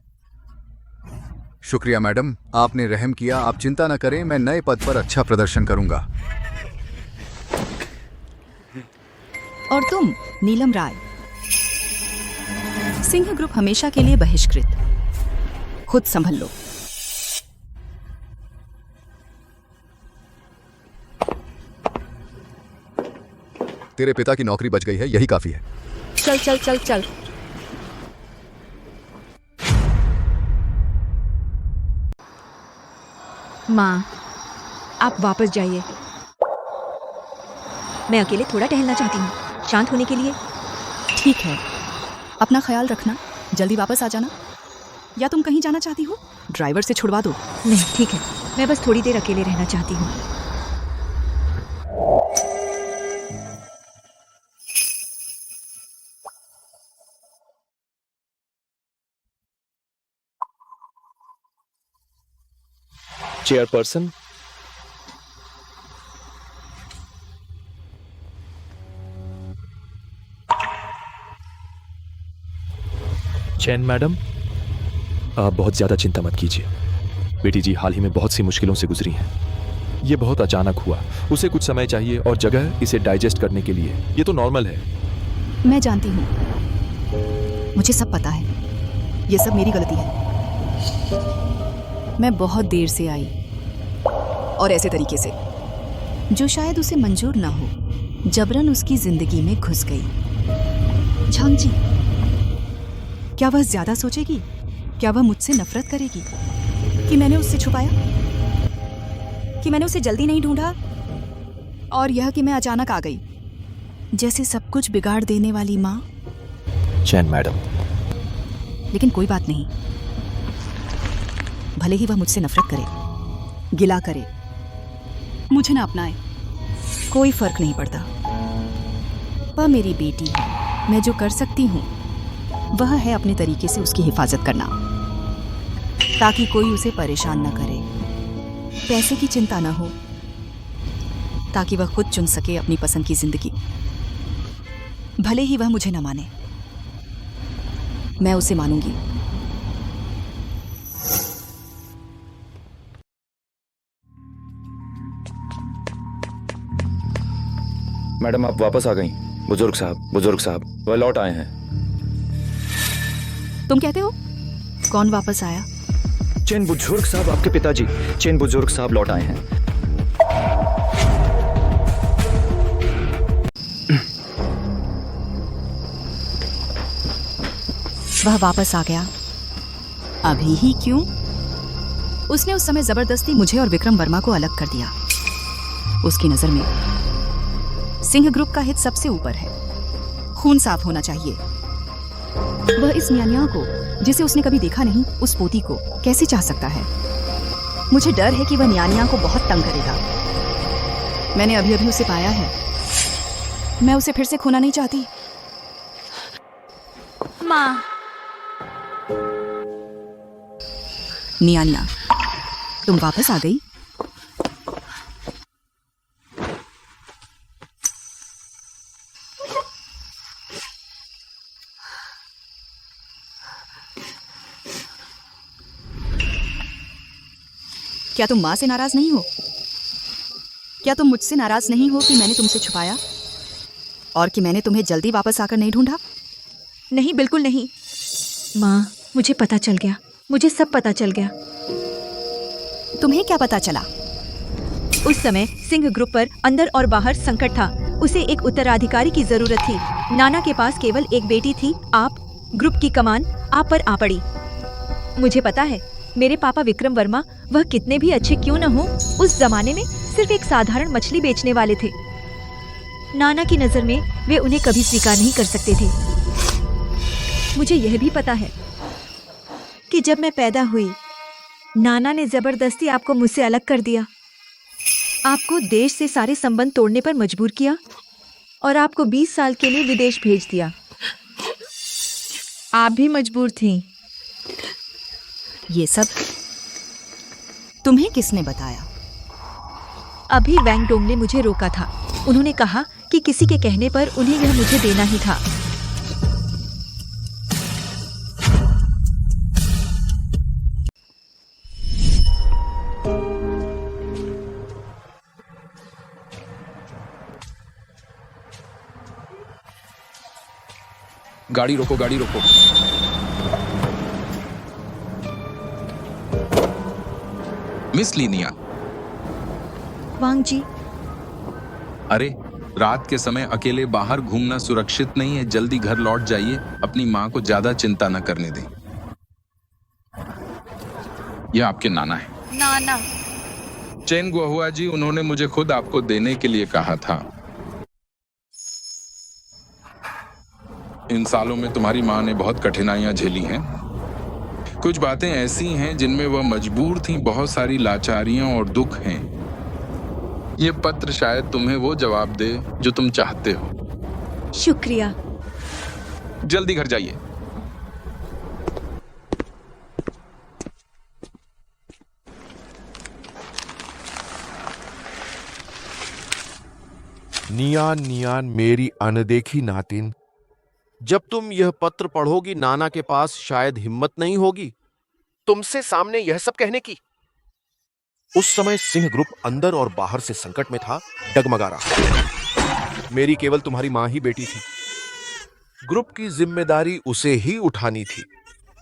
शुक्रिया मैडम, आपने रहम किया। आप चिंता न करें, मैं नए पद पर अच्छा प्रदर्शन करूंगा। और तुम नीलम राय, सिंह ग्रुप हमेशा के लिए बहिष्कृत। खुद संभल लो। तेरे पिता की नौकरी बच गई है, यही काफी है। चल चल चल चल। माँ, आप वापस जाइए। मैं अकेले थोड़ा टहलना चाहती हूँ, शांत होने के लिए। ठीक है, अपना ख्याल रखना, जल्दी वापस आ जाना। या तुम कहीं जाना चाहती हो? ड्राइवर से छुड़वा दो। नहीं, ठीक है, मैं बस थोड़ी देर अकेले रहना चाहती हूँ। चेयरपर्सन, चैन मैडम, आप बहुत ज्यादा चिंता मत कीजिए। बेटी जी हाल ही में बहुत सी मुश्किलों से गुजरी हैं। ये बहुत अचानक हुआ, उसे कुछ समय चाहिए और जगह इसे डाइजेस्ट करने के लिए। ये तो नॉर्मल है। मैं जानती हूँ, मुझे सब पता है। ये सब मेरी गलती है। मैं बहुत देर से आई और ऐसे तरीके से जो शायद उसे मंजूर ना हो, जबरन उसकी जिंदगी में घुस गई। झांग जी, क्या वह ज्यादा सोचेगी? क्या वह मुझसे नफरत करेगी कि मैंने उससे छुपाया, कि मैंने उसे जल्दी नहीं ढूंढा, और यह कि मैं अचानक आ गई जैसे सब कुछ बिगाड़ देने वाली माँ? चैन मैडम, लेकिन कोई बात नहीं। भले ही वह मुझसे नफरत करे, गिला करे, मुझे ना अपनाए, कोई फर्क नहीं पड़ता। वह मेरी बेटी है। मैं जो कर सकती हूँ वह है अपने तरीके से उसकी हिफाजत करना, ताकि कोई उसे परेशान न करे। पैसे की चिंता न हो, ताकि वह खुद चुन सके अपनी पसंद की जिंदगी। भले ही वह मुझे न माने, मैं उसे मानूंगी। मैडम, आप वापस आ गई। बुजुर्ग साहब वह लौट आए हैं। तुम कहते हो? कौन वापस आया? चेन बुजुर्ग साहब, आपके पिताजी चेन बुजुर्ग साहब लौट आए हैं। वह वापस आ गया। अभी ही क्यों? उसने उस समय जबरदस्ती मुझे और विक्रम वर्मा को अलग कर दिया। उसकी नजर में सिंह ग्रुप का हित सबसे ऊपर है। खून साफ होना चाहिए। वह इस न्यान्या को, जिसे उसने कभी देखा नहीं, उस पोती को कैसे चाह सकता है? मुझे डर है कि वह न्यान्या को बहुत तंग करेगा। मैंने अभी अभी उसे पाया है। मैं उसे फिर से खोना नहीं चाहती। माँ, न्यान्या, तुम वापस आ गई? क्या तुम माँ से नाराज नहीं हो? क्या तुम मुझसे नाराज नहीं हो कि मैंने तुमसे छुपाया और कि मैंने तुम्हें जल्दी वापस आकर नहीं ढूंढा? नहीं, बिल्कुल नहीं। माँ, मुझे पता चल गया, मुझे सब पता चल गया। तुम्हें क्या पता चला? उस समय सिंह ग्रुप पर अंदर और बाहर संकट था। उसे एक उत्तराधिकारी की जरूरत थी। नाना के पास केवल एक बेटी थी। आप, ग्रुप की कमान आप पर आ पड़ी। मुझे पता है मेरे पापा विक्रम वर्मा, वह कितने भी अच्छे क्यों न हो, उस जमाने में सिर्फ एक साधारण मछली बेचने वाले थे। नाना की नजर में वे उन्हें कभी स्वीकार नहीं कर सकते थे। मुझे यह भी पता है कि जब मैं पैदा हुई, नाना ने जबरदस्ती आपको मुझसे अलग कर दिया, आपको देश से सारे संबंध तोड़ने पर मजबूर किया और आपको 20 साल के लिए विदेश भेज दिया। आप भी मजबूर थीं। ये सब तुम्हें किसने बताया? अभी वैंगडोंग ने मुझे रोका था। उन्होंने कहा कि किसी के कहने पर उन्हें यह मुझे देना ही था। गाड़ी रोको, गाड़ी रोको। Miss Linia. वांग जी। अरे, रात के समय अकेले बाहर घूमना सुरक्षित नहीं है। जल्दी घर लौट जाइए। अपनी माँ को ज्यादा चिंता न करने दें। यह आपके नाना है। नाना। चेन गुहुआ जी, उन्होंने मुझे खुद आपको देने के लिए कहा था। इन सालों में तुम्हारी माँ ने बहुत कठिनाइयां झेली हैं। कुछ बातें ऐसी हैं जिनमें वह मजबूर थी। बहुत सारी लाचारियां और दुख हैं। ये पत्र शायद तुम्हें वो जवाब दे जो तुम चाहते हो। शुक्रिया। जल्दी घर जाइए। नियान नियान मेरी अनदेखी नातिन, जब तुम यह पत्र पढ़ोगी, नाना के पास शायद हिम्मत नहीं होगी तुमसे सामने यह सब कहने की। उस समय सिंह ग्रुप अंदर और बाहर से संकट में था, डगमगा रहा। मेरी केवल तुम्हारी मां ही बेटी थी। ग्रुप की जिम्मेदारी उसे ही उठानी थी।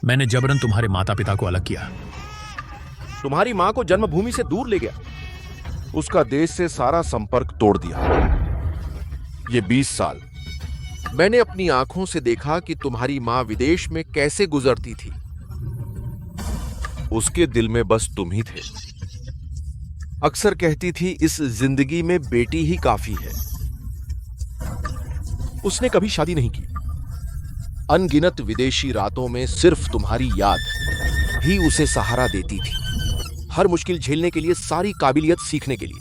मैंने जबरन तुम्हारे माता पिता को अलग किया। तुम्हारी मां को जन्मभूमि से दूर ले गया, उसका देश से सारा संपर्क तोड़ दिया। ये 20 साल मैंने अपनी आंखों से देखा कि तुम्हारी मां विदेश में कैसे गुजरती थी। उसके दिल में बस तुम ही थे। अक्सर कहती थी, इस जिंदगी में बेटी ही काफी है। उसने कभी शादी नहीं की। अनगिनत विदेशी रातों में सिर्फ तुम्हारी याद ही उसे सहारा देती थी, हर मुश्किल झेलने के लिए, सारी काबिलियत सीखने के लिए।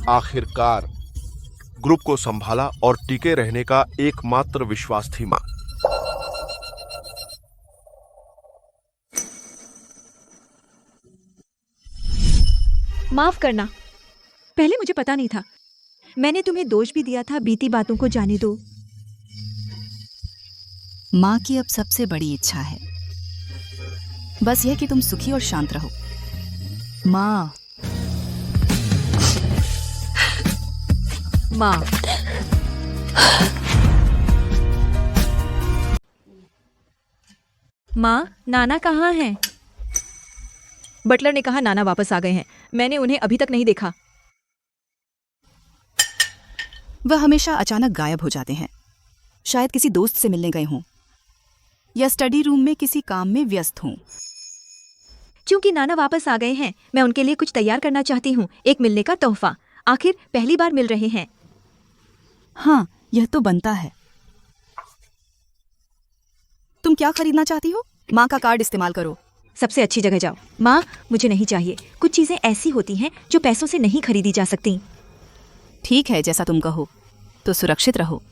आखिरकार ग्रुप को संभाला और टिके रहने का एकमात्र विश्वास थी मां। माफ करना, पहले मुझे पता नहीं था। मैंने तुम्हें दोष भी दिया था। बीती बातों को जाने दो। माँ की अब सबसे बड़ी इच्छा है बस यह कि तुम सुखी और शांत रहो। माँ। माँ। माँ, नाना कहाँ हैं? बटलर ने कहा नाना वापस आ गए हैं। मैंने उन्हें अभी तक नहीं देखा। वह हमेशा अचानक गायब हो जाते हैं। शायद किसी दोस्त से मिलने गए हों या स्टडी रूम में किसी काम में व्यस्त हों। क्योंकि नाना वापस आ गए हैं, मैं उनके लिए कुछ तैयार करना चाहती हूँ। एक मिलने का तोहफा। आखिर पहली बार मिल रहे हैं। हाँ, यह तो बनता है। तुम क्या खरीदना चाहती हो? माँ का कार्ड इस्तेमाल करो। सबसे अच्छी जगह जाओ। माँ, मुझे नहीं चाहिए। कुछ चीजें ऐसी होती हैं जो पैसों से नहीं खरीदी जा सकती। ठीक है, जैसा तुम कहो। तो सुरक्षित रहो।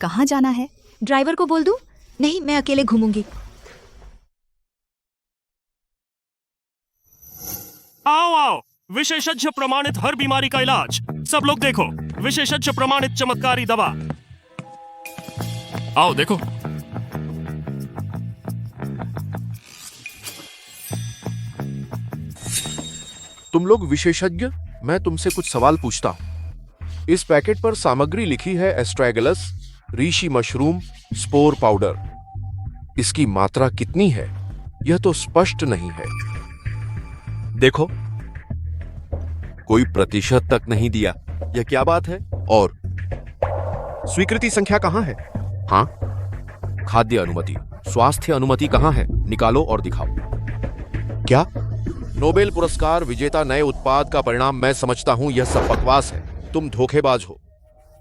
कहाँ जाना है? ड्राइवर को बोल दूं? नहीं, मैं अकेले घूमूंगी। आओ आओ, विशेषज्ञ प्रमाणित हर बीमारी का इलाज। सब लोग देखो, विशेषज्ञ प्रमाणित चमत्कारी दवा। आओ देखो। तुम लोग विशेषज्ञ, मैं तुमसे कुछ सवाल पूछता हूं। इस पैकेट पर सामग्री लिखी है एस्ट्रेगलस, ऋषि मशरूम, स्पोर पाउडर। इसकी मात्रा कितनी है यह तो स्पष्ट नहीं है। देखो, कोई प्रतिशत तक नहीं दिया। यह क्या बात है? और स्वीकृति संख्या कहां है? हाँ, खाद्य अनुमति, स्वास्थ्य अनुमति कहां है? निकालो और दिखाओ। क्या? नोबेल पुरस्कार विजेता नए उत्पाद का परिणाम मैं समझता हूं यह सब बकवास है। तुम धोखेबाज हो,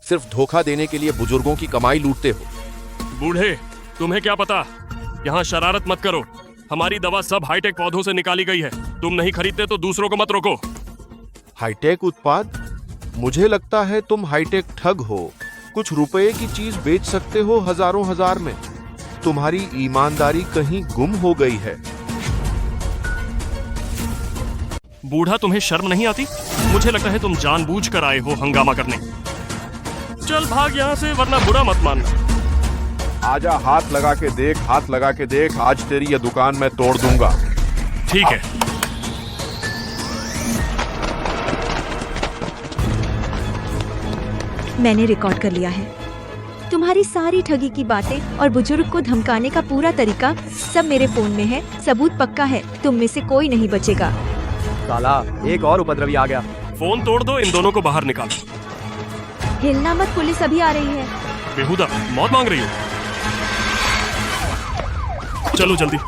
सिर्फ धोखा देने के लिए बुजुर्गों की कमाई लूटते हो। बूढ़े, तुम्हें क्या पता? यहाँ शरारत मत करो। हमारी दवा सब हाईटेक पौधों से निकाली गई है। तुम नहीं खरीदते तो दूसरों को मत रोको। हाईटेक उत्पाद? मुझे लगता है तुम हाईटेक ठग हो। कुछ रुपए की चीज बेच सकते हो हजारों हजार में। तुम्हारी ईमानदारी कहीं गुम हो गई है। बूढ़ा, तुम्हें शर्म नहीं आती? मुझे लगता है तुम जानबूझकर आए हो हंगामा करने। चल भाग यहाँ से, वरना बुरा मत मानना। आजा, हाथ लगा के देख, हाथ लगा के देख। आज तेरी यह दुकान मैं तोड़ दूंगा। ठीक है। मैंने रिकॉर्ड कर लिया है। तुम्हारी सारी ठगी की बातें और बुजुर्ग को धमकाने का पूरा तरीका सब मेरे फोन में है। सबूत पक्का है। तुम में से कोई नहीं बचेगा। साला, एक और उपद्रवी आ गया। फोन तोड़ दो, इन दोनों को बाहर निकालो। हिलना मत, पुलिस अभी आ रही है। बेहुदा मौत मांग रही हो? चलो जल्दी।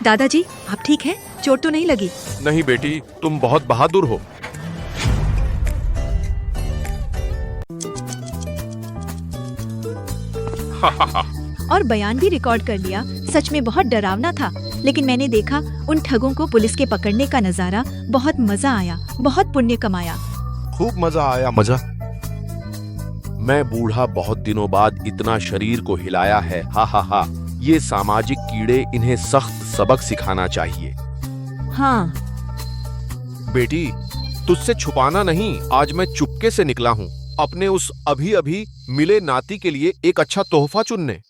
दादाजी, आप ठीक हैं? चोट तो नहीं लगी? नहीं बेटी, तुम बहुत बहादुर हो। और बयान भी रिकॉर्ड कर लिया। सच में बहुत डरावना था, लेकिन मैंने देखा उन ठगों को पुलिस के पकड़ने का नजारा। बहुत मजा आया, बहुत पुण्य कमाया। खूब मजा आया। मजा? मैं बूढ़ा बहुत दिनों बाद इतना शरीर को हिलाया है। हा हा हा। ये सामाजिक कीड़े, इन्हें सख्त सबक सिखाना चाहिए। हाँ बेटी, तुझसे छुपाना नहीं, आज मैं चुपके से निकला हूँ अपने उस अभी अभी मिले नाती के लिए एक अच्छा तोहफा चुनने।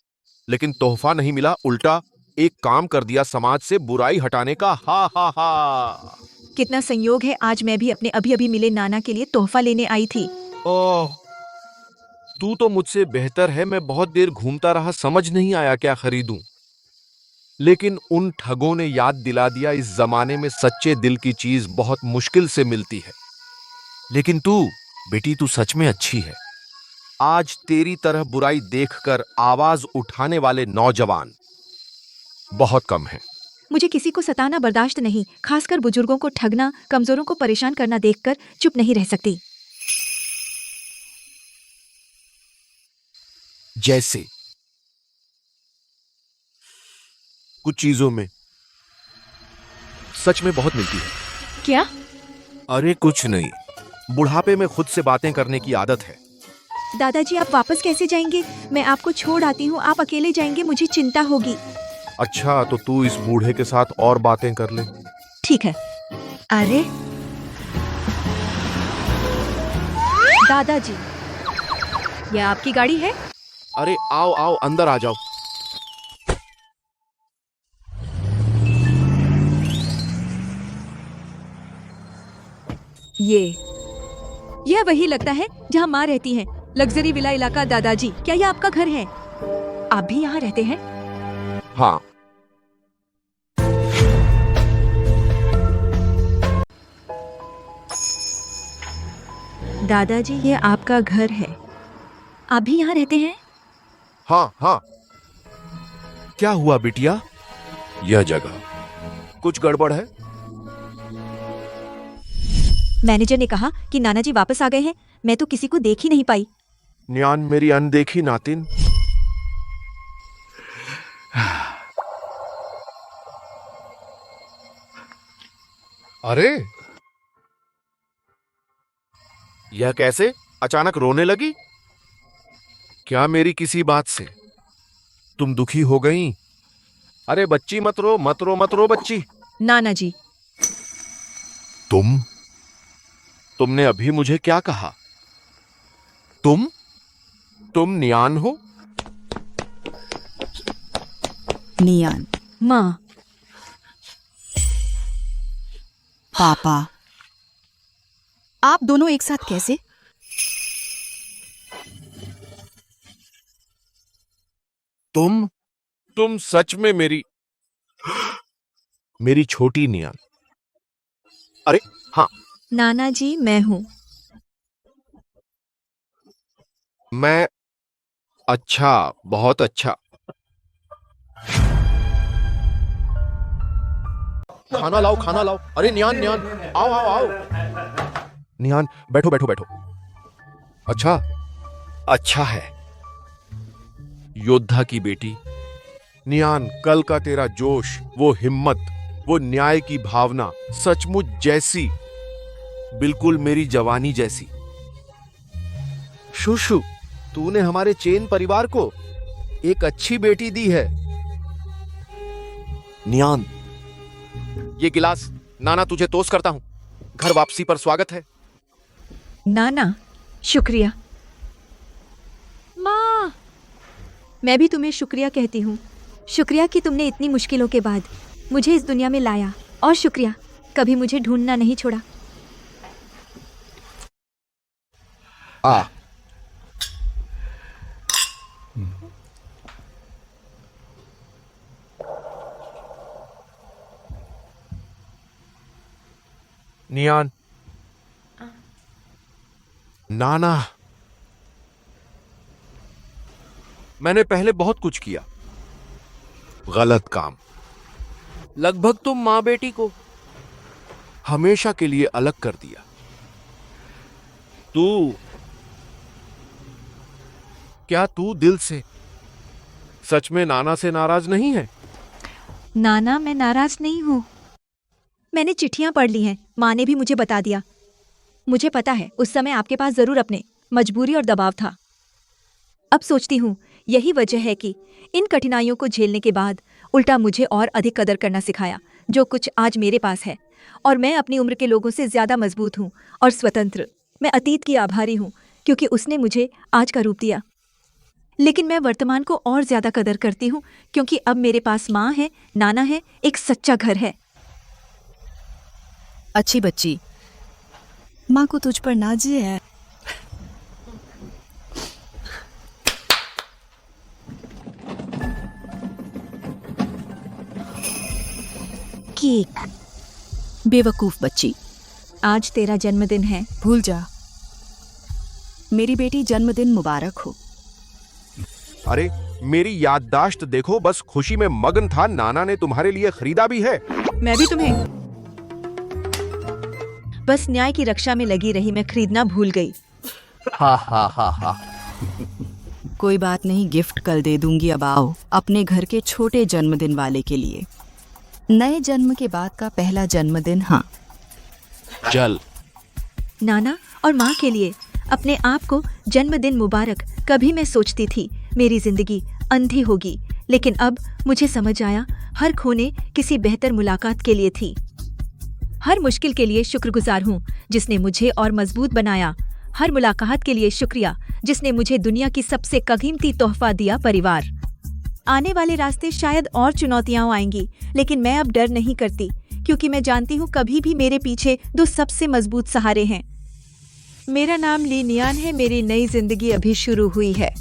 लेकिन तोहफा नहीं मिला, उल्टा एक काम कर दिया समाज से बुराई हटाने का। हा हा हा। कितना संयोग है, आज मैं भी अपने अभी अभी मिले नाना के लिए तोहफा लेने आई थी। ओह, तू तो मुझसे बेहतर है। मैं बहुत देर घूमता रहा, समझ नहीं आया क्या खरीदूं। लेकिन उन ठगों ने याद दिला दिया, इस जमाने में सच्चे दिल की चीज बहुत मुश्किल से मिलती है। लेकिन तू बेटी, तू सच में अच्छी है। आज तेरी तरह बुराई देखकर आवाज उठाने वाले नौजवान बहुत कम हैं। मुझे किसी को सताना बर्दाश्त नहीं, खासकर बुजुर्गों को ठगना, कमजोरों को परेशान करना देखकर चुप नहीं रह सकती। जैसे कुछ चीजों में सच में बहुत मिलती है। क्या? अरे कुछ नहीं, बुढ़ापे में खुद से बातें करने की आदत है। दादाजी, आप वापस कैसे जाएंगे? मैं आपको छोड़ आती हूँ। आप अकेले जाएंगे, मुझे चिंता होगी। अच्छा, तो तू इस बूढ़े के साथ और बातें कर ले। ठीक है। अरे दादाजी, यह आपकी गाड़ी है? अरे आओ आओ, अंदर आ जाओ। यह वही लगता है जहाँ माँ रहती हैं। लग्जरी विला इलाका। दादाजी, क्या यह आपका घर है? आप भी यहाँ रहते हैं? हाँ। दादाजी, ये आपका घर है। आप भी यहाँ रहते हैं? हाँ हाँ। क्या हुआ बिटिया? यह जगह कुछ गड़बड़ है। मैनेजर ने कहा कि नाना जी वापस आ गए हैं। मैं तो किसी को देख ही नहीं पाई। न्यान, मेरी अनदेखी नातिन। अरे यह कैसे अचानक रोने लगी? क्या मेरी किसी बात से तुम दुखी हो गई? अरे बच्ची, मत रो मत रो मत रो बच्ची। नाना जी, तुमने अभी मुझे क्या कहा? तुम नियान हो? नियान, माँ, पापा, आप दोनों एक साथ कैसे? तुम सच में मेरी छोटी नियान। अरे हाँ, नाना जी, मैं हूँ। मैं? अच्छा, बहुत अच्छा। खाना लाओ, खाना लाओ। अरे नियान, नियान, आओ आओ आओ। नियान, बैठो बैठो बैठो। अच्छा, अच्छा है। योद्धा की बेटी नियान, कल का तेरा जोश, वो हिम्मत, वो न्याय की भावना, सचमुच जैसी, बिल्कुल मेरी जवानी जैसी। शुशु, तूने हमारे चेन परिवार को एक अच्छी बेटी दी है। नियान, ये गिलास नाना तुझे तोस करता हूं। घर वापसी पर स्वागत है। नाना, शुक्रिया। माँ, मैं भी तुम्हें शुक्रिया कहती हूँ। शुक्रिया कि तुमने इतनी मुश्किलों के बाद मुझे इस दुनिया में लाया, और शुक्रिया कभी मुझे ढूंढना नहीं छोड़ा। आ नियान, नाना, मैंने पहले बहुत कुछ किया, गलत काम। लगभग तुम मां बेटी को हमेशा के लिए अलग कर दिया। क्या तू दिल से सच में नाना से नाराज नहीं है? नाना, मैं नाराज नहीं हूँ। मैंने चिट्ठियां पढ़ ली हैं, माँ ने भी मुझे बता दिया। मुझे पता है उस समय आपके पास जरूर अपने मजबूरी और दबाव था। अब सोचती हूँ यही वजह है कि इन कठिनाइयों को झेलने के बाद उल्टा मुझे और अधिक कदर करना सिखाया जो कुछ आज मेरे पास है। और मैं अपनी उम्र के लोगों से ज्यादा मजबूत हूँ और स्वतंत्र। मैं अतीत की आभारी हूँ क्योंकि उसने मुझे आज का रूप दिया। लेकिन मैं वर्तमान को और ज्यादा कदर करती हूँ क्योंकि अब मेरे पास माँ है, नाना है, एक सच्चा घर है। अच्छी बच्ची, माँ को तुझ पर नाज है। केक। बेवकूफ बच्ची, आज तेरा जन्मदिन है। भूल जा। मेरी बेटी जन्मदिन मुबारक हो। अरे मेरी याददाश्त देखो, बस खुशी में मगन था। नाना ने तुम्हारे लिए खरीदा भी है। मैं भी तुम्हें बस न्याय की रक्षा में लगी रही, मैं खरीदना भूल गई। हा हा हा हा। कोई बात नहीं, गिफ्ट कल दे दूंगी। अब आओ अपने घर के छोटे जन्मदिन वाले के लिए। नए जन्म के बाद का पहला जन्मदिन। हाँ, चल। नाना और माँ के लिए अपने आप को जन्मदिन मुबारक। कभी मैं सोचती थी मेरी जिंदगी अंधी होगी, लेकिन अब मुझे समझ आया हर खोने किसी बेहतर मुलाकात के लिए थी। हर मुश्किल के लिए शुक्रगुजार हूँ जिसने मुझे और मजबूत बनाया। हर मुलाकात के लिए शुक्रिया जिसने मुझे दुनिया की सबसे कीमती तोहफा दिया, परिवार। आने वाले रास्ते शायद और चुनौतियां आएंगी, लेकिन मैं अब डर नहीं करती क्योंकि मैं जानती हूँ कभी भी मेरे पीछे दो सबसे मजबूत सहारे हैं। मेरा नाम ली नियान है। मेरी नई जिंदगी अभी शुरू हुई है।